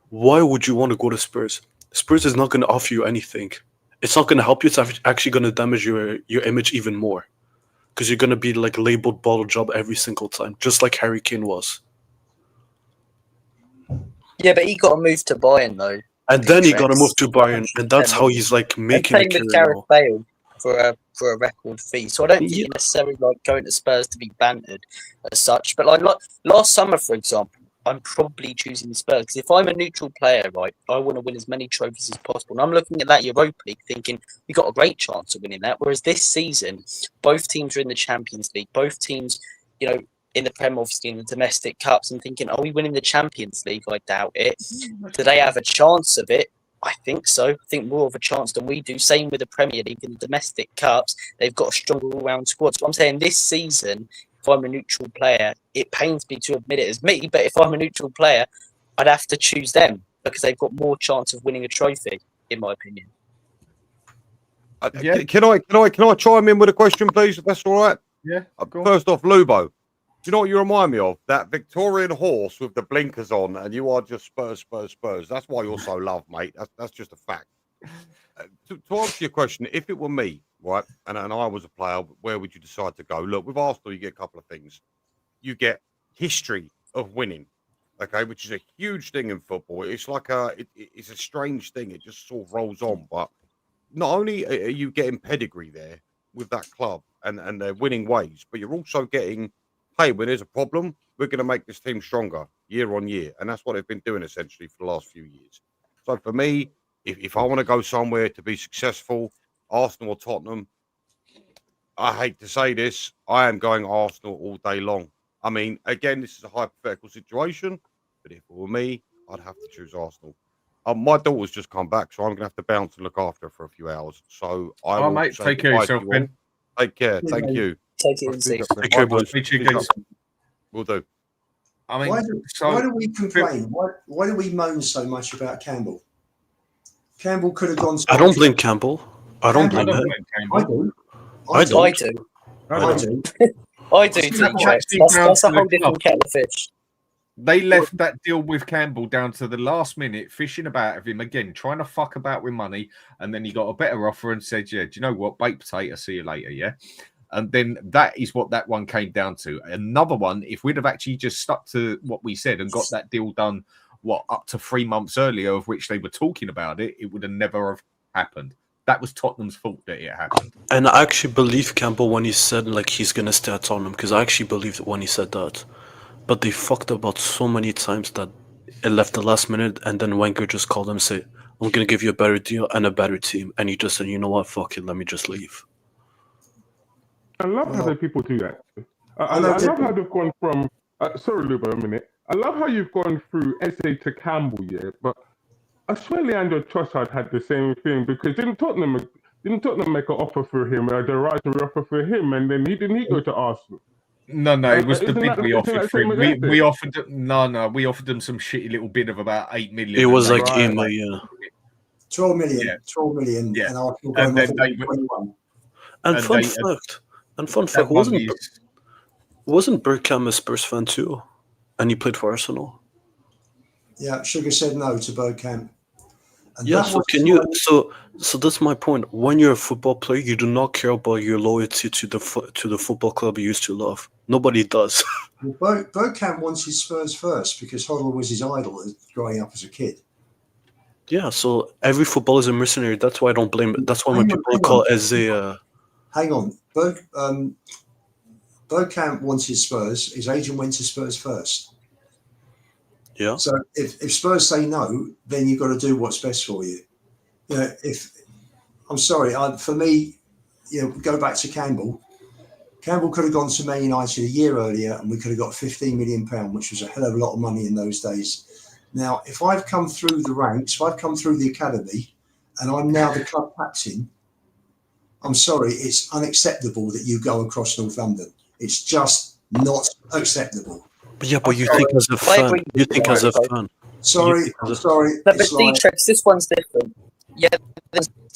Why would you want to go to Spurs? Spurs is not going to offer you anything. It's not going to help you. It's actually going to damage your image even more. Because you're going to be like labeled bottle job every single time, just like Harry Kane was. Yeah, but he got a move to Bayern though. And then he got to move to Bayern, and that's how he's like making a Same career with Gareth now. Bale for a record fee. So I don't think you're necessarily like going to Spurs to be bantered as such. But like last summer, for example, I'm probably choosing the Spurs because if I'm a neutral player, right, I want to win as many trophies as possible. And I'm looking at that Europa League thinking we got a great chance of winning that. Whereas this season, both teams are in the Champions League. Both teams, you know, in the Prem, obviously in the domestic cups, and thinking, are we winning the Champions League? I doubt it. Do they have a chance of it? I think so. I think more of a chance than we do. Same with the Premier League and the domestic cups. They've got a stronger all-round squad. So I'm saying this season, if I'm a neutral player, it pains me to admit it as me, but if I'm a neutral player, I'd have to choose them because they've got more chance of winning a trophy, in my opinion. Yeah. Can I chime in with a question, please? If that's all right. Yeah. First off, Lubo, do you know what you remind me of? That Victorian horse with the blinkers on, and you are just Spurs, Spurs, Spurs. That's why you're so loved, mate. That's just a fact. To answer your question, if it were me, right, and I was a player, where would you decide to go? Look, with Arsenal, you get a couple of things. You get history of winning, okay, which is a huge thing in football. It's like it's a strange thing. It just sort of rolls on. But not only are you getting pedigree there with that club and their winning ways, but you're also getting, hey, when there's a problem, we're going to make this team stronger year on year. And that's what they've been doing essentially for the last few years. So for me, if I want to go somewhere to be successful, Arsenal or Tottenham, I hate to say this, I am going Arsenal all day long. I mean, again, this is a hypothetical situation, but if it were me, I'd have to choose Arsenal. My daughter's just come back, so I'm going to have to bounce and look after her for a few hours. So I will mate, say take care of goodbye to yourself, you all. Ben. Take care. Thank you. Take it easy. Take care, boys. We'll do. I mean, why do we complain? Why do we moan so much about Campbell? Campbell could have gone. I don't blame Campbell. I don't blame him. I do. I don't. I do. I do. I do. That's a whole different kettle of fish. They left that deal with Campbell down to the last minute, fishing about of him again, trying to fuck about with money, and then he got a better offer and said, "Yeah, do you know what? Baked potato. See you later." Yeah, and then that is what that one came down to. Another one, if we'd have actually just stuck to what we said and got that deal done, up to 3 months earlier, of which they were talking about it, it would have never have happened. That was Tottenham's fault that it happened. And I actually believe Campbell when he said like he's gonna stay at Tottenham, because I actually believed it when he said that. But they fucked about so many times that it left the last minute, and then Wenger just called him and said, "I'm gonna give you a better deal and a better team," and he just said, "You know what? Fuck it, let me just leave." I love how people do that. I know love how they've gone from. Sorry, Luba, a minute. I love how you've gone through Eze to Campbell, yeah. But I swear Leandro Trossard had the same thing, because didn't Tottenham make an offer for him, a derogatory offer for him, and then he go to Arsenal? No, it was the Isn't bid that- we isn't offered that for him. same as We Eze? offered we offered them some shitty little bid of about 8 million. It was and like they- 8 million. 12 million. Yeah. 12 million. Yeah. And Arsenal And going then off they at 21. And And fun they- fact, that wasn't Bergkamp a Spurs fan too? And he played for Arsenal. Yeah, Sugar said no to Bergkamp. And Yeah, that so was can you so that's my point. When you're a football player, you do not care about your loyalty to the football club you used to love. Nobody does. Bergkamp wants his Spurs first because Hoddle was his idol growing up as a kid. Yeah, so every footballer is a mercenary. That's why I don't blame it. That's why when Hang on, people hang call on. Eze Hang on. Bergkamp wants his Spurs. His agent went to Spurs first. yeah. So if Spurs say no, then you've got to do what's best for you. You know, I'm sorry, for me, go back to Campbell. Campbell could have gone to Man United a year earlier, and we could have got £15 million, which was a hell of a lot of money in those days. Now, if I've come through the ranks, if I've come through the academy, and I'm now the club captain, I'm sorry, it's unacceptable that you go across North London. It's just not acceptable. But you think as a I fan. agree You think as a fan. Sorry, I'm sorry. No, but It's like, D-Trex, this one's different. Yeah,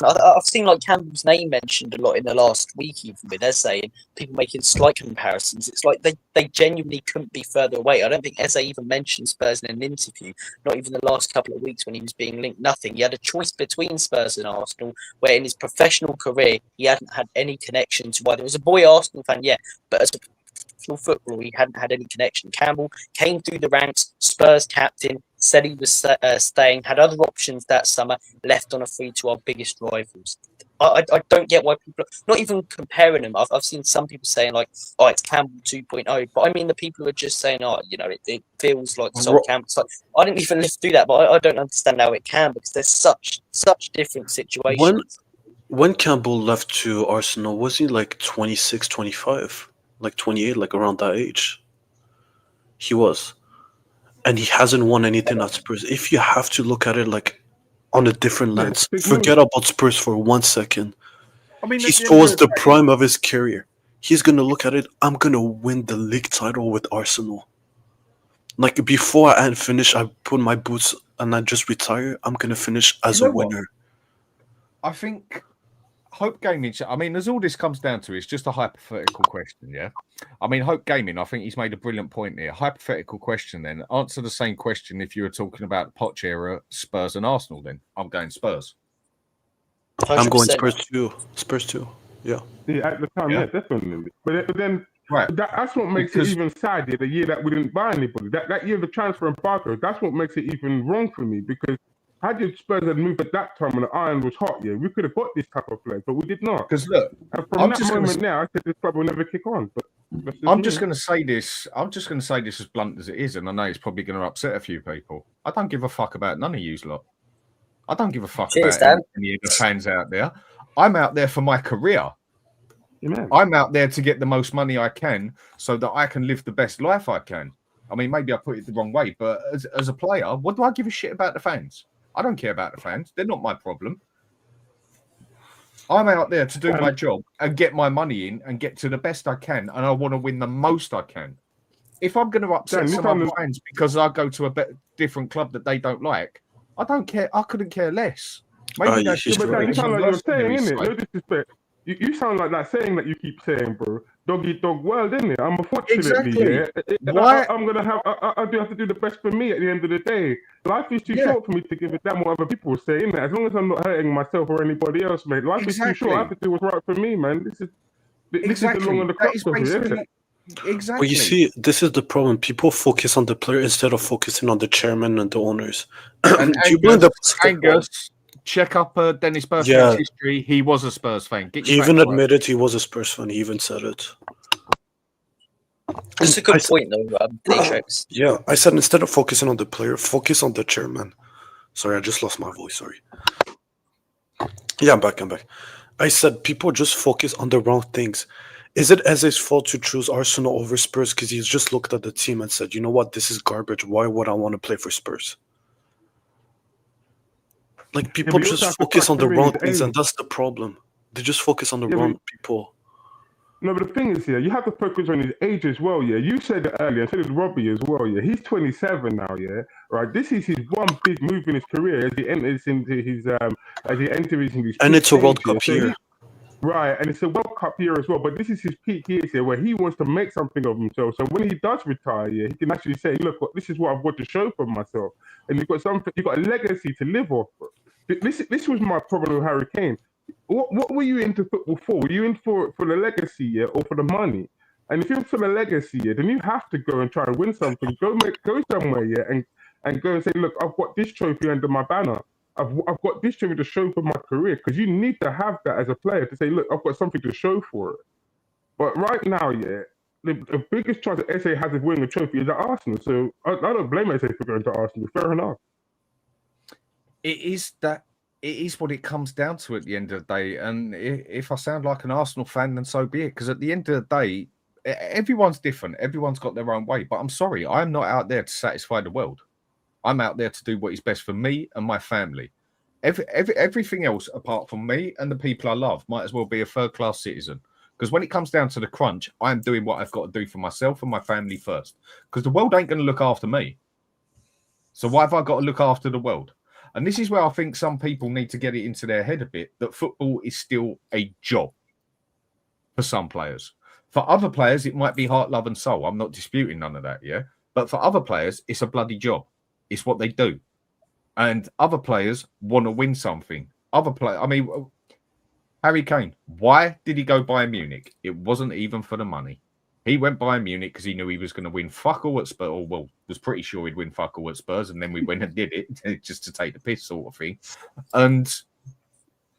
I've seen like Campbell's name mentioned a lot in the last week, even with Eze, and people making slight comparisons. It's like they genuinely couldn't be further away. I don't think Eze even mentioned Spurs in an interview, not even the last couple of weeks when he was being linked. Nothing. He had a choice between Spurs and Arsenal, where in his professional career he hadn't had any connection to either. He was a boy Arsenal fan, yeah, but as a professional footballer, he hadn't had any connection. Campbell came through the ranks, Spurs captain, said he was staying, had other options that summer, left on a free to our biggest rivals. I don't get why people are not even comparing them. I've seen some people saying like, oh, it's Campbell 2.0, but I mean the people who are just saying, oh, it feels like Sol Campbell. It's like, I didn't even live through that, but I don't understand how it can, because there's such different situations. When Campbell left to Arsenal, was he like 26, 25? Like 28, like around that age? He was. And he hasn't won anything at Spurs. If you have to look at it like on a different lens, forget about Spurs for 1 second. I mean, He's towards the prime of his career. He's going to look at it, I'm going to win the league title with Arsenal. Like before I finish, I put my boots and I just retire, I'm going to finish as a winner. I think Hope Gaming, I mean, as all this comes down to, it's just a hypothetical question, yeah? I mean, Hope Gaming, I think he's made a brilliant point here. Hypothetical question then. Answer the same question if you were talking about Poch era, Spurs and Arsenal then. I'm going Spurs. 100%. I'm going Spurs too. Spurs too. Yeah. Yeah, at the time, yeah, definitely. But then Right. that's what makes it even sadder, the year that we didn't buy anybody. That year of the transfer embargo, that's what makes it even wrong for me, because had your Spurs had moved at that time when the iron was hot, yeah, we could have got this type of player, but we did not. Because look, And from I'm that just moment now, I said this club will never kick on. But I'm just going to say this. I'm just going to say this as blunt as it is, and I know it's probably going to upset a few people. I don't give a fuck about none of you lot. I don't give a fuck Cheers, about Dan. any of the fans out there. I'm out there for my career. Amen. I'm out there to get the most money I can so that I can live the best life I can. I mean, maybe I put it the wrong way, but as a player, what do I give a shit about the fans? I don't care about the fans. They're not my problem. I'm out there to do my job and get my money in and get to the best I can, and I want to win the most I can. If I'm going to upset some other fans because I go to a different club that they don't like, I don't care. I couldn't care less. Maybe that's just But Dan, you sound like you're saying, mercenary innit? side. No disrespect. You sound like that saying that you keep saying, bro. Dog eat dog world, innit? I'm unfortunately, Exactly. yeah. I'm gonna have. I do have to do the best for me at the end of the day. Life is too short for me to give a damn what other people say, innit? As long as I'm not hurting myself or anybody else, mate. Life is too short. I have to do what's right for me, man. This is the long and the That is crux of it, isn't basically it? exactly. But you see, this is the problem. People focus on the player instead of focusing on the chairman and the owners. And Do you blame the Angus, check up Dennis Bergkamp's Yeah. history. He was a Spurs fan. Get He your even facts right. admitted he was a Spurs fan. He even said it. That's a I good said- point, though, Matrix. Yeah, I said instead of focusing on the player, focus on the chairman. Sorry, I just lost my voice. Sorry. Yeah, I'm back. I said people just focus on the wrong things. Is it Eze's fault to choose Arsenal over Spurs because he's just looked at the team and said, you know what, this is garbage. Why would I want to play for Spurs? Like, people but you just also have to focus on the factor in wrong his things, and age. that's the problem. They just focus on the Yeah, but- wrong people. No, but the thing is, yeah, you have to focus on his age as well, yeah. You said it earlier, and so did Robbie as well, yeah. He's 27 now, yeah. Right, this is his one big move in his career as he enters into his And peak it's a World stage, yeah. Cup So year. right, and it's a World Cup year as well. But this is his peak years here, where he wants to make something of himself. So when he does retire, yeah, he can actually say, "Look, this is what I've got to show for myself." And you've got something, you've got a legacy to live off. This was my problem with Harry Kane. What were you into football for? Were you in for the legacy, yeah, or for the money? And if you're for the legacy, yeah, then you have to go and try and win something. Go somewhere, yeah, and go and say, "Look, I've got this trophy under my banner. I've got this trophy to show for my career," because you need to have that as a player to say, "Look, I've got something to show for it." But right now, yeah, the biggest chance that SA has of winning a trophy is at Arsenal. So I don't blame SA for going to Arsenal. Fair enough. It is what it comes down to at the end of the day. And if I sound like an Arsenal fan, then so be it. Because at the end of the day, everyone's different. Everyone's got their own way. But I'm sorry, I'm not out there to satisfy the world. I'm out there to do what is best for me and my family. Everything else apart from me and the people I love might as well be a third-class citizen. Because when it comes down to the crunch, I'm doing what I've got to do for myself and my family first. Because the world ain't going to look after me. So why have I got to look after the world? And this is where I think some people need to get it into their head a bit, that football is still a job for some players. For other players, it might be heart, love and soul. I'm not disputing none of that, yeah? But for other players, it's a bloody job. It's what they do. And other players want to win something. Harry Kane, why did he go Bayern Munich? It wasn't even for the money. He went Bayern Munich because he knew he was going to win fuck all at Spurs. Or, well, was pretty sure he'd win fuck all at Spurs. And then we went and did it just to take the piss sort of thing. And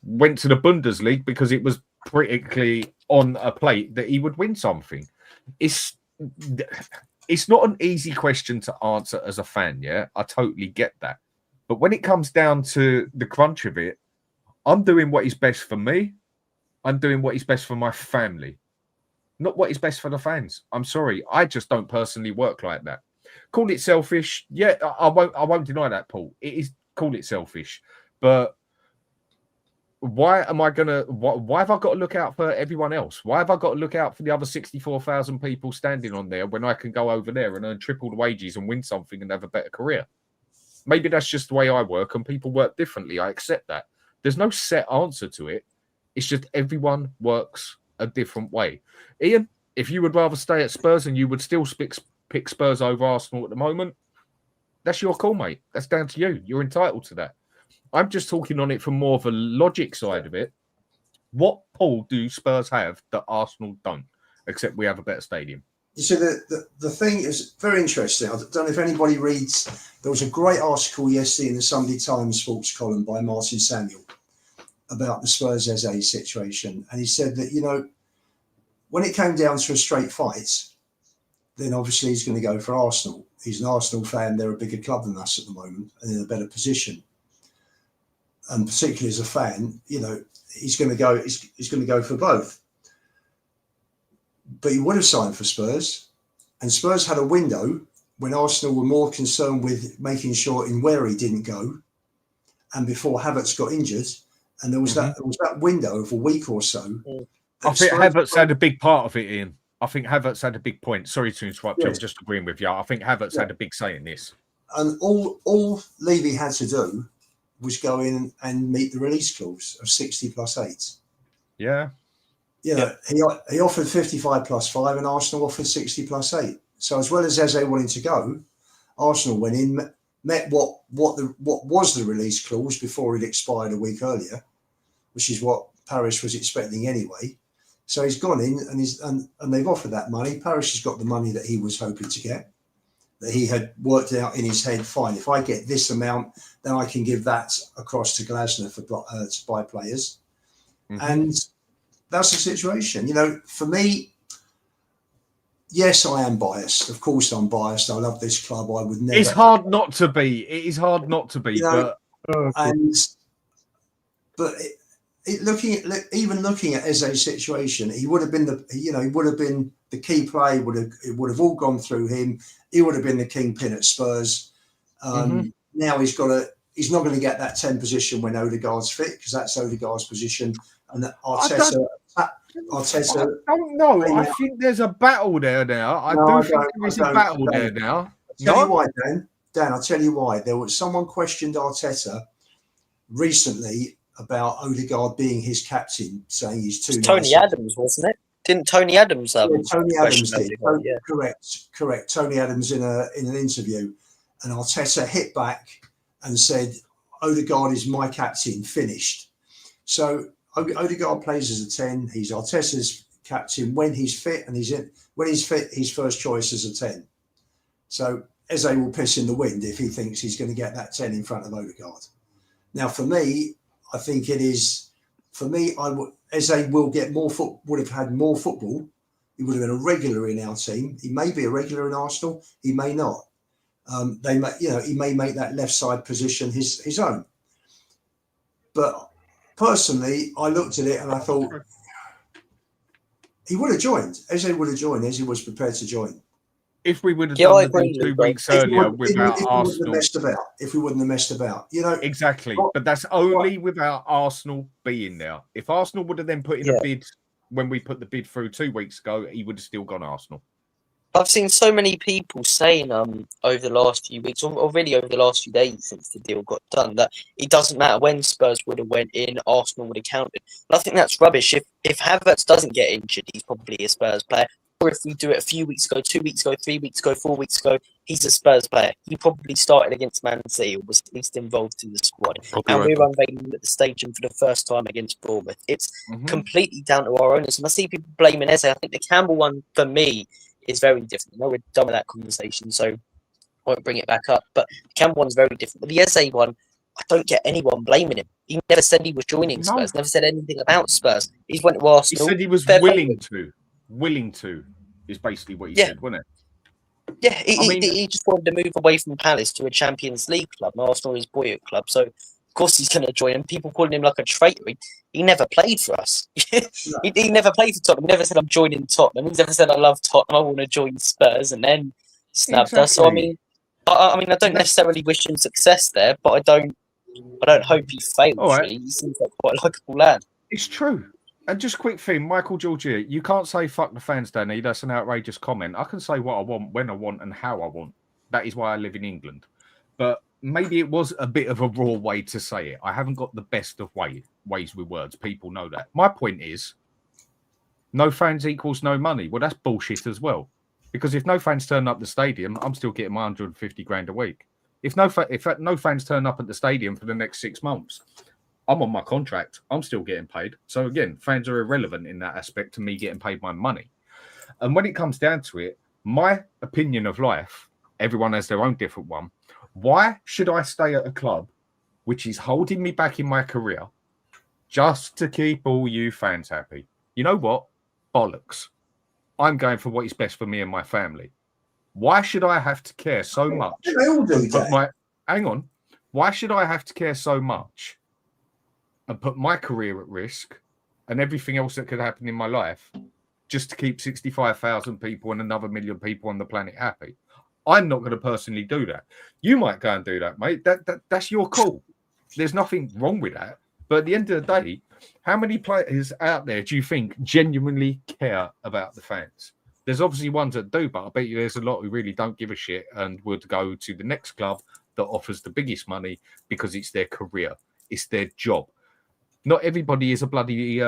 went to the Bundesliga because it was critically on a plate that he would win something. It's not an easy question to answer as a fan, yeah? I totally get that. But when it comes down to the crunch of it, I'm doing what is best for me. I'm doing what is best for my family. Not what is best for the fans. I'm sorry. I just don't personally work like that. Call it selfish. Yeah, I won't deny that, Paul. It is, call it selfish. But why have I got to look out for everyone else? Why have I got to look out for the other 64,000 people standing on there when I can go over there and earn triple the wages and win something and have a better career? Maybe that's just the way I work and people work differently. I accept that. There's no set answer to it. It's just everyone works a different way. Ian, if you would rather stay at Spurs and you would still pick Spurs over Arsenal at the moment, that's your call, mate. That's down to you. You're entitled to that. I'm just talking on it from more of a logic side of it. What pull do Spurs have that Arsenal don't, except we have a better stadium? You see, the thing is very interesting. I don't know if anybody reads, there was a great article yesterday in the Sunday Times sports column by Martin Samuel about the Spurs Eze situation. And he said that, you know, when it came down to a straight fight, then obviously he's going to go for Arsenal. He's an Arsenal fan. They're a bigger club than us at the moment and in a better position. And particularly as a fan, you know, he's going to go for both. But he would have signed for Spurs. And Spurs had a window when Arsenal were more concerned with making sure in where he didn't go and before Havertz got injured. And there was that window of a week or so. I think Havertz had a big part of it, Ian. I think Havertz had a big point. Sorry to interrupt you. I'm just agreeing with you. I think Havertz had a big say in this. And all Levy had to do was go in and meet the release clause of 60 plus 8. Yeah. You know, he offered 55 plus 5 and Arsenal offered 60 plus 8. So as well as Eze wanting to go, Arsenal went in, met what was the release clause before it expired a week earlier, which is what Paris was expecting anyway. So he's gone in and they've offered that money. Paris has got the money that he was hoping to get. that he had worked out in his head. Fine, if I get this amount, then I can give that across to Glasner to buy players, and that's the situation. You know, for me, yes, I am biased. Of course, I'm biased. I love this club. I would never. It's hard not to be. It is hard not to be. You know, but even looking at Eze's situation, he would have been the key player. It would have all gone through him. He would have been the kingpin at Spurs. Now he's not going to get that 10 position when Odegaard's fit, because that's Odegaard's position. And Arteta. I don't know. I think there's a battle there now. I think there is a battle there now. Tell you why, Dan. I'll tell you why. Someone questioned Arteta recently about Odegaard being his captain, saying he's too. Tony Adams, wasn't it? Didn't Tony Adams? Tony Adams did. Correct. Tony Adams in an interview, and Arteta hit back and said, "Odegaard is my captain." Finished. So Odegaard plays as a 10. He's Arteta's captain when he's fit, and when he's fit, his first choice is a 10. So Eze will piss in the wind if he thinks he's going to get that 10 in front of Odegaard. Now, for me, I think it is. For me, Eze will get more. Would have had more football. He would have been a regular in our team. He may be a regular in Arsenal. He may not. He may make that left side position his own. But personally, I looked at it and I thought he would have joined. Eze would have joined. Eze was prepared to join. If we would have done the 2 weeks earlier without Arsenal. If we wouldn't have messed about. You know. Exactly. But that's only without Arsenal being there. If Arsenal would have then put in a bid when we put the bid through 2 weeks ago, he would have still gone Arsenal. I've seen so many people saying over the last few weeks, or really over the last few days since the deal got done, that it doesn't matter when Spurs would have went in, Arsenal would have counted. But I think that's rubbish. If Havertz doesn't get injured, he's probably a Spurs player. Or if we do it a few weeks ago, 2 weeks ago, 3 weeks ago, 4 weeks ago, he's a Spurs player. He probably started against Man City, or was at least involved in the squad. And we're unveiling him at the stadium for the first time against Bournemouth. It's completely down to our owners. And I see people blaming Eze. I think the Campbell one, for me, is very different. I know we're done with that conversation, so I won't bring it back up. But the Campbell one's very different. But the Eze one, I don't get anyone blaming him. He never said he was joining Spurs, never said anything about Spurs. He went to Arsenal. He said he was willing to. Willing to is basically what he said, wasn't it? Yeah, he just wanted to move away from Palace to a Champions League club. And Arsenal is his boyhood club, so of course he's going to join. And people calling him like a traitor. He never played for us. he never played for Tottenham. He never said I'm joining Tottenham. He never said I love Tottenham. I want to join Spurs, and then snubbed us. So I mean, I don't necessarily wish him success there, but I don't hope he fails. Really. He seems like quite a likeable lad. It's true. And just quick thing, Michael Georgia, you can't say fuck the fans, Danny. That's an outrageous comment. I can say what I want, when I want, and how I want. That is why I live in England. But maybe it was a bit of a raw way to say it. I haven't got the best of ways with words. People know that. My point is, no fans equals no money. Well, that's bullshit as well. Because if no fans turn up the stadium, I'm still getting my 150 grand a week. If no fans turn up at the stadium for the next 6 months, I'm on my contract. I'm still getting paid. So again, fans are irrelevant in that aspect to me getting paid my money. And when it comes down to it, my opinion of life, everyone has their own different one. Why should I stay at a club which is holding me back in my career just to keep all you fans happy? You know what? Bollocks. I'm going for what is best for me and my family. Why should I have to care so much? They all do that. Hang on. Why should I have to care so much and put my career at risk and everything else that could happen in my life just to keep 65,000 people and another million people on the planet happy? I'm not going to personally do that. You might go and do that, mate. That's your call. There's nothing wrong with that. But at the end of the day, how many players out there do you think genuinely care about the fans? There's obviously ones that do, but I bet you there's a lot who really don't give a shit and would go to the next club that offers the biggest money because it's their career. It's their job. Not everybody is a bloody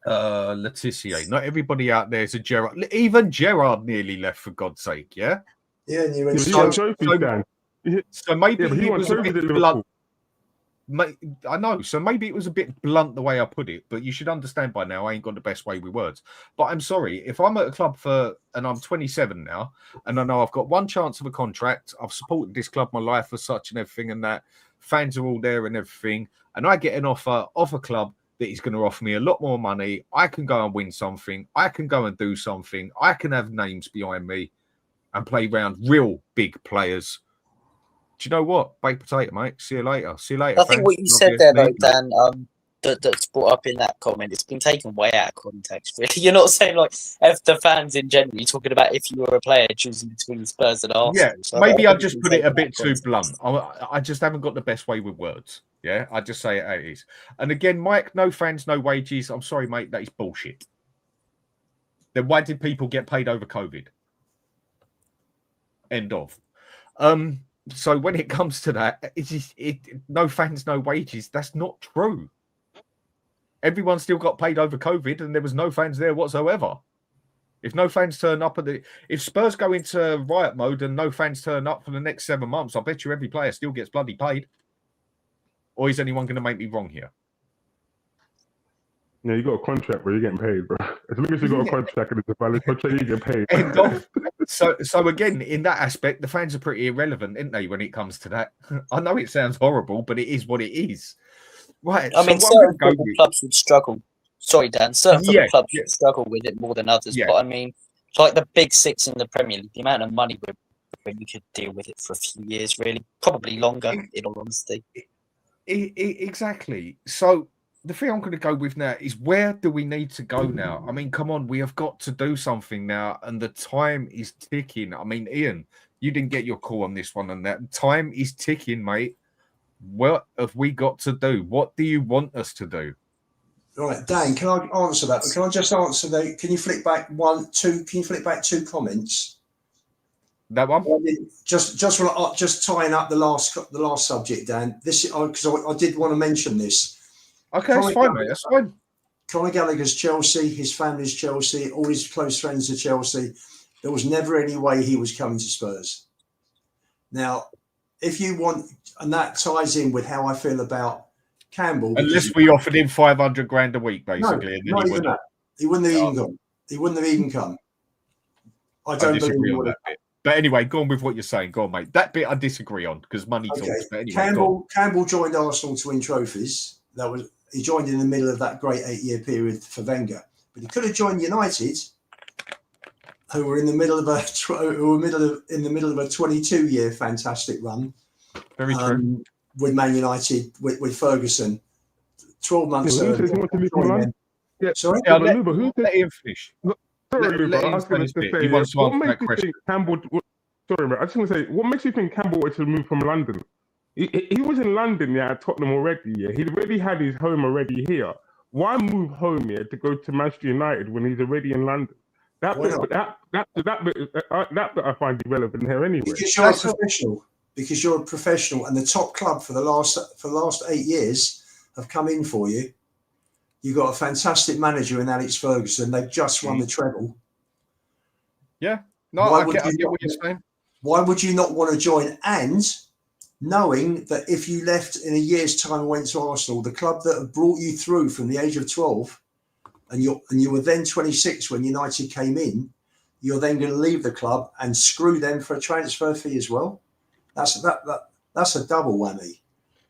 Letitia. Not everybody out there is a Gerrard. Even Gerrard nearly left, for God's sake, yeah? Yeah, and you went he won trophies, Dan. So maybe he was a bit blood. I know. So maybe it was a bit blunt the way I put it, but you should understand by now I ain't got the best way with words. But I'm sorry, if I'm at a club and I'm 27 now, and I know I've got one chance of a contract, I've supported this club my life as such and everything, and that fans are all there and everything, and I get an offer off a club that is going to offer me a lot more money, I can go and win something, I can go and do something, I can have names behind me and play around real big players. Do you know what? Baked potato, mate. See you later. See you later. I think what you said there, though, Dan, that's brought up in that comment, it's been taken way out of context, really. You're not saying, like, if the fans in general, you're talking about if you were a player choosing between Spurs and Arsenal. Yeah, so maybe I just put it a bit too blunt. I just haven't got the best way with words. Yeah, I just say it how it is. And again, Mike, no fans, no wages. I'm sorry, mate, that is bullshit. Then why did people get paid over COVID? End of. So when it comes to that, no fans, no wages. That's not true. Everyone still got paid over COVID, and there was no fans there whatsoever. If no fans turn up if Spurs go into riot mode and no fans turn up for the next 7 months, I bet you every player still gets bloody paid. Or is anyone going to make me wrong here? Yeah, you got a contract where you're getting paid, bro. As long as you got a contract and it's a valid contract, you get paid. End of. So again, in that aspect, the fans are pretty irrelevant, aren't they, when it comes to that? I know it sounds horrible, but it is what it is. Right. I mean, certain football clubs would struggle. Sorry, Dan. Certain football clubs would struggle with it more than others. Yeah. But I mean, like the big six in the Premier League, the amount of money you could deal with it for a few years, really. Probably longer, in all honesty. Exactly. So the thing I'm going to go with now is, where do we need to go now? I mean, come on, we have got to do something now, and the time is ticking. I mean, Ian, you didn't get your call on this one, and that time is ticking, mate. What have we got to do? What do you want us to do? Right, Dan, can I answer that? But can I just answer that? Can you flick back two comments? That one? Just tying up the last subject, Dan. This because I did want to mention this. Okay, it's fine, mate. That's fine. Conor Gallagher's Chelsea, his family's Chelsea, all his close friends are Chelsea. There was never any way he was coming to Spurs. Now, if you want, and that ties in with how I feel about Campbell. Unless we offered him 500 grand a week, basically. No, not even that. He wouldn't have even come. He wouldn't have even come. I don't disagree on that bit. But anyway, go on with what you're saying. Go on, mate. That bit I disagree on because money talks. But anyway, Campbell joined Arsenal to win trophies. He joined in the middle of that great 8-year period for Wenger. But he could have joined United, who were in the middle of a 22-year fantastic run. Very true. With Man United, with Ferguson, 12 months earlier. Sorry? Who let him finish? Sorry, Luba, I was going to say, what makes you think Campbell... Sorry, man, I just want to say, what makes you think Campbell wanted to move from London? He was in London, at Tottenham already, He'd already had his home already here. Why move home, to go to Manchester United when he's already in London? That bit I find irrelevant here anyway. Because you're a professional. Because you're a professional, and the top club for the last 8 years have come in for you. You've got a fantastic manager in Alex Ferguson. They've just won the treble. Yeah. No, I get what you're saying. Why would you not want to join? And knowing that if you left in a year's time and went to Arsenal, the club that have brought you through from the age of 12, and you were then 26 when United came in, you're then going to leave the club and screw them for a transfer fee as well. That's a double whammy.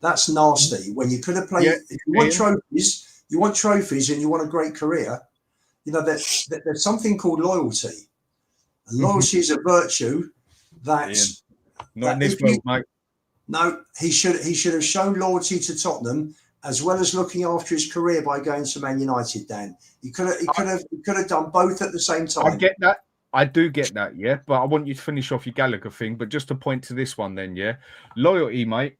That's nasty. When you could have played, if you want trophies, and you want a great career, there's something called loyalty. And loyalty is a virtue that not in this world, mate. No, he should have shown loyalty to Tottenham as well as looking after his career by going to Man United. Dan, he could have done both at the same time. I get that. I do get that, but I want you to finish off your Gallagher thing. But just to point to this one then, loyalty, mate,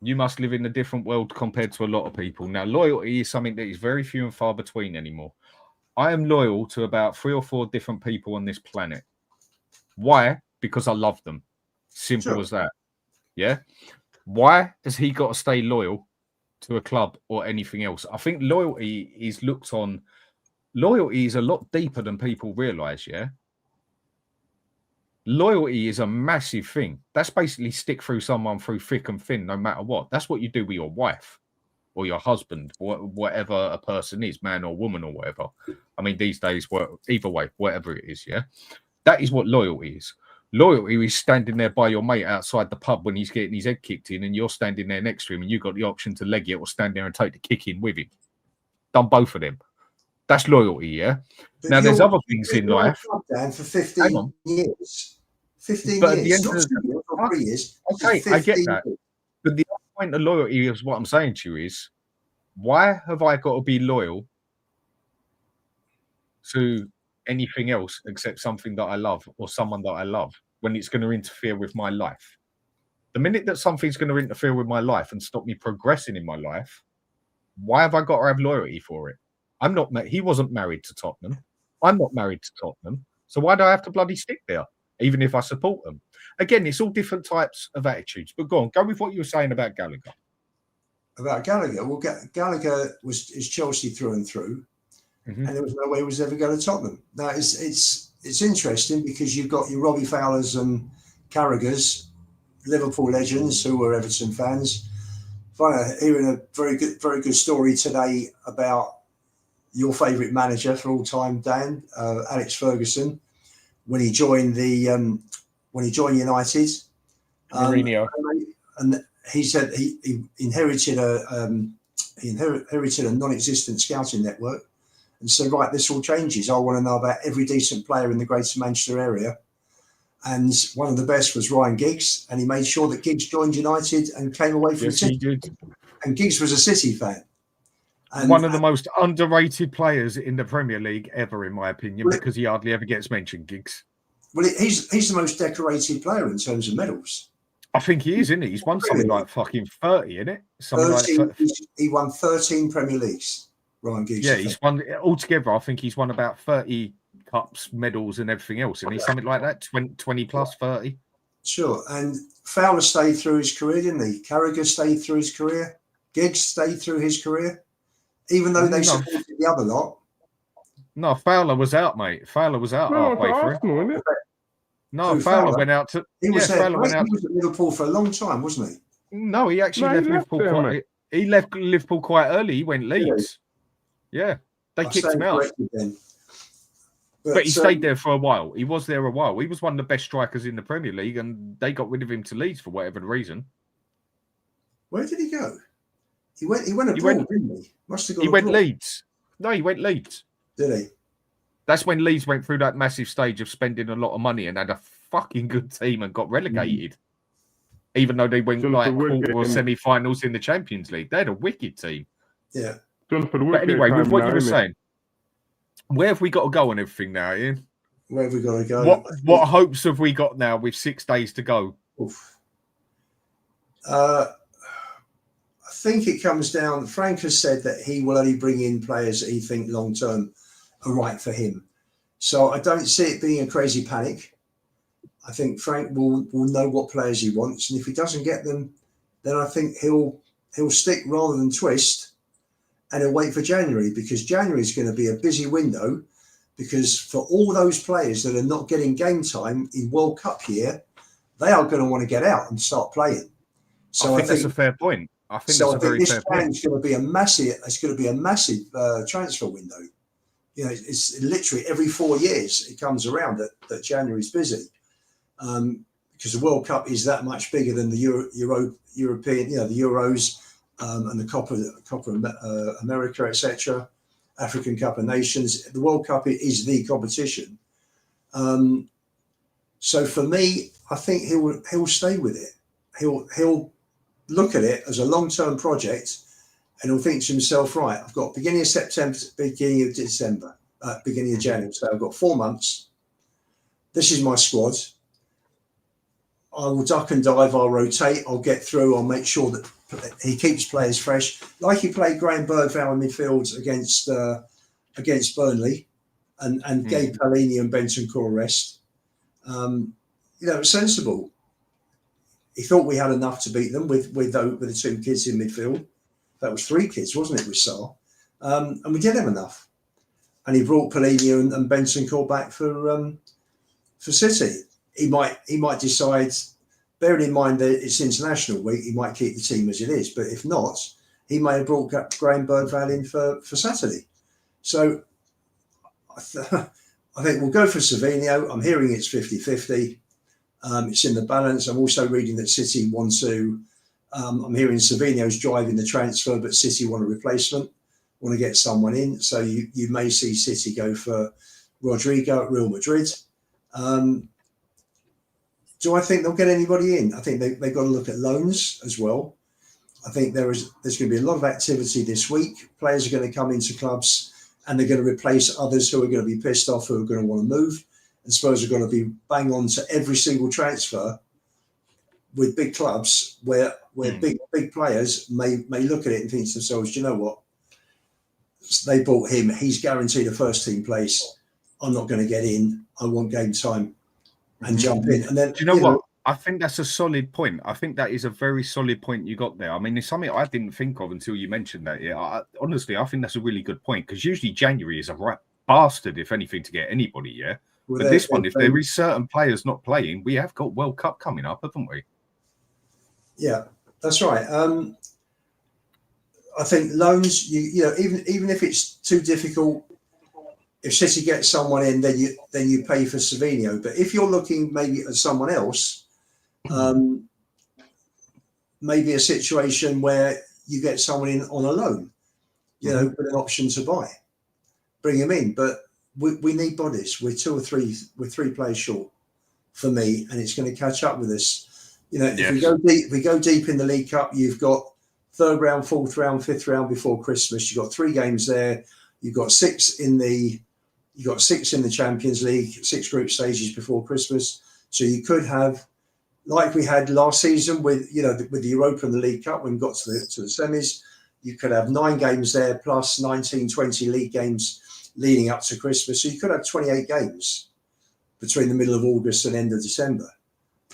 you must live in a different world compared to a lot of people. Now, loyalty is something that is very few and far between anymore. I am loyal to about 3 or 4 different people on this planet. Why? Because I love them. Simple as that. Yeah? Why has he got to stay loyal to a club or anything else? I think loyalty is looked on... Loyalty is a lot deeper than people realise, Loyalty is a massive thing. That's basically stick through someone through thick and thin, no matter what. That's what you do with your wife or your husband, whatever a person is, man or woman or whatever. I mean, these days, either way, whatever it is, yeah? That is what loyalty is. Loyalty is standing there by your mate outside the pub when he's getting his head kicked in and you're standing there next to him and you've got the option to leg it or stand there and take the kick in with him. Done both of them. That's loyalty, yeah? But Now, there's other things in life. Dan, for 15 years. 15 But years. at the end Not 3 years. Okay, I get that. Years. But the other point of loyalty is what I'm saying to you is, why have I got to be loyal to anything else except something that I love or someone that I love when it's going to interfere with my life? The minute that something's going to interfere with my life and stop me progressing in my life, why have I got to have loyalty for it? I'm not. He wasn't married to Tottenham. I'm not married to Tottenham. So why do I have to bloody stick there, even if I support them? Again, it's all different types of attitudes. But go with what you were saying about Gallagher. About Gallagher, well, Gallagher is Chelsea through and through, and there was no way he was ever going to Tottenham. Now it's interesting because you've got your Robbie Fowlers and Carragher's, Liverpool legends who were Everton fans. Hearing a very good story today about your favourite manager for all time, Dan, Alex Ferguson, when he joined United, Mourinho, and he said he inherited a non-existent scouting network, and said, right, this all changes. I want to know about every decent player in the Greater Manchester area. And one of the best was Ryan Giggs, and he made sure that Giggs joined United and came away from City. He did. And Giggs was a City fan. And one of the most underrated players in the Premier League ever, in my opinion, because he hardly ever gets mentioned, Giggs. Well, he's the most decorated player in terms of medals. I think he is, isn't he? He's won something like fucking 30, isn't it? He won 13 Premier Leagues, Ryan Giggs. Yeah, he's won altogether. I think he's won about 30 cups, medals, and everything else. And he's something like that, 20 plus 30. Sure. And Fowler stayed through his career, didn't he? Carragher stayed through his career. Giggs stayed through his career, even though they supported the other lot. No, Fowler was out, mate. Fowler was out halfway through. No, Fowler went out to. He was there. He was at Liverpool for a long time, wasn't he? No, he actually left Liverpool. He left Liverpool quite early. He went Leeds. Yeah, they kicked him out. But he stayed there for a while. He was there a while. He was one of the best strikers in the Premier League, and they got rid of him to Leeds for whatever the reason. Where did he go? He went abroad, didn't he? Must have gone. He went Leeds. No, he went Leeds. Did he? That's when Leeds went through that massive stage of spending a lot of money and had a fucking good team and got relegated. Even though they went like quarter or semi-finals in the Champions League. They had a wicked team. Yeah. But anyway, with what you were saying, where have we got to go on everything now, Ian? Where have we got to go? What hopes have we got now with 6 days to go? I think it comes down. Frank has said that he will only bring in players that he thinks long term are right for him. So I don't see it being a crazy panic. I think Frank will know what players he wants, and if he doesn't get them, then I think he'll stick rather than twist, and he'll wait for January, because January is going to be a busy window, because for all those players that are not getting game time in World Cup year, they are going to want to get out and start playing. So I think that's a fair point. I think that's a very fair point. It's going to be a massive transfer window. You know, it's literally every 4 years it comes around that January's busy, because the World Cup is that much bigger than the European, the Euros and the Copa America, etc., African Cup of Nations. The World Cup is the competition. So for me, I think he'll stay with it. He'll look at it as a long-term project. And he'll think to himself, right, I've got beginning of September, beginning of December, beginning of January. So I've got 4 months. This is my squad. I will duck and dive. I'll rotate. I'll get through. I'll make sure that he keeps players fresh. Like he played Graham Bergvall in midfield against Burnley and gave Palini and Bentancur a rest. It was sensible. He thought we had enough to beat them with the 2 kids in midfield. That was 3 kids, wasn't it, with Sarr? And we did have enough. And he brought Palini and Bentancur back for City. he might decide, bearing in mind that it's international week, he might keep the team as it is. But if not, he may have brought Graham Birdval in for Saturday. So I think we'll go for Savinho. I'm hearing it's 50-50. It's in the balance. I'm also reading that City want to. I'm hearing Savinho's driving the transfer, but City want a replacement, want to get someone in. So you may see City go for Rodrigo at Real Madrid. Do I think they'll get anybody in? I think they've got to look at loans as well. I think there's going to be a lot of activity this week. Players are going to come into clubs and they're going to replace others who are going to be pissed off, who are going to want to move. And Spurs are going to be bang on to every single transfer with big clubs where big players may look at it and think to themselves, do you know what? They bought him. He's guaranteed a first team place. I'm not going to get in. I want game time and jump in. And then, do you know what? I think that's a solid point. I think that is a very solid point you got there. I mean, it's something I didn't think of until you mentioned that. Yeah, honestly, I think that's a really good point, because usually January is a right bastard, if anything, to get anybody. Yeah, well, but this one, if there is certain players not playing, we have got World Cup coming up, haven't we? Yeah, that's right. I think loans, you know, even if it's too difficult, if City gets someone in, then you pay for Savinho. But if you're looking maybe at someone else, maybe a situation where you get someone in on a loan, you know, with an option to buy, bring him in. But we need bodies. We're three players short for me, and it's going to catch up with us. You know, if we go deep in the League Cup, you've got third round, fourth round, fifth round before Christmas. You've got 3 games there. You've got 6 in the Champions League, 6 group stages before Christmas. So you could have, like we had last season with the Europa and the League Cup, when we got to the semis, you could have 9 games there plus 19, 20 league games leading up to Christmas. So you could have 28 games between the middle of August and end of December.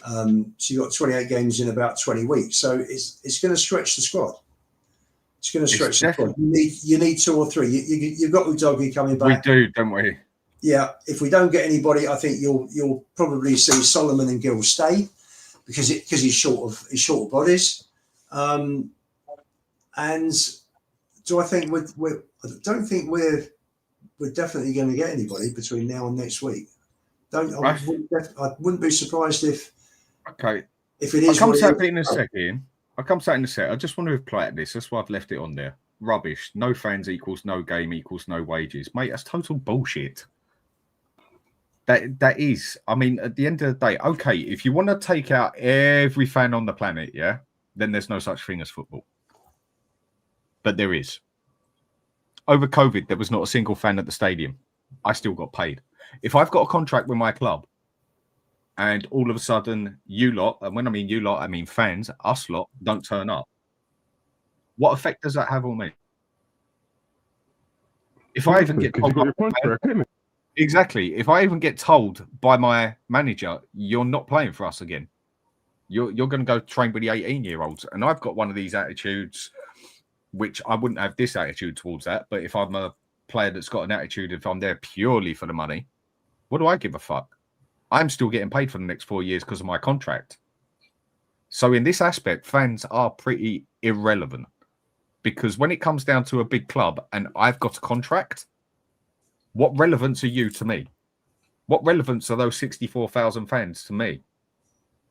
So you've got 28 games in about 20 weeks. So it's going to stretch the squad. It's going to stretch the squad. You need 2 or 3. You've got Udogie coming back. We do, don't we? Yeah. If we don't get anybody, I think you'll probably see Solomon and Gill stay because he's short of bodies. And do I think I don't think we're definitely going to get anybody between now and next week. I wouldn't be surprised if. Okay. If it is, I'll come to that in a second. I just want to reply to this. That's why I've left it on there. Rubbish. No fans equals no game equals no wages. Mate, that's total bullshit. That is. I mean, at the end of the day, okay, if you want to take out every fan on the planet, yeah, then there's no such thing as football. But there is. Over COVID, there was not a single fan at the stadium. I still got paid. If I've got a contract with my club, and all of a sudden you lot, and when I mean you lot, I mean fans, us lot, don't turn up, what effect does that have on me? If I even get told, exactly, if I even get told by my manager, you're not playing for us again, you're going to go train with the 18-year-olds, and I've got one of these attitudes, which I wouldn't have this attitude towards that, but if I'm a player that's got an attitude, if I'm there purely for the money, what do I give a fuck? I'm still getting paid for the next 4 years because of my contract. So in this aspect, fans are pretty irrelevant, because when it comes down to a big club and I've got a contract, what relevance are you to me? What relevance are those 64,000 fans to me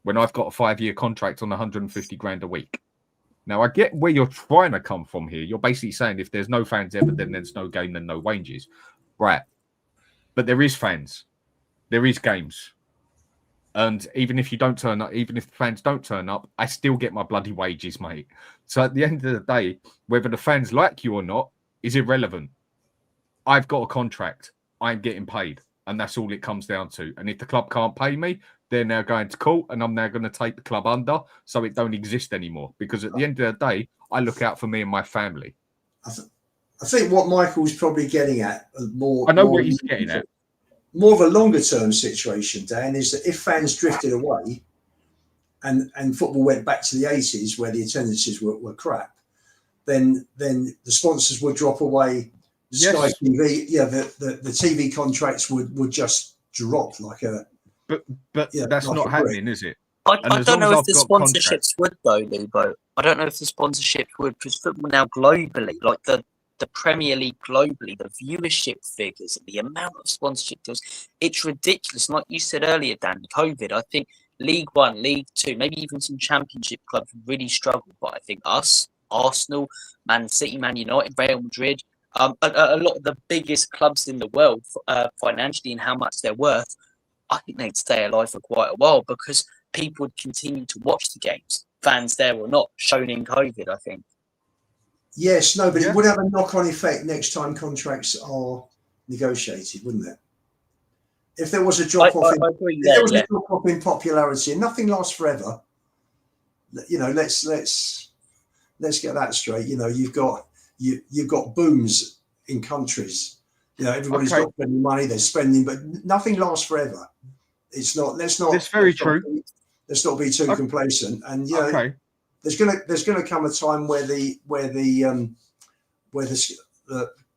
when I've got a 5-year contract on 150 grand a week? Now, I get where you're trying to come from here. You're basically saying if there's no fans ever, then there's no game, then no wages. Right. But there is fans. There is games. And even if you don't turn up, even if the fans don't turn up, I still get my bloody wages, mate. So at the end of the day, whether the fans like you or not is irrelevant. I've got a contract. I'm getting paid. And that's all it comes down to. And if the club can't pay me, they're now going to court, and I'm now going to take the club under so it don't exist anymore. Because at the end of the day, I look out for me and my family. I think what Michael's probably getting at more. I know what he's getting at. More of a longer term situation, Dan, is that if fans drifted away and football went back to the 80s where the attendances were crap, then the sponsors would drop away. Sky TV, the TV contracts would just drop like a but Yeah, that's like not a happening, is it? I And as don't long know as if the I've got sponsorships contracts- would though, Lubo. I don't know if the sponsorships would, because football now globally, like the Premier League globally, the viewership figures, the amount of sponsorship deals, it's ridiculous. And like you said earlier, Dan, COVID, I think League One, League Two, maybe even some Championship clubs really struggle. But I think us, Arsenal, Man City, Man United, Real Madrid, a lot of the biggest clubs in the world financially and how much they're worth, I think they'd stay alive for quite a while because people would continue to watch the games, fans there or not, shown in COVID, I think. Yes, no, but Yeah. it would have a knock-on effect next time contracts are negotiated, wouldn't it? If there was a drop-off, I agree if there was there, a drop-off in popularity, and nothing lasts forever, you know, let's get that straight. You know, you've got booms in countries. You know, everybody's Okay. got spending money, they're spending, but nothing lasts forever. It's not. Let's not. That's very let's not true. let's not be too Okay. complacent. And you know, Okay. there's gonna come a time where the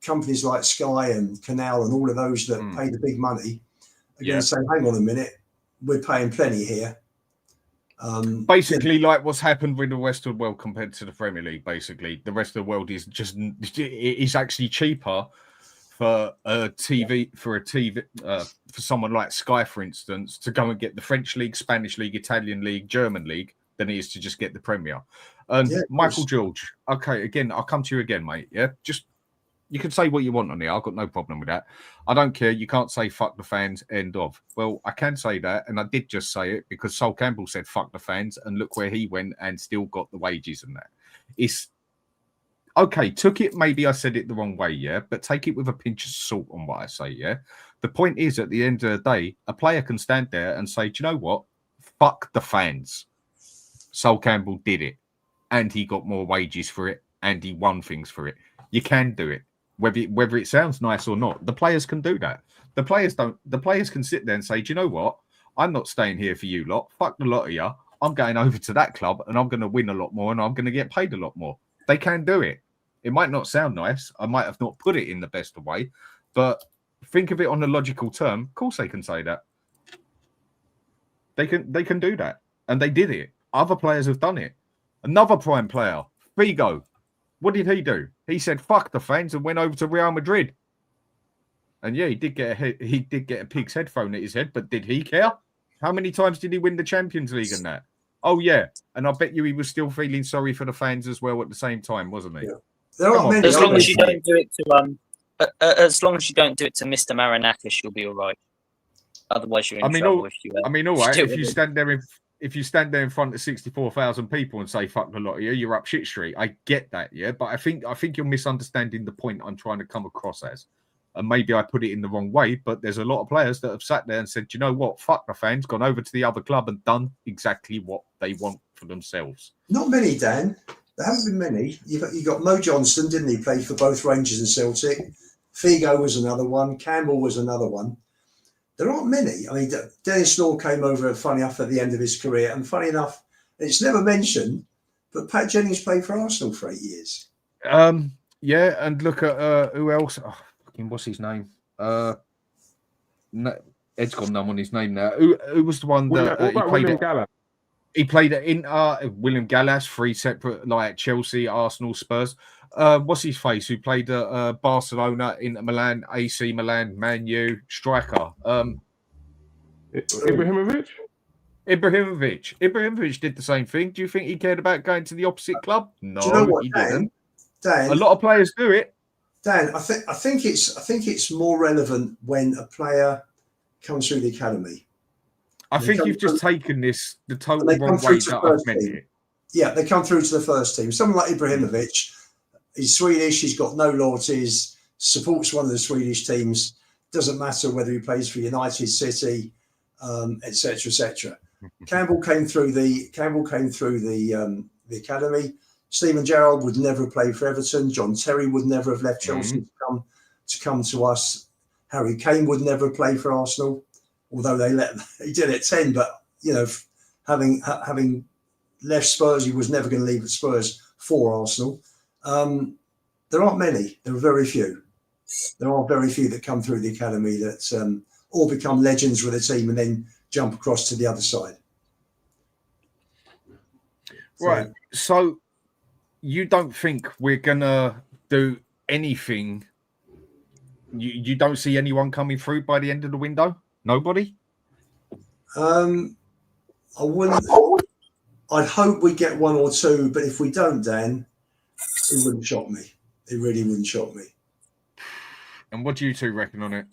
companies like Sky and Canal and all of those that pay the big money are Yeah. going to say, "Hang on a minute, we're paying plenty here." Basically, like what's happened with the rest of the world compared to the Premier League. Basically, the rest of the world is actually cheaper for a TV for someone like Sky, for instance, to go and get the French League, Spanish League, Italian League, German League than it is to just get the Premier. And Yeah, of Michael course. George, okay, again, I'll come to you again, mate. Yeah, just you can say what you want on here. I've got no problem with that. I don't care. You can't say fuck the fans, end of. Well, I can say that, and I did just say it because Sol Campbell said fuck the fans, and look where he went and still got the wages and that. It's okay, took it, maybe I said it the wrong way, yeah, but take it with a pinch of salt on what I say, yeah. The point is, at the end of the day, a player can stand there and say, do you know what? Fuck the fans. Sol Campbell did it, and he got more wages for it, and he won things for it. You can do it, whether it sounds nice or not. The players can do that. The players don't. The players can sit there and say, do you know what? I'm not staying here for you lot. Fuck the lot of you. I'm going over to that club, and I'm going to win a lot more, and I'm going to get paid a lot more. They can do it. It might not sound nice. I might have not put it in the best of way, but think of it on a logical term. Of course, they can say that. They can do that, and they did it. Other players have done it. Another prime player, Figo. What did he do? He said fuck the fans and went over to Real Madrid. And yeah, he did get a pig's head thrown at his head, but did he care? How many times did he win the Champions League and that? Oh yeah, and I bet you he was still feeling sorry for the fans as well at the same time, wasn't he? Yeah. There aren't many. As long as you others. don't do it to as long as you don't do it to Mr. Marinakis, you'll be all right. Otherwise, you're in trouble. All right. If you stand there in front of 64,000 people and say "fuck the lot of you," you're up shit street. I get that, yeah, but I think you're misunderstanding the point I'm trying to come across as, and maybe I put it in the wrong way. But there's a lot of players that have sat there and said, "You know what? Fuck the fans," gone over to the other club and done exactly what they want for themselves. Not many, Dan. There haven't been many. You got Mo Johnston, didn't he? Played for both Rangers and Celtic. Figo was another one. Campbell was another one. There aren't many. I mean, Dennis Law came over, funny enough, at the end of his career. And funny enough, it's never mentioned, but Pat Jennings played for Arsenal for 8 years. Yeah, and look at who else? Oh, fucking, what's his name? No, Ed's got none on his name now. Who was the one that he played William at? Gallas? He played at William Gallas, 3 separate, like Chelsea, Arsenal, Spurs. What's his face? Who played at Barcelona, Inter Milan, AC Milan, Man U, striker. Ibrahimovic? Ibrahimovic did the same thing. Do you think he cared about going to the opposite club? No, Do you know what, he Dan? didn't. Dan, A lot of players do it. Dan, I think it's more relevant when a player comes through the academy. I They think come you've just through- taken this the total they come wrong through way to that first I've meant team. it. Yeah, they come through to the first team. Someone like Ibrahimovic, he's Swedish, he's got no loyalties, supports one of the Swedish teams. Doesn't matter whether he plays for United, City, etc., etc. Campbell came through the academy. Stephen Gerrard would never have played for Everton. John Terry would never have left Chelsea to come to us. Harry Kane would never have played for Arsenal, although he did at 10. But you know, having left Spurs, he was never going to leave at Spurs for Arsenal. There aren't many. There are very few. There are very few that come through the academy that all become legends with a team and then jump across to the other side. Right. So you don't think we're gonna do anything? You don't see anyone coming through by the end of the window? Nobody? I wouldn't. I'd hope we get one or two, but if we don't, Dan, it wouldn't shock me. It really wouldn't shock me. And what do you two reckon on it?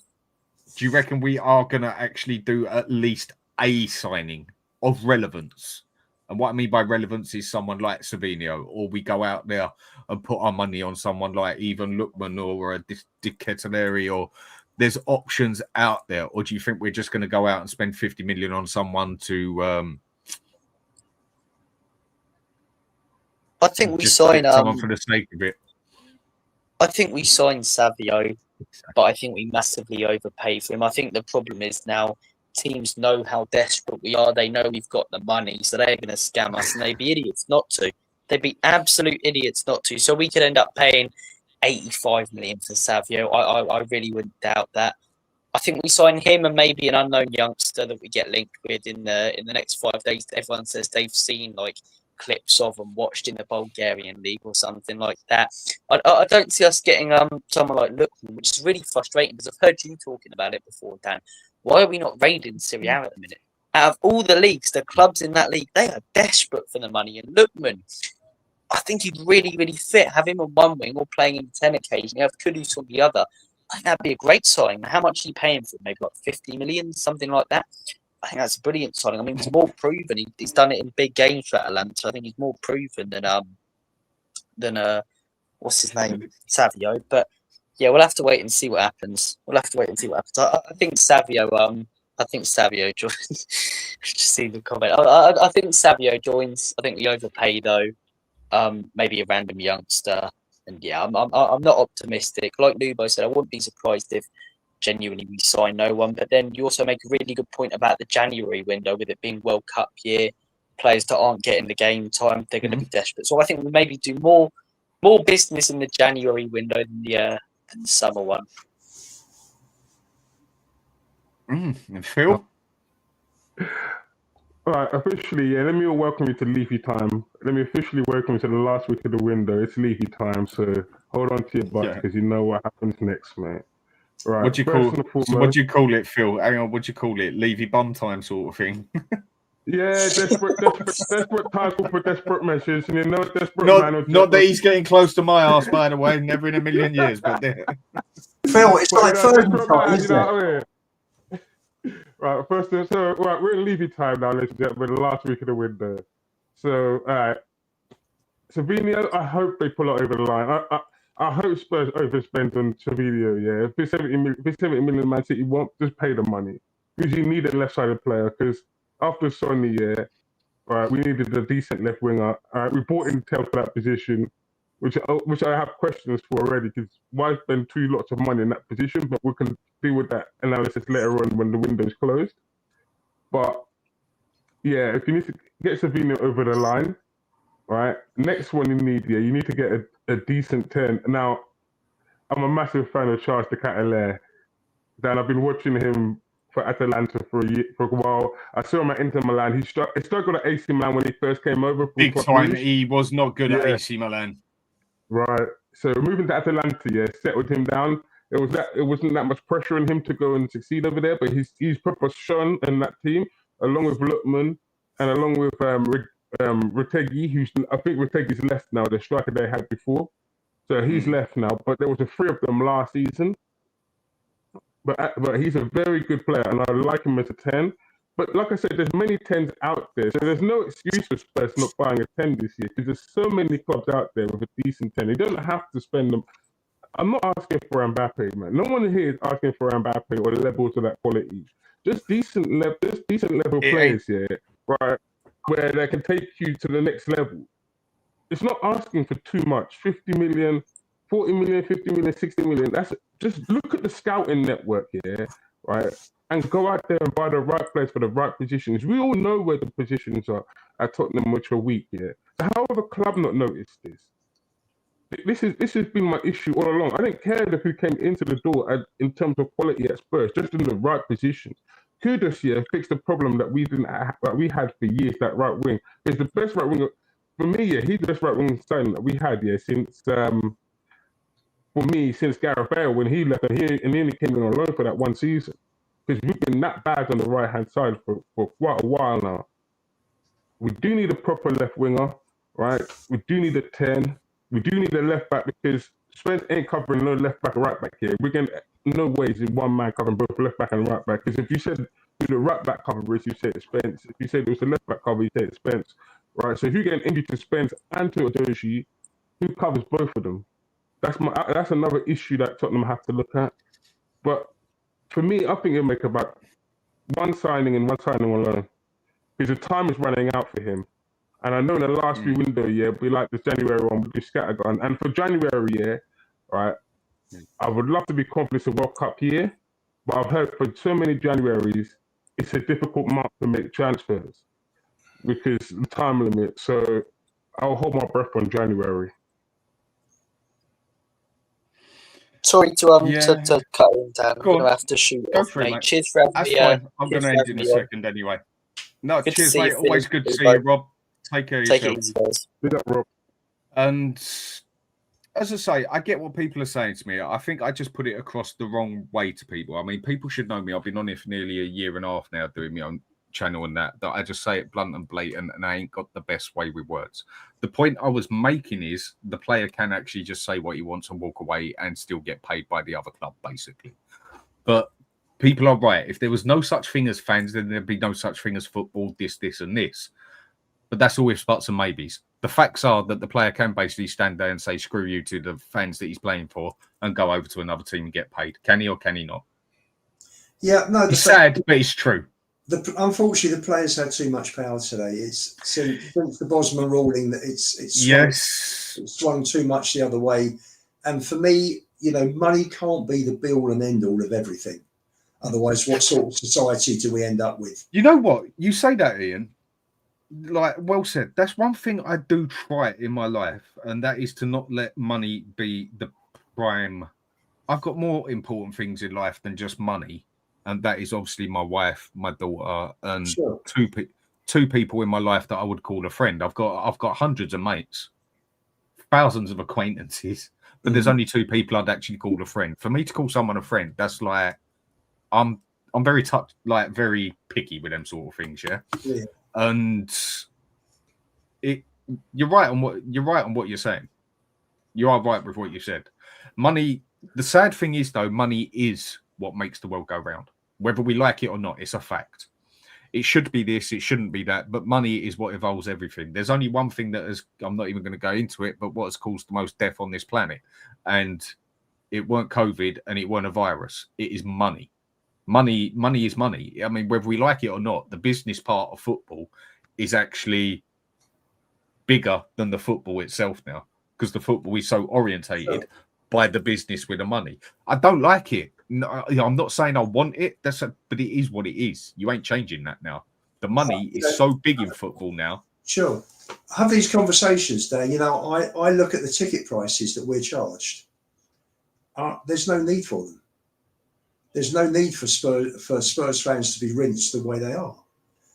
Do you reckon we are going to actually do at least a signing of relevance? And what I mean by relevance is someone like Savinho, or we go out there and put our money on someone like even Lookman or a Di Ketelaere, or there's options out there? Or do you think we're just going to go out and spend 50 million on someone to... I think we just sign someone for the sake of it? I think we signed Savio, but I think we massively overpay for him. I think the problem is now teams know how desperate we are. They know we've got the money, so they're going to scam us, and they'd be idiots not to. They'd be absolute idiots not to. So we could end up paying 85 million for Savio. I really wouldn't doubt that. I think we sign him and maybe an unknown youngster that we get linked with in the next 5 days. Everyone says they've seen like clips of and watched in the Bulgarian league or something like that. I don't see us getting someone like Lookman, which is really frustrating because I've heard you talking about it before, Dan. Why are we not raiding Serie A at the minute? Out of all the leagues, the clubs in that league, they are desperate for the money. And Lookman, I think he'd really, really fit. Have him on one wing or playing in 10 occasionally, have Kudus on the other. I think that'd be a great signing. How much are you paying for him? Maybe like 50 million, something like that. I think that's a brilliant signing. I mean, he's more proven. He's done it in big games for Atalanta. I think he's more proven than what's his name, Savio. But yeah, we'll have to wait and see what happens. I think Savio. I think Savio joins. Just see the comment. I think Savio joins. I think we overpay though. Maybe a random youngster. And yeah, I'm not optimistic. Like Lubo said, I wouldn't be surprised if genuinely we sign no one. But then you also make a really good point about the January window, with it being World Cup year, players that aren't getting the game time, they're going to be desperate. So I think we maybe do more business in the January window than the summer one. And Phil? All right, officially, yeah, let me welcome you to Levy time. Let me officially welcome you to the last week of the window. It's Levy time, so hold on to your butts because you know what happens next, mate. Right. What do you call it, Phil? Hang on, what do you call it? Levy bum time sort of thing? Yeah, desperate title for desperate measures, and you know, desperate not that he's getting close to my ass, by the way, never in a million years. But Phil, it's like Fergie time, isn't it? Right, right, we're in Levy time now, ladies and gentlemen, the last week of the window. So, all right, Savinho, I hope they pull it over the line. I hope Spurs overspend on Savinho, yeah. If it's 70 million Man City want, just pay the money. Because you need a left-sided player, because after Sonny, yeah, right, we needed a decent left winger. All right, we bought Intel for that position, which I have questions for already, because why spend lots of money in that position? But we can deal with that analysis later on when the window's closed. But yeah, if you need to get Savinho over the line, right, next one you need to get a decent 10. Now, I'm a massive fan of Charles de Ketelaere. Dan, I've been watching him for Atalanta for a while. I saw him at Inter Milan. He struggled at AC Milan when he first came over. Big time, he was not good at AC Milan. Right. So moving to Atalanta, yeah, settled him down. It wasn't that much pressure on him to go and succeed over there, but he's proper shone in that team, along with Lookman and along with Retegui, I think Retegui's left now, the striker they had before. So he's left now, but there was a 3 of them last season. But he's a very good player, and I like him as a 10. But like I said, there's many 10s out there, so there's no excuse for Spurs not buying a 10 this year, because there's so many clubs out there with a decent 10. You don't have to spend them. I'm not asking for Mbappe, man. No one here is asking for Mbappe or the levels of that quality. Just decent level players here, right, where they can take you to the next level. It's not asking for too much. 50 million, 40 million, 50 million, 60 million. Just look at the scouting network here, right? And go out there and buy the right players for the right positions. We all know where the positions are at Tottenham, which are weak here. So how have a club not noticed this? This has been my issue all along. I didn't care who came into the door in terms of quality at Spurs, just in the right positions. Kudus here fixed the problem that we didn't that we had for years. That right wing is the best right winger for me. Yeah, he's the best right wing signing that we had. Yeah, since for me since Gareth Bale when he left and he only came in on loan for that one season, because we've been that bad on the right hand side for quite a while now. We do need a proper left winger, right? We do need a 10. We do need a left back because Spence ain't covering no left back or right back here. We're going to, no ways in one man covering both left back and right back. Because if you said do the right back coverage, you say it's Spence. If you said it was the left back cover, you say it's Spence. Right? So if you get an injury to Spence and to Odoji, who covers both of them? That's another issue that Tottenham have to look at. But for me, I think it'll make about one signing and one signing on loan. Because the time is running out for him. And I know in the last few window, we like this January one with the scattergun. And for January, right, I would love to be confident of World Cup year, but I've heard for so many Januaries, it's a difficult month to make transfers because the time limit. So I'll hold my breath on January. Sorry to cut in, Dan. I'm going to have to shoot Go off, for it, mate. mate. Cheers for having That's me. fine. I'm cheers going to for end having in a me on. second anyway. No, Good to cheers, see mate. you, Always Phil. good to see Bye. you, Rob. Take care of Take yourself. it easy, guys. Big up, Rob. And as I say, I get what people are saying to me. I think I just put it across the wrong way to people. I mean, people should know me. I've been on here for nearly a year and a half now doing my own channel and that I just say it blunt and blatant and I ain't got the best way with words. The point I was making is the player can actually just say what he wants and walk away and still get paid by the other club, basically. But people are right. If there was no such thing as fans, then there'd be no such thing as football, this, and this. But that's all ifs, buts and maybes. The facts are that the player can basically stand there and say, screw you to the fans that he's playing for and go over to another team and get paid. Can he or can he not? Yeah, no. It's sad, but it's true. Unfortunately, the players had too much power today. It's since the Bosman ruling that it's swung too much the other way. And for me, money can't be the be-all and end-all of everything. Otherwise, what sort of society do we end up with? You know what? You say that, Ian. Like, well said. That's one thing I do try in my life, and that is to not let money be the prime. I've got more important things in life than just money, and that is obviously my wife, my daughter, and two people in my life that I would call a friend. I've got hundreds of mates, thousands of acquaintances, but there's only two people I'd actually call a friend. For me to call someone a friend, that's like I'm very very picky with them sort of things, yeah. And you're right on what you're saying. You are right with what you said. Money. The sad thing is, though, money is what makes the world go round. Whether we like it or not, it's a fact. It should be this, it shouldn't be that, but money is what evolves everything. There's only one thing that has, I'm not even going to go into it, but what has caused the most death on this planet. And it weren't COVID and it weren't a virus. It is money. Money is money. I mean, whether we like it or not, the business part of football is actually bigger than the football itself now, because the football is so orientated by the business with the money. I don't like it. No, I'm not saying I want it. But it is what it is. You ain't changing that now. The money is so big in football now. Sure. I have these conversations there. I look at the ticket prices that we're charged. There's no need for them. There's no need for Spurs fans to be rinsed the way they are.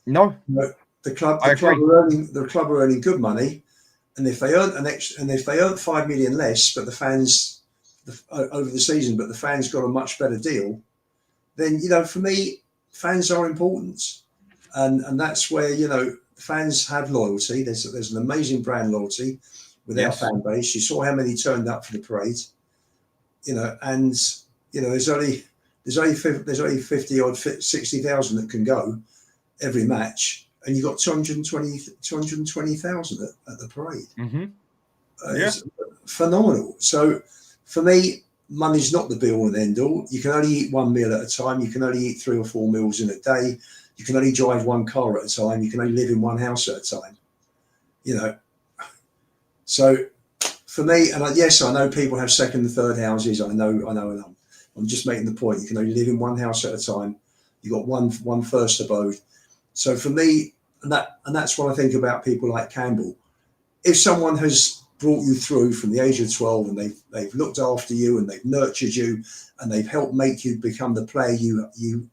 No. The club are earning good money, and if they earn 5 million less, but the fans over the season, but the fans got a much better deal, then for me, fans are important, and that's where fans have loyalty. There's an amazing brand loyalty with our fan base. You saw how many turned up for the parade, and there's only 50 odd 60,000 that can go every match, and you got 220,000 at the parade. It's phenomenal. So for me, money's not the be all and end all. You can only eat one meal at a time. You can only eat 3 or 4 meals in a day. You can only drive one car at a time. You can only live in one house at a time. So for me, and yes, I know people have second and third houses. I know. I'm just making the point. You can only live in one house at a time. You got one first abode. So for me, and that's what I think about people like Campbell. If someone has brought you through from the age of 12 and they've looked after you and they've nurtured you and they've helped make you become the player you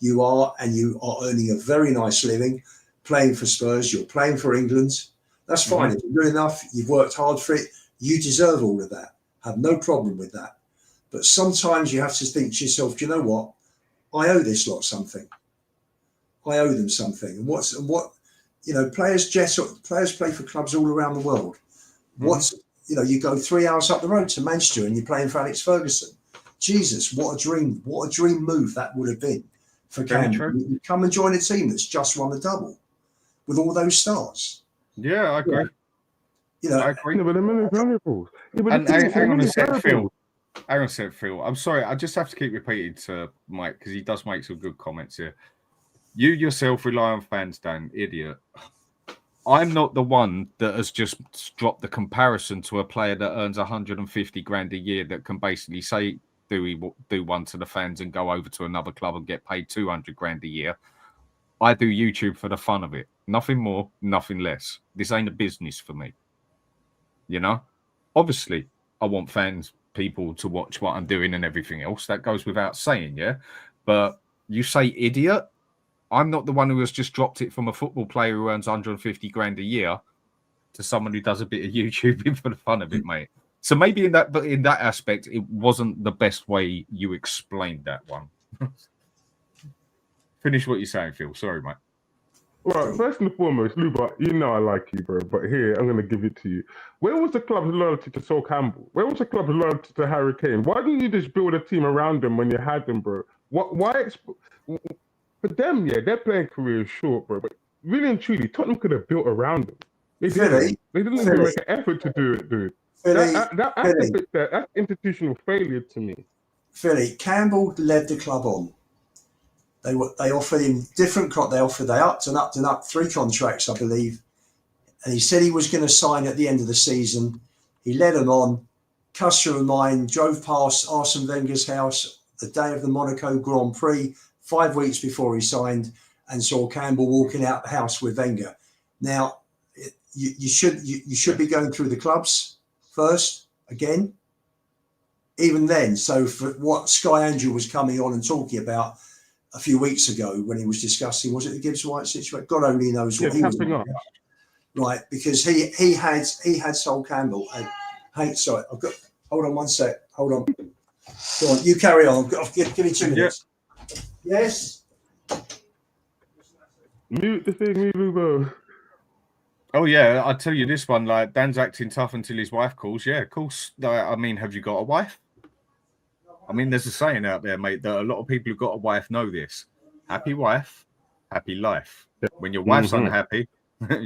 you are earning a very nice living, playing for Spurs, you're playing for England. That's fine. If you're good enough, you've worked hard for it, you deserve all of that. Have no problem with that. But sometimes you have to think to yourself, do you know what? I owe this lot something. I owe them something. And players play for clubs all around the world. You go 3 hours up the road to Manchester and you're playing for Alex Ferguson. Jesus, what a dream move that would have been for Cameron. You come and join a team that's just won the double with all those stars. Yeah, I agree. I agree. No, but the minute valuables. Hang on a sec, Phil. I'm sorry, I just have to keep repeating to Mike because he does make some good comments here. You yourself rely on fans, Dan, idiot. I'm not the one that has just dropped the comparison to a player that earns 150 grand a year that can basically say, do one to the fans and go over to another club and get paid 200 grand a year. I do YouTube for the fun of it. Nothing more, nothing less. This ain't a business for me. Obviously, I want people to watch what I'm doing and everything else. That goes without saying, yeah? But you say idiot? I'm not the one who has just dropped it from a football player who earns 150 grand a year to someone who does a bit of YouTubing for the fun of it, mate. So maybe in that aspect, it wasn't the best way you explained that one. Finish what you're saying, Phil. Sorry, mate. Well, first and foremost, Luba, I like you, bro. But here, I'm going to give it to you. Where was the club's loyalty to Sol Campbell? Where was the club's loyalty to Harry Kane? Why didn't you just build a team around them when you had them, bro? Why? For them, yeah, their playing career is short, bro. But really and truly, Tottenham could have built around them. They didn't even make an effort to do it, dude. That's institutional failure to me. Philly, Campbell led the club on. They offered him different. They upped and upped and upped 3 contracts, I believe. And he said he was going to sign at the end of the season. He led them on. Customer of mine drove past Arsene Wenger's house the day of the Monaco Grand Prix, 5 weeks before he signed, and saw Campbell walking out the house with Wenger. Now, you should be going through the clubs first again. Even then, so for what Sky Angel was coming on and talking about a few weeks ago when he was discussing, was it the Gibbs White situation? God only knows what he was talking about. Right, because he had Sol Campbell. Sorry, hold on one sec. Hold on. Go on, you carry on. Give me 2 minutes. Yeah. Yes. Mute the thing, Luba. Oh yeah, I'll tell you this one. Like Dan's acting tough until his wife calls. Yeah, of course. I mean, have you got a wife? I mean, there's a saying out there, mate, that a lot of people who've got a wife know this. Happy wife, happy life. When your wife's unhappy,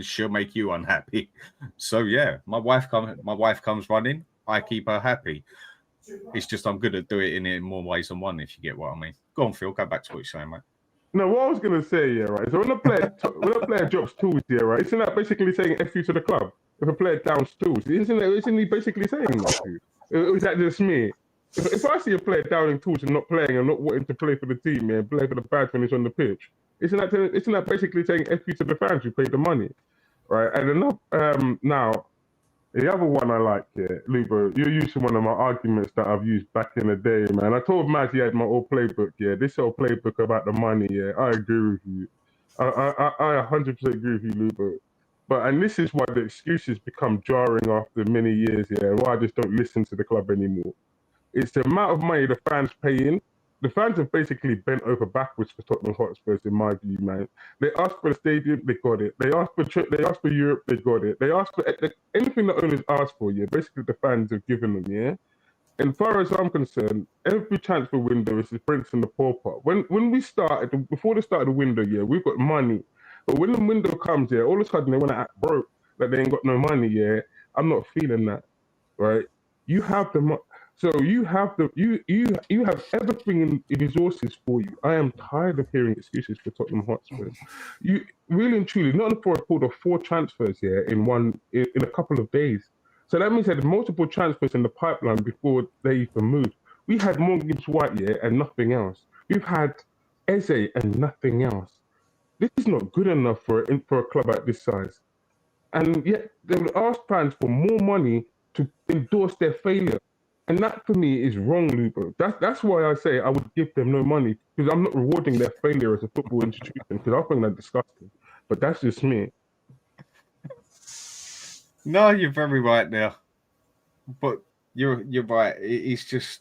she'll make you unhappy. So yeah, my wife comes running. I keep her happy. It's just I'm good at doing it in more ways than one, if you get what I mean. Go on, Phil. Go back to what you're saying, mate. No, what I was gonna say, yeah, right. So when a player drops tools, yeah, right. Isn't that basically saying F you to the club? If a player downs tools, isn't he basically saying that? Is that just me? If I see a player downing tools and not playing and not wanting to play for the team, yeah, play for the badge when he's on the pitch, isn't that basically saying F you to the fans who paid the money, right? And enough. Now, the other one I like, yeah, Luba, you're using one of my arguments that I've used back in the day, man. I told Maz he had my old playbook, yeah. This old playbook about the money, yeah. I agree with you. I 100% agree with you, Luba. And this is why the excuses become jarring after many years, yeah, and why I just don't listen to the club anymore. It's the amount of money the fans pay in. The fans have basically bent over backwards for Tottenham Hotspurs, in my view, man. They asked for the stadium, they got it. They asked for Europe, they got it. They asked for anything that owners asked for, yeah. Basically, the fans have given them, yeah. And as far as I'm concerned, every transfer window is the prince and the pauper. When we started, before the start of the window, yeah, we've got money. But when the window comes, yeah, all of a sudden they want to act broke, like they ain't got no money, yeah. I'm not feeling that, right? You have the money. So you have everything in resources for you. I am tired of hearing excuses for Tottenham Hotspurs. You really and truly, not for a pulled off 4 transfers here in a couple of days. So that means that multiple transfers in the pipeline before they even moved. We had Gibbs White here and nothing else. We've had Eze and nothing else. This is not good enough for a club at this size. And yet they would ask fans for more money to endorse their failure. And that for me is wrong, Lubo. That's why I say I would give them no money, because I'm not rewarding their failure as a football institution, because I find that disgusting. But that's just me. No, you're very right there. But you're right. It's just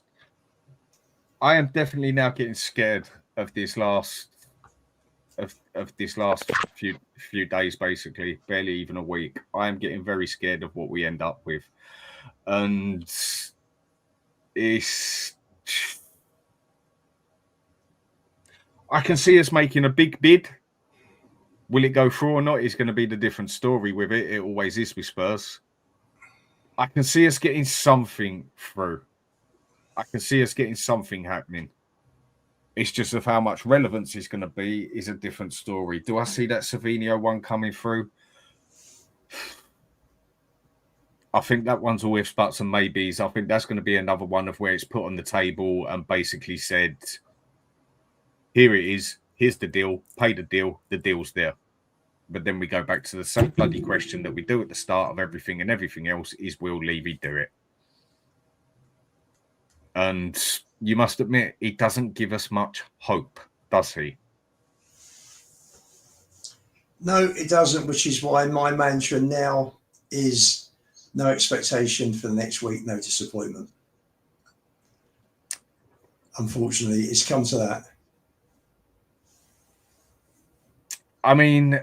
I am definitely now getting scared of this last few days, basically, barely even a week. I am getting very scared of what we end up with. And I can see us making a big bid. Will it go through or not? It's going to be the different story with it. It always is with Spurs. I can see us getting something through. I can see us getting something happening. It's just of how much relevance it's going to be is a different story. Do I see that Savinio one coming through? I think that one's all ifs, buts, and maybes. I think that's going to be another one of where it's put on the table and basically said, here it is, here's the deal, pay the deal's there. But then we go back to the same bloody question that we do at the start of everything, and everything else is, will Levy do it? And you must admit, he doesn't give us much hope, does he? No, it doesn't, which is why my mantra now is no expectation for the next week, no disappointment. Unfortunately, it's come to that. I mean,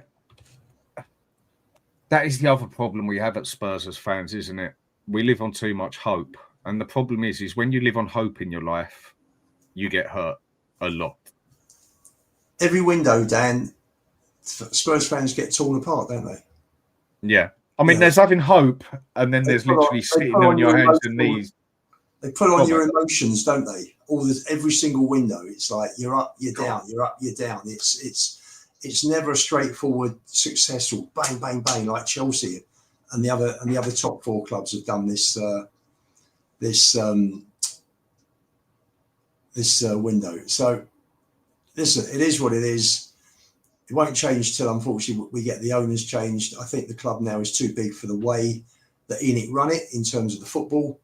that is the other problem we have at Spurs as fans, isn't it? We live on too much hope. And the problem is when you live on hope in your life, you get hurt a lot. Every window, Dan, Spurs fans get torn apart, don't they? Yeah. I mean, there's having hope, and then there's literally sitting on your hands and knees. They put on your emotions, don't they? Every single window. It's like you're up, you're down, you're up, you're down. It's never a straightforward, successful bang, bang, bang like Chelsea and the other top four clubs have done this window. So listen, it is what it is. It won't change till, unfortunately, we get the owners changed. I think the club now is too big for the way that ENIC run it in terms of the football.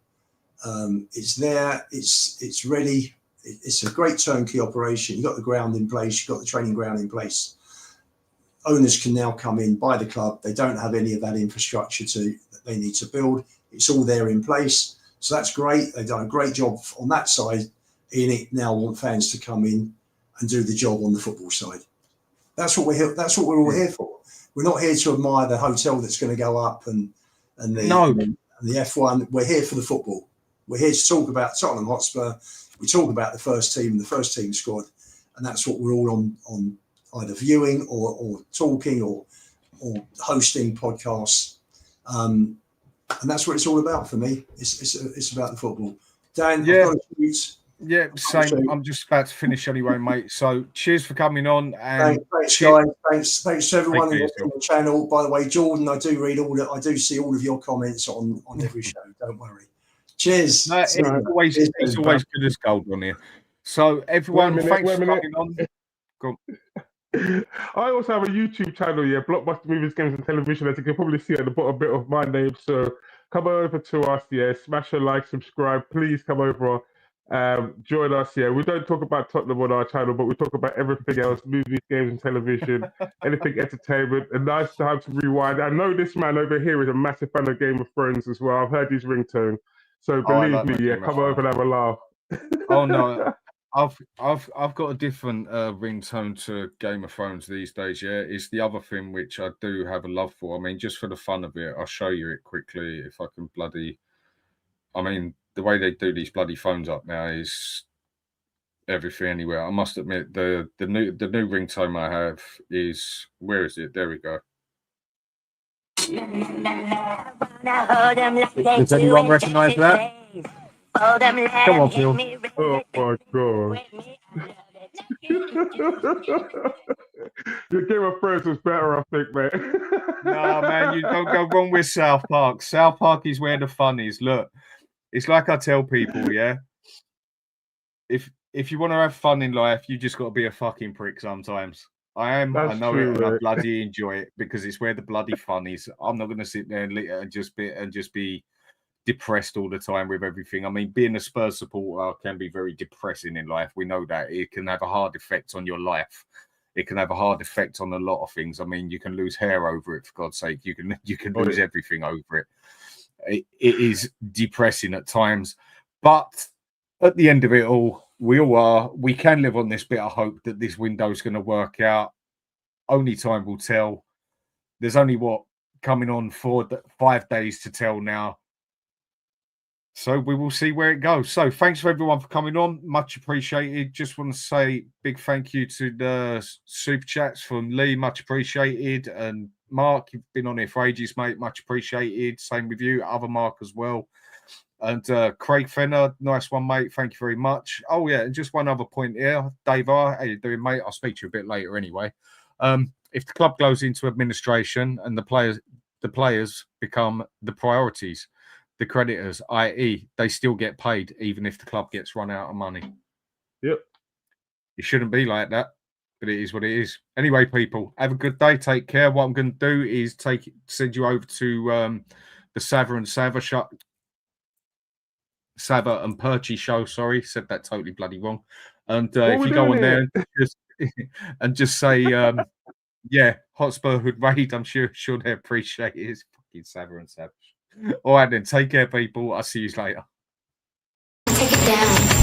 It's there. It's ready. It's a great turnkey operation. You've got the ground in place. You've got the training ground in place. Owners can now come in, buy the club. They don't have any of that infrastructure that they need to build. It's all there in place. So that's great. They've done a great job on that side. ENIC now want fans to come in and do the job on the football side. That's what we're here. That's what we're all here for. We're not here to admire the hotel that's going to go up and the F1. We're here for the football. We're here to talk about Tottenham Hotspur. We talk about the first team and the first team squad, and that's what we're all on either viewing or talking or hosting podcasts. And that's what it's all about for me. It's about the football. Dan, yeah. I've got to shoot. Yeah, same. I'm just about to finish anyway, mate. So cheers for coming on. And thanks, guys. Thanks to everyone in the channel. By the way, Jordan, I do see all of your comments on every show. Don't worry. Cheers. No, it's always good as gold on here. So everyone, thanks for coming on. Go on. I also have a YouTube channel, Blockbuster Movies, Games and Television, as you can probably see at the bottom bit of my name. So come over to us, smash a like, subscribe. Please come over. Join us. We don't talk about Tottenham on our channel, but we talk about everything else: movies, games, and television, anything entertainment. A nice time to rewind. I know this man over here is a massive fan of Game of Thrones as well. I've heard his ringtone, so believe me, come over and have a laugh. Oh no, I've got a different ringtone to Game of Thrones these days. It's the other thing which I do have a love for. I mean, just for the fun of it, I'll show you it quickly if I can bloody. I mean, the way they do these bloody phones up now is everything anywhere. I must admit, the new ringtone I have is, where is it? There we go. Does anyone recognise that? Come on, Phil. Oh my god. The Game of Thrones was better, I think, mate. No, man, you don't go wrong with South Park. South Park is where the fun is. Look, it's like I tell people, if you want to have fun in life, you just got to be a fucking prick sometimes. I know true, it, and I bloody enjoy it because it's where the bloody fun is. I'm not going to sit there and just be depressed all the time with everything. I mean, being a Spurs supporter can be very depressing in life. We know that. It can have a hard effect on your life. It can have a hard effect on a lot of things. I mean, you can lose hair over it, for God's sake. You can lose everything over it. It is depressing at times. But at the end of it all, we can live on this bit of hope that this window is going to work out. Only time will tell. There's only coming on 5 days to tell now. So we will see where it goes. So thanks for everyone for coming on. Much appreciated. Just want to say big thank you to the super chats from Lee. Much appreciated. And Mark, you've been on here for ages, mate. Much appreciated. Same with you. Other Mark as well. And Craig Fenner, nice one, mate. Thank you very much. Oh, yeah, and just one other point here. Dave R, how you doing, mate? I'll speak to you a bit later anyway. If the club goes into administration and the players become the priorities, the creditors, i.e., they still get paid even if the club gets run out of money. Yep. It shouldn't be like that, but it is what it is. Anyway, people, have a good day. Take care. What I'm going to do is send you over to the Sava and Perchy show. Sorry, said that totally bloody wrong. And if you go on there and just say, yeah, Hotspur Hood raid, I'm sure they appreciate it. It's fucking Sava and Savage. All right, then. Take care, people. I'll see you later. Take it down.